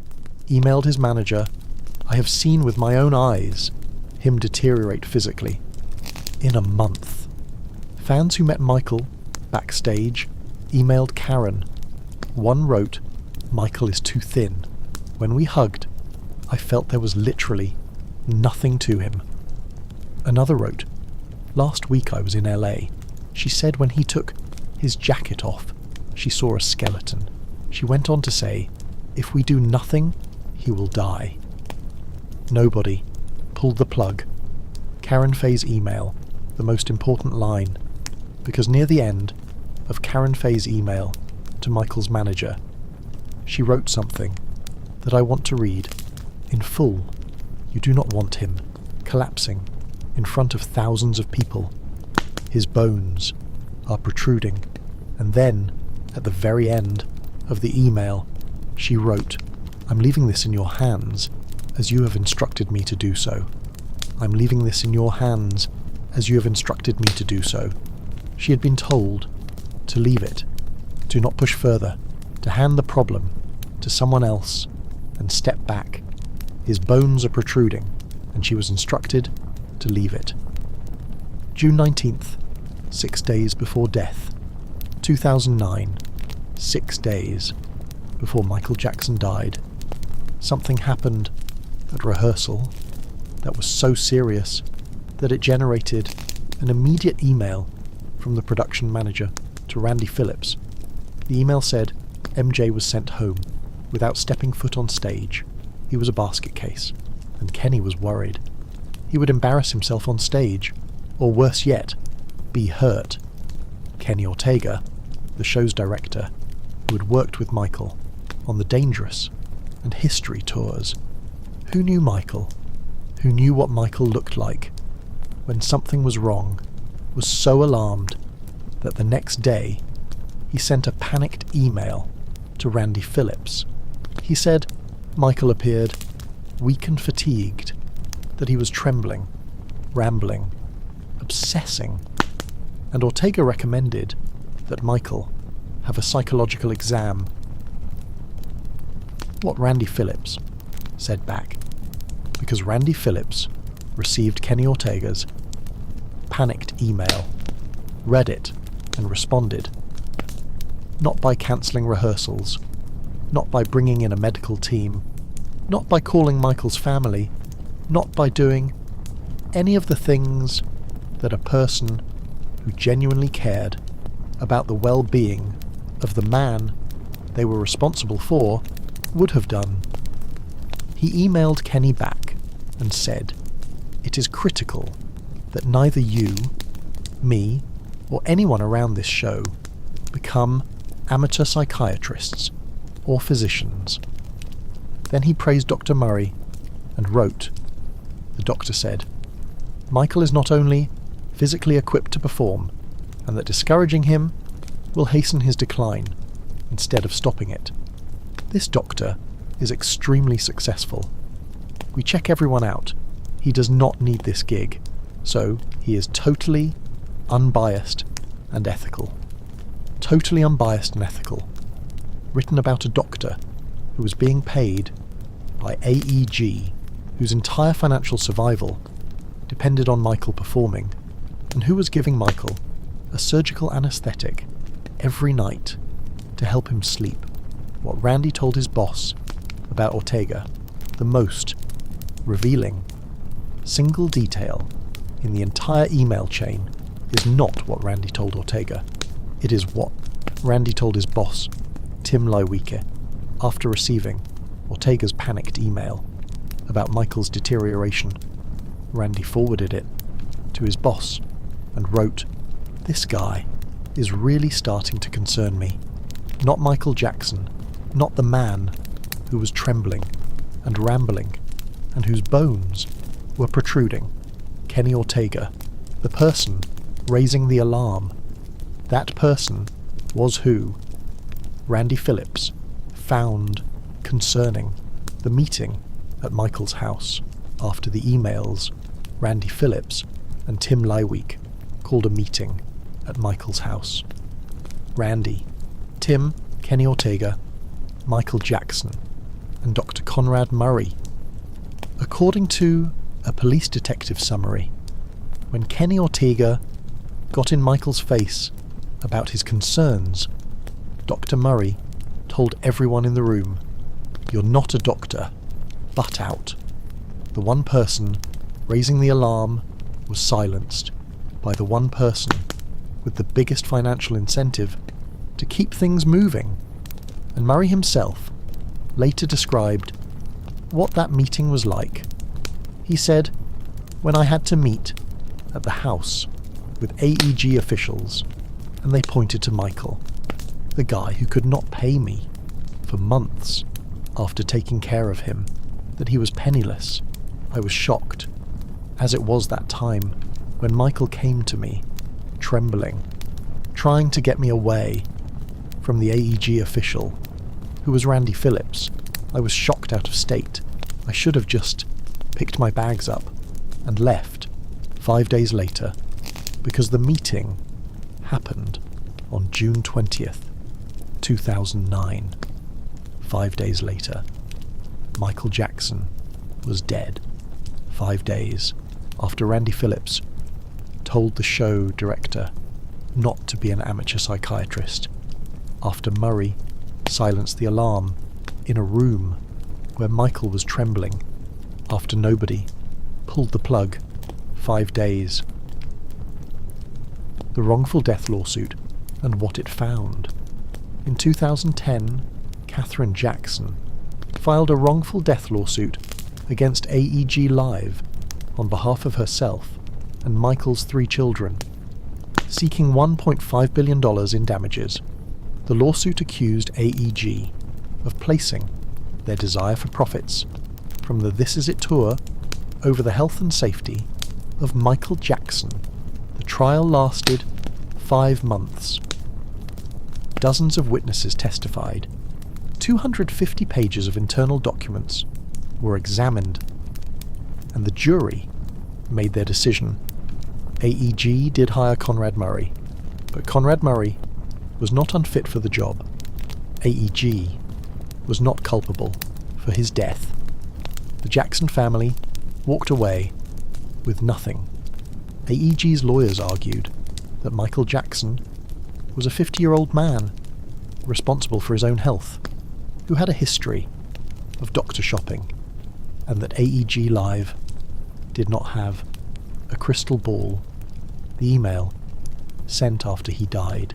emailed his manager, I have seen with my own eyes him deteriorate physically. In a month. Fans who met Michael backstage emailed Karen. One wrote, Michael is too thin. When we hugged, I felt there was literally nothing to him. Another wrote, last week I was in LA. She said when he took his jacket off, she saw a skeleton. She went on to say, if we do nothing, he will die. Nobody pulled the plug. Karen Fay's email, the most important line, because near the end of Karen Fay's email to Michael's manager, she wrote something that I want to read in full. You do not want him collapsing in front of thousands of people. His bones are protruding. And then, at the very end of the email, she wrote, I'm leaving this in your hands as you have instructed me to do so. I'm leaving this in your hands as you have instructed me to do so. She had been told to leave it, to not push further, to hand the problem to someone else and step back. His bones are protruding, and she was instructed to leave it. June 19th, 6 days before death, 2009, 6 days before Michael Jackson died. Something happened at rehearsal that was so serious that it generated an immediate email from the production manager to Randy Phillips. The email said MJ was sent home without stepping foot on stage. He was a basket case, and Kenny was worried. He would embarrass himself on stage, or worse yet, be hurt. Kenny Ortega, the show's director, who had worked with Michael on the Dangerous and History tours, who knew Michael, who knew what Michael looked like when something was wrong, was so alarmed that the next day he sent a panicked email to Randy Phillips. He said Michael appeared weak and fatigued, that he was trembling, rambling, obsessing, and Ortega recommended that Michael have a psychological exam. What Randy Phillips said back, because Randy Phillips received Kenny Ortega's panicked email, read it, and responded. Not by cancelling rehearsals, not by bringing in a medical team, not by calling Michael's family, not by doing any of the things that a person who genuinely cared about the well-being of the man they were responsible for would have done. He emailed Kenny back and said, "It is critical that neither you, me, or anyone around this show become amateur psychiatrists or physicians." Then he praised Dr. Murray and wrote, the doctor said, "Michael is not only physically equipped to perform, and that discouraging him will hasten his decline instead of stopping it. This doctor is extremely successful. We check everyone out. He does not need this gig, so he is totally unbiased and ethical." Totally unbiased and ethical. Written about a doctor who was being paid by AEG, whose entire financial survival depended on Michael performing, and who was giving Michael a surgical anaesthetic every night to help him sleep. What Randy told his boss about Ortega, the most revealing single detail in the entire email chain, is not what Randy told Ortega. It is what Randy told his boss, Tim Leiweke, after receiving Ortega's panicked email about Michael's deterioration. Randy forwarded it to his boss and wrote, "This guy is really starting to concern me. Not Michael Jackson, not the man who was trembling and rambling and whose bones were protruding. Kenny Ortega, the person raising the alarm. That person was who Randy Phillips found concerning the meeting at Michael's house after the emails Randy Phillips and Tim Leiweke called a meeting at Michael's house. Randy, Tim, Kenny Ortega, Michael Jackson, and Dr. Conrad Murray. According to a police detective summary, when Kenny Ortega got in Michael's face about his concerns, Dr. Murray told everyone in the room, "You're not a doctor, butt out." The one person raising the alarm was silenced by the one person with the biggest financial incentive to keep things moving, and Murray himself later described what that meeting was like. He said, "When I had to meet at the house with AEG officials, and they pointed to Michael, the guy who could not pay me for months after taking care of him, that he was penniless, I was shocked, as it was that time when Michael came to me, trembling, trying to get me away from the AEG official, who was Randy Phillips. I was shocked out of state. I should have just picked my bags up and left 5 days later, because the meeting happened on June 20th, 2009. 5 days later, Michael Jackson was dead. 5 days after Randy Phillips told the show director not to be an amateur psychiatrist, after Murray silenced the alarm in a room where Michael was trembling, after nobody pulled the plug. 5 days. The wrongful death lawsuit and what it found. In 2010, Katherine Jackson filed a wrongful death lawsuit against AEG Live on behalf of herself and Michael's 3 children, seeking $1.5 billion in damages. The lawsuit accused AEG of placing their desire for profits from the This Is It tour over the health and safety of Michael Jackson. The trial lasted 5 months. Dozens of witnesses testified. 250 pages of internal documents were examined, and the jury made their decision. AEG did hire Conrad Murray, but Conrad Murray was not unfit for the job. AEG was not culpable for his death. The Jackson family walked away with nothing. AEG's lawyers argued that Michael Jackson was a 50-year-old man responsible for his own health, who had a history of doctor shopping, and that AEG Live did not have a crystal ball. The email sent after he died.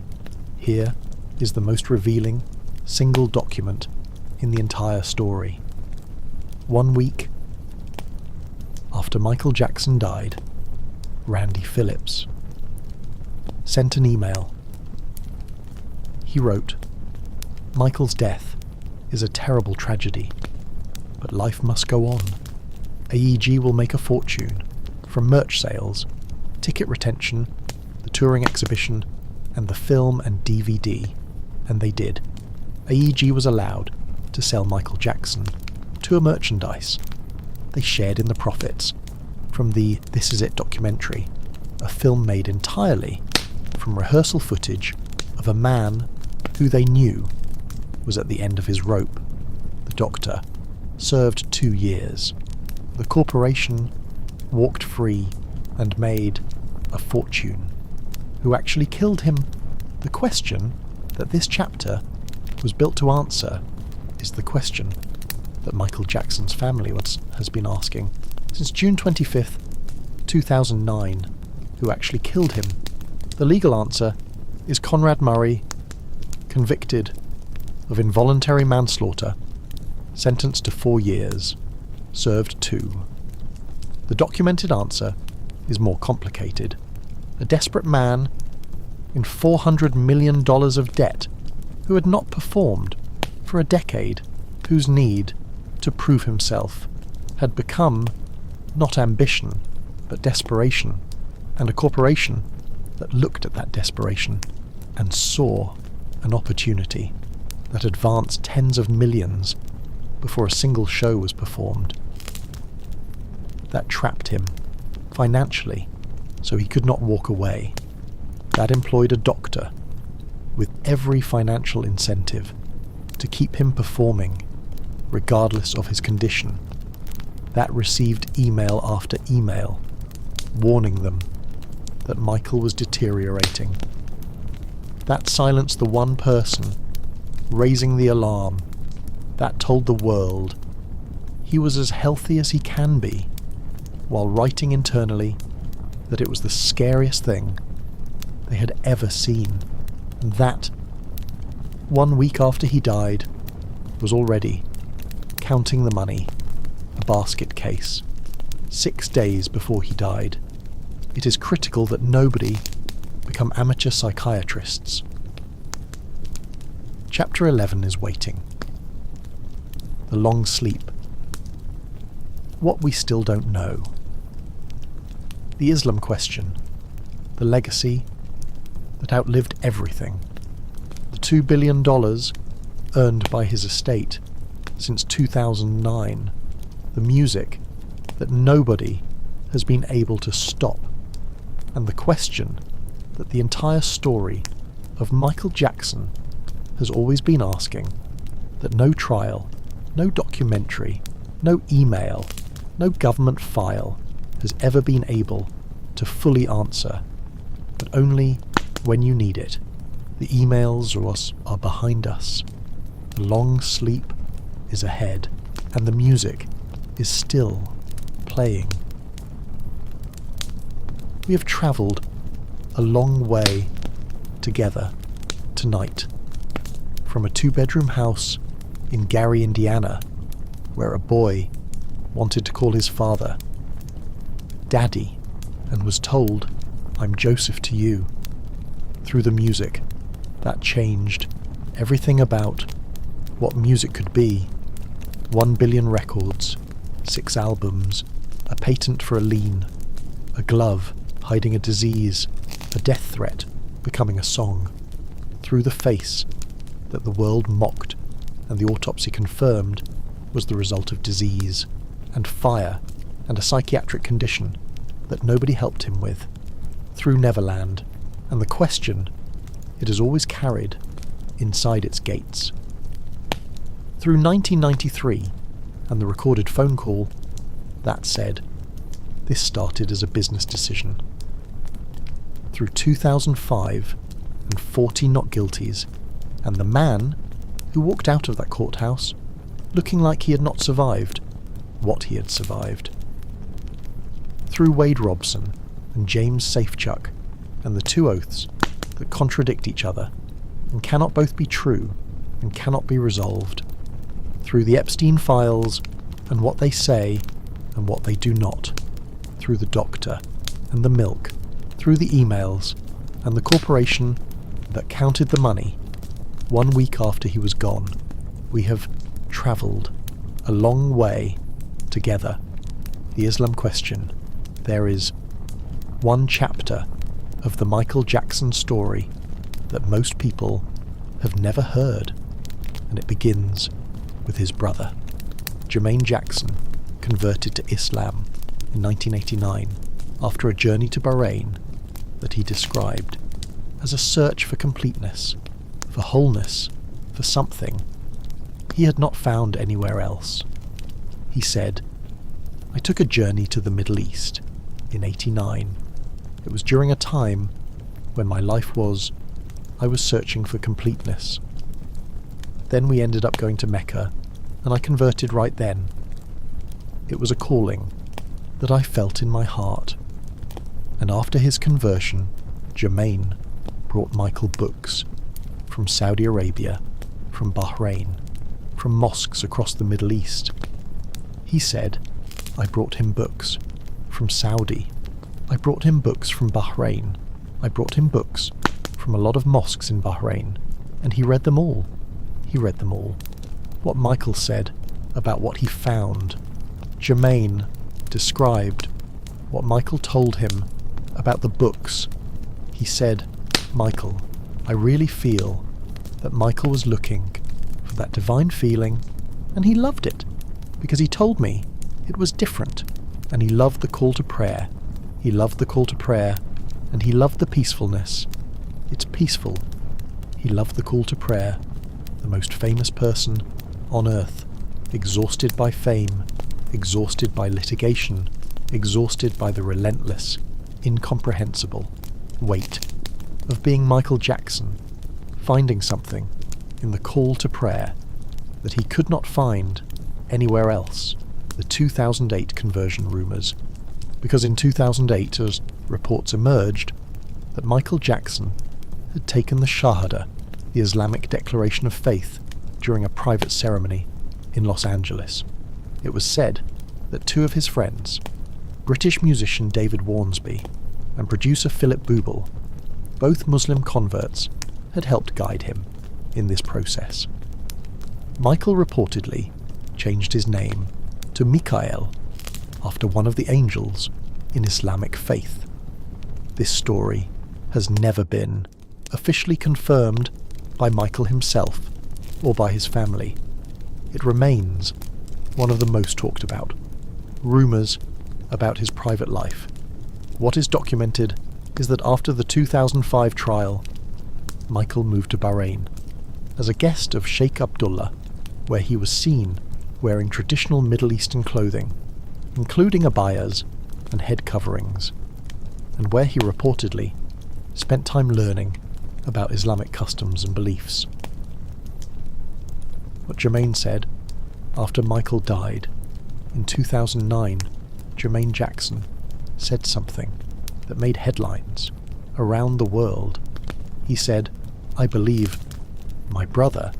Here is the most revealing single document in the entire story. 1 week after Michael Jackson died, Randy Phillips sent an email. He wrote, "Michael's death is a terrible tragedy, but life must go on. AEG will make a fortune from merch sales, ticket retention, the touring exhibition, and the film and DVD." And they did. AEG was allowed to sell Michael Jackson to a merchandise. They shared in the profits from the This Is It documentary, a film made entirely from rehearsal footage of a man who they knew was at the end of his rope. The doctor served 2 years. The corporation walked free and made a fortune. Who actually killed him? The question that this chapter was built to answer is the question that Michael Jackson's family has been asking since June 25th, 2009. Who actually killed him? The legal answer is Conrad Murray, convicted of involuntary manslaughter, sentenced to 4 years, served 2. The documented answer is more complicated. A desperate man in $400 million of debt who had not performed for a decade, whose need to prove himself had become not ambition but desperation, and a corporation that looked at that desperation and saw an opportunity that advanced tens of millions before a single show was performed. That trapped him financially so he could not walk away. That employed a doctor with every financial incentive to keep him performing regardless of his condition. That received email after email warning them that Michael was deteriorating. That silenced the one person raising the alarm. That told the world he was as healthy as he can be, while writing internally that it was the scariest thing they had ever seen. And that, 1 week after he died, was already counting the money, a basket case, 6 days before he died. It is critical that nobody become amateur psychiatrists. Chapter 11 is waiting. The long sleep. What we still don't know. The Islam question. The legacy that outlived everything. The $2 billion earned by his estate since 2009. The music that nobody has been able to stop. And the question that the entire story of Michael Jackson has always been asking, that no trial, no documentary, no email, no government file has ever been able to fully answer, but only when you need it. The emails are behind us. The long sleep is ahead, and the music is still playing. We have travelled a long way together tonight, from a 2-bedroom house in Gary, Indiana, where a boy wanted to call his father Daddy and was told, "I'm Joseph to you," through the music that changed everything about what music could be. 1 billion records, 6 albums, a patent for a lien, a glove hiding a disease, a death threat becoming a song, through the face that the world mocked and the autopsy confirmed was the result of disease and fire and a psychiatric condition that nobody helped him with, through Neverland, and the question it has always carried inside its gates. Through 1993 and the recorded phone call, that said, this started as a business decision. Through 2005 and 40 not guilties, and the man who walked out of that courthouse looking like he had not survived what he had survived. Through Wade Robson and James Safechuck and the two oaths that contradict each other and cannot both be true and cannot be resolved. Through the Epstein files and what they say and what they do not. Through the doctor and the milk. Through the emails and the corporation that counted the money. 1 week after he was gone, we have travelled a long way together. The Islam question. There is one chapter of the Michael Jackson story that most people have never heard, and it begins with his brother. Jermaine Jackson converted to Islam in 1989 after a journey to Bahrain that he described as a search for completeness, for wholeness, for something he had not found anywhere else. He said, "I took a journey to the Middle East in '89. It was during a time when my life I was searching for completeness. Then we ended up going to Mecca, and I converted right then. It was a calling that I felt in my heart. And after his conversion, Jermaine brought Michael books from Saudi Arabia, from Bahrain, from mosques across the Middle East. He said, I brought him books from Saudi. I brought him books from Bahrain. I brought him books from a lot of mosques in Bahrain, and he read them all. He read them all. What Michael said about what he found. Jermaine described what Michael told him about the books. He said, Michael, I really feel that Michael was looking for that divine feeling, and he loved it, because he told me it was different, and he loved the call to prayer. He loved the call to prayer, and he loved the peacefulness. It's peaceful. He loved the call to prayer. The most famous person on earth, exhausted by fame, exhausted by litigation, exhausted by the relentless, incomprehensible weight of being Michael Jackson, finding something in the call to prayer that he could not find anywhere else. The 2008 conversion rumours, because in 2008, as reports emerged, that Michael Jackson had taken the Shahada, the Islamic declaration of faith, during a private ceremony in Los Angeles. It was said that two of his friends, British musician David Warnsby and producer Philip Booble, both Muslim converts, had helped guide him in this process. Michael reportedly changed his name to Mikael after one of the angels in Islamic faith. This story has never been officially confirmed by Michael himself or by his family. It remains one of the most talked about. Rumours about his private life. What is documented is that after the 2005 trial, Michael moved to Bahrain as a guest of Sheikh Abdullah, where he was seen wearing traditional Middle Eastern clothing, including abayas and head coverings, and where he reportedly spent time learning about Islamic customs and beliefs. What Jermaine said after Michael died in 2009, Jermaine Jackson said something that made headlines around the world. He said, I believe my brother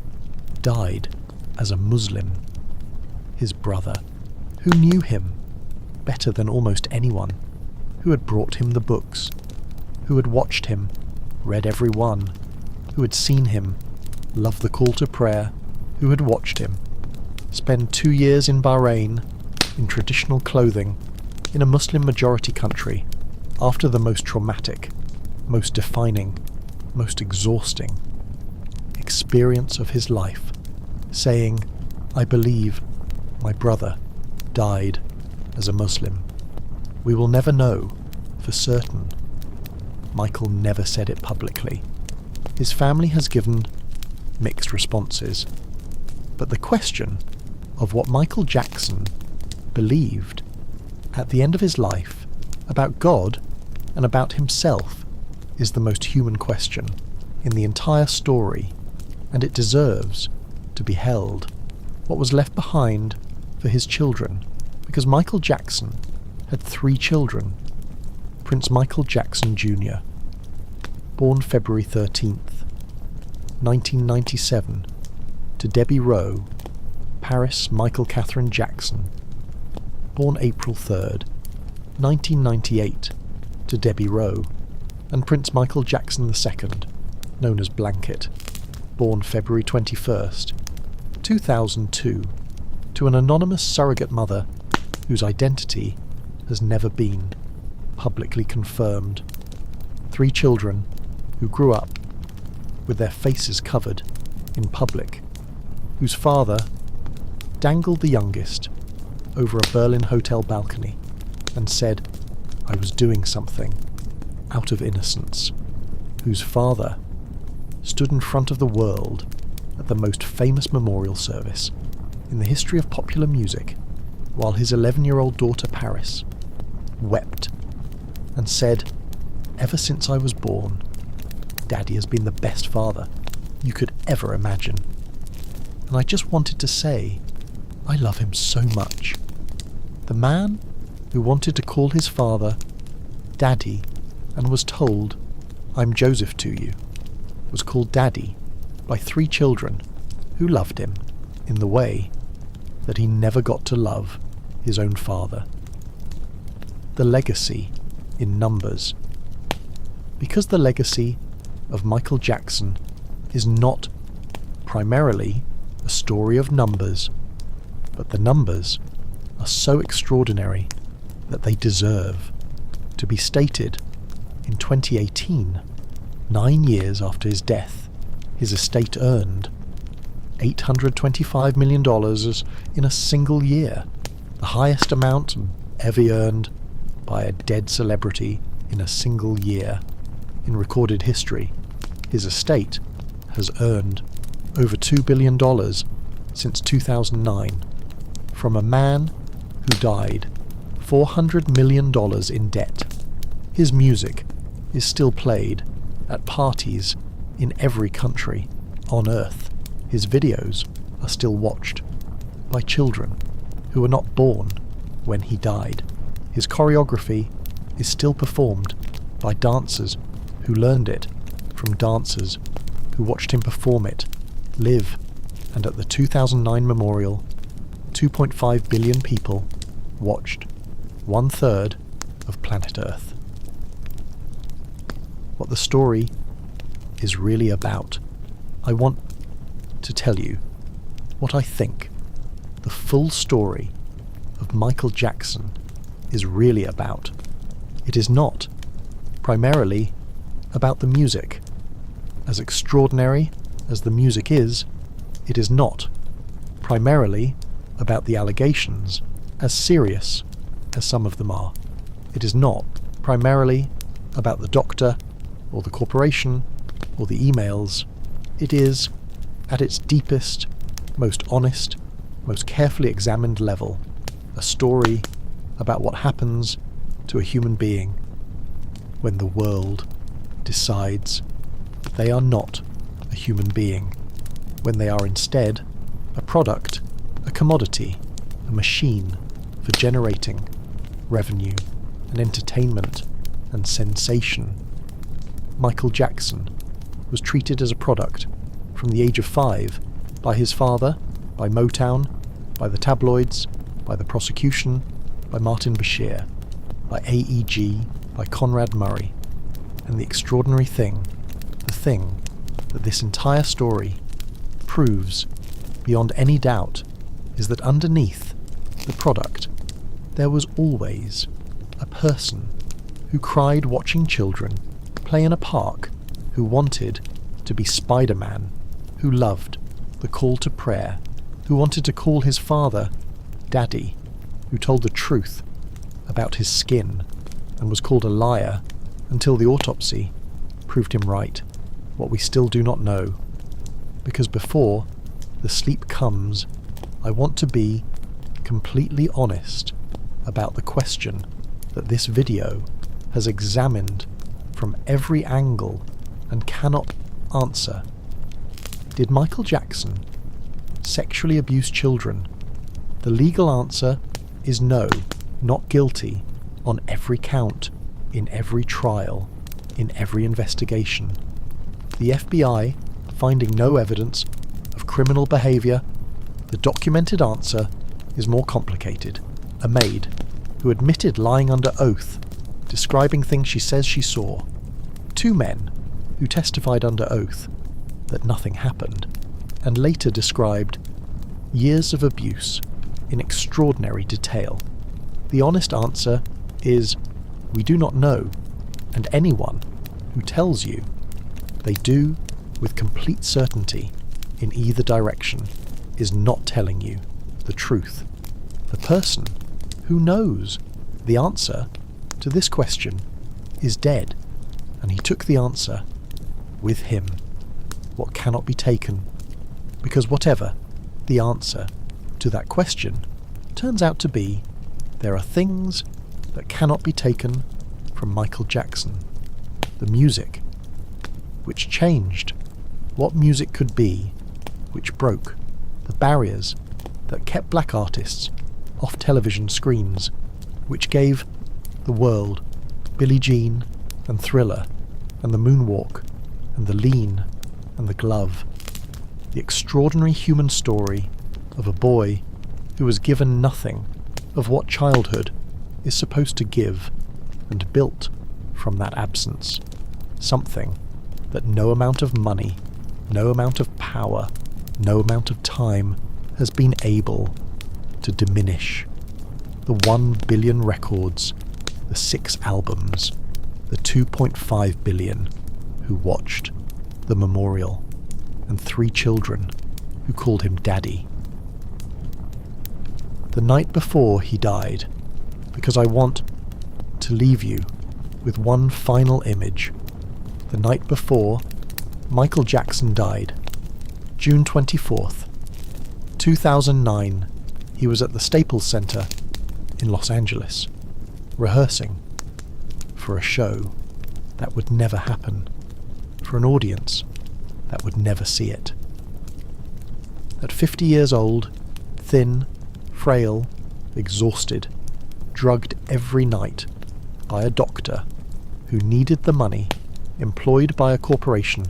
died as a Muslim. His brother, who knew him better than almost anyone, who had brought him the books, who had watched him, read every one, who had seen him, love the call to prayer, who had watched him spend 2 years in Bahrain in traditional clothing in a Muslim-majority country after the most traumatic, most defining, most exhausting experience of his life, saying, I believe my brother died as a Muslim. We will never know for certain. Michael never said it publicly. his family has given mixed responses. But the question of what Michael Jackson believed at the end of his life about God and about himself is the most human question in the entire story, and it deserves to be held. What was left behind for his children, because Michael Jackson had 3 children. Prince Michael Jackson Jr., born February 13th, 1997, to Debbie Rowe, Paris Michael Catherine Jackson, born April 3rd, 1998, to Debbie Rowe, and Prince Michael Jackson II, known as Blanket, born February 21st, 2002, to an anonymous surrogate mother whose identity has never been publicly confirmed. 3 children who grew up with their faces covered in public, whose father dangled the youngest over a Berlin hotel balcony and said, "I was doing something," out of innocence, whose father stood in front of the world at the most famous memorial service in the history of popular music, while his 11-year-old daughter Paris wept and said, "Ever since I was born, Daddy has been the best father you could ever imagine." And I just wanted to say, I love him so much. The man who wanted to call his father Daddy and was told, "I'm Joseph to you," was called Daddy by 3 children who loved him in the way that he never got to love his own father. The legacy in numbers. Because the legacy of Michael Jackson is not primarily a story of numbers, but the numbers are so extraordinary that they deserve to be stated. In 2018, 9 years after his death, his estate earned $825 million in a single year, the highest amount ever earned by a dead celebrity in a single year. In recorded history, his estate has earned over $2 billion since 2009, from a man who died $400 million in debt. His music is still played at parties in every country on Earth. His videos are still watched by children who were not born when he died. His choreography is still performed by dancers who learned it from dancers who watched him perform it live, and at the 2009 memorial, 2.5 billion people watched 1/3 of planet Earth. What the story is really about. I want to tell you what I think the full story of Michael Jackson is really about. It is not primarily about the music. As extraordinary as the music is, it is not primarily about the allegations, as serious as some of them are. It is not primarily about the doctor or the corporation or the emails. It is, at its deepest, most honest, most carefully examined level, a story about what happens to a human being when the world decides they are not a human being, when they are instead a product, a commodity, a machine for generating revenue and entertainment and sensation. Michael Jackson was treated as a product from the age of 5 by his father, by Motown, by the tabloids, by the prosecution, by Martin Bashir, by AEG, by Conrad Murray. And the extraordinary thing, the thing that this entire story proves beyond any doubt, is that underneath the product there was always a person who cried watching children play in a park, who wanted to be Spider-Man, who loved the call to prayer, who wanted to call his father Daddy, who told the truth about his skin and was called a liar until the autopsy proved him right. what we still do not know, because before the sleep comes, I want to be completely honest about the question that this video has examined from every angle and cannot answer. Did Michael Jackson sexually abuse children? The legal answer is no, not guilty, on every count, in every trial, in every investigation. The FBI finding no evidence of criminal behaviour. The documented answer is more complicated. A maid who admitted lying under oath, describing things she says she saw. 2 men who testified under oath that nothing happened, and later described years of abuse in extraordinary detail. The honest answer is we do not know, and anyone who tells you they do with complete certainty in either direction is not telling you the truth. The person who knows the answer to this question is dead, and he took the answer with him. What cannot be taken, because whatever the answer to that question turns out to be, there are things that cannot be taken from Michael Jackson. The music, which changed what music could be, which broke the barriers that kept black artists off television screens, which gave the world Billie Jean and Thriller and the Moonwalk and the Lean and the Glove. The extraordinary human story of a boy who was given nothing of what childhood is supposed to give and built from that absence. Something that no amount of money, no amount of power, no amount of time has been able to diminish. The 1 billion records, the 6 albums, the 2.5 billion who watched the memorial, and 3 children who called him Daddy. The night before he died, because I want to leave you with one final image. The night before Michael Jackson died, June 24th, 2009, he was at the Staples Center in Los Angeles, rehearsing for a show that would never happen, for an audience that would never see it. At 50 years old, thin, frail, exhausted, drugged every night by a doctor who needed the money, employed by a corporation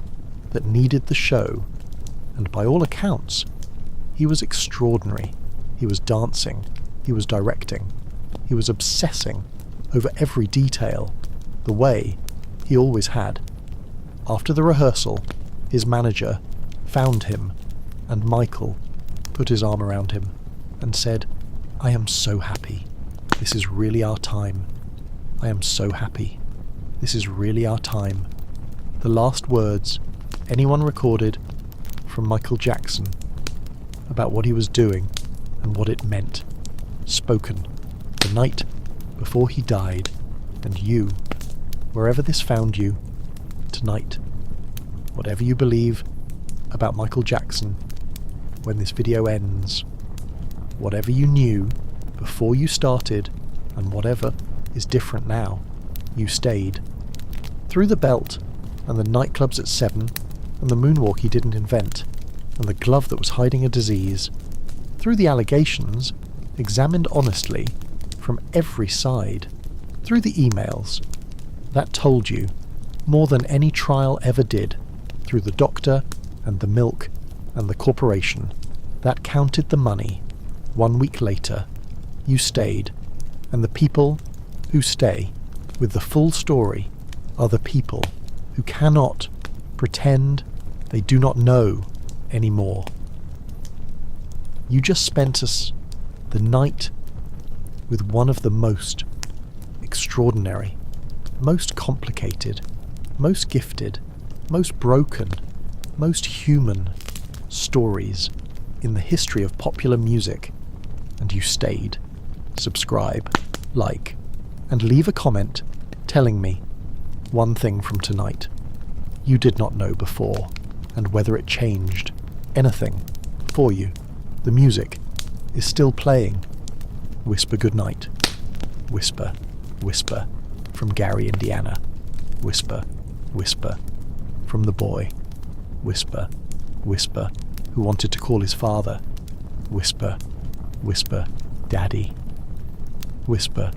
that needed the show, and by all accounts, he was extraordinary. He was dancing, he was directing, he was obsessing over every detail, the way he always had. After the rehearsal, his manager found him, and Michael put his arm around him and said, "I am so happy. This is really our time. I am so happy. This is really our time." The last words anyone recorded from Michael Jackson about what he was doing and what it meant, spoken the night before he died. And you, wherever this found you tonight, whatever you believe about Michael Jackson, when this video ends, whatever you knew before you started and whatever is different now, you stayed. Through the belt and the nightclubs at 7 and the moonwalk he didn't invent and the glove that was hiding a disease, through the allegations examined honestly from every side, through the emails that told you more than any trial ever did, through the doctor and the milk and the corporation that counted the money. 1 week later, you stayed, and the people who stay with the full story are the people who cannot pretend they do not know anymore. You just spent us the night with one of the most extraordinary, most complicated, most gifted, most broken, most human stories in the history of popular music, and you stayed. Subscribe, like, and leave a comment telling me one thing from tonight. you did not know before, and whether it changed anything for you. The music is still playing. Whisper goodnight. Whisper, whisper, from Gary, Indiana. Whisper, whisper, from the boy. Whisper, whisper, who wanted to call his father. Whisper, whisper, Daddy. Whisper,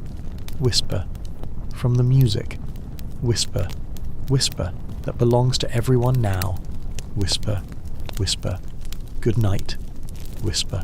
whisper, from the music. Whisper, whisper, that belongs to everyone now. Whisper, whisper, good night. Whisper.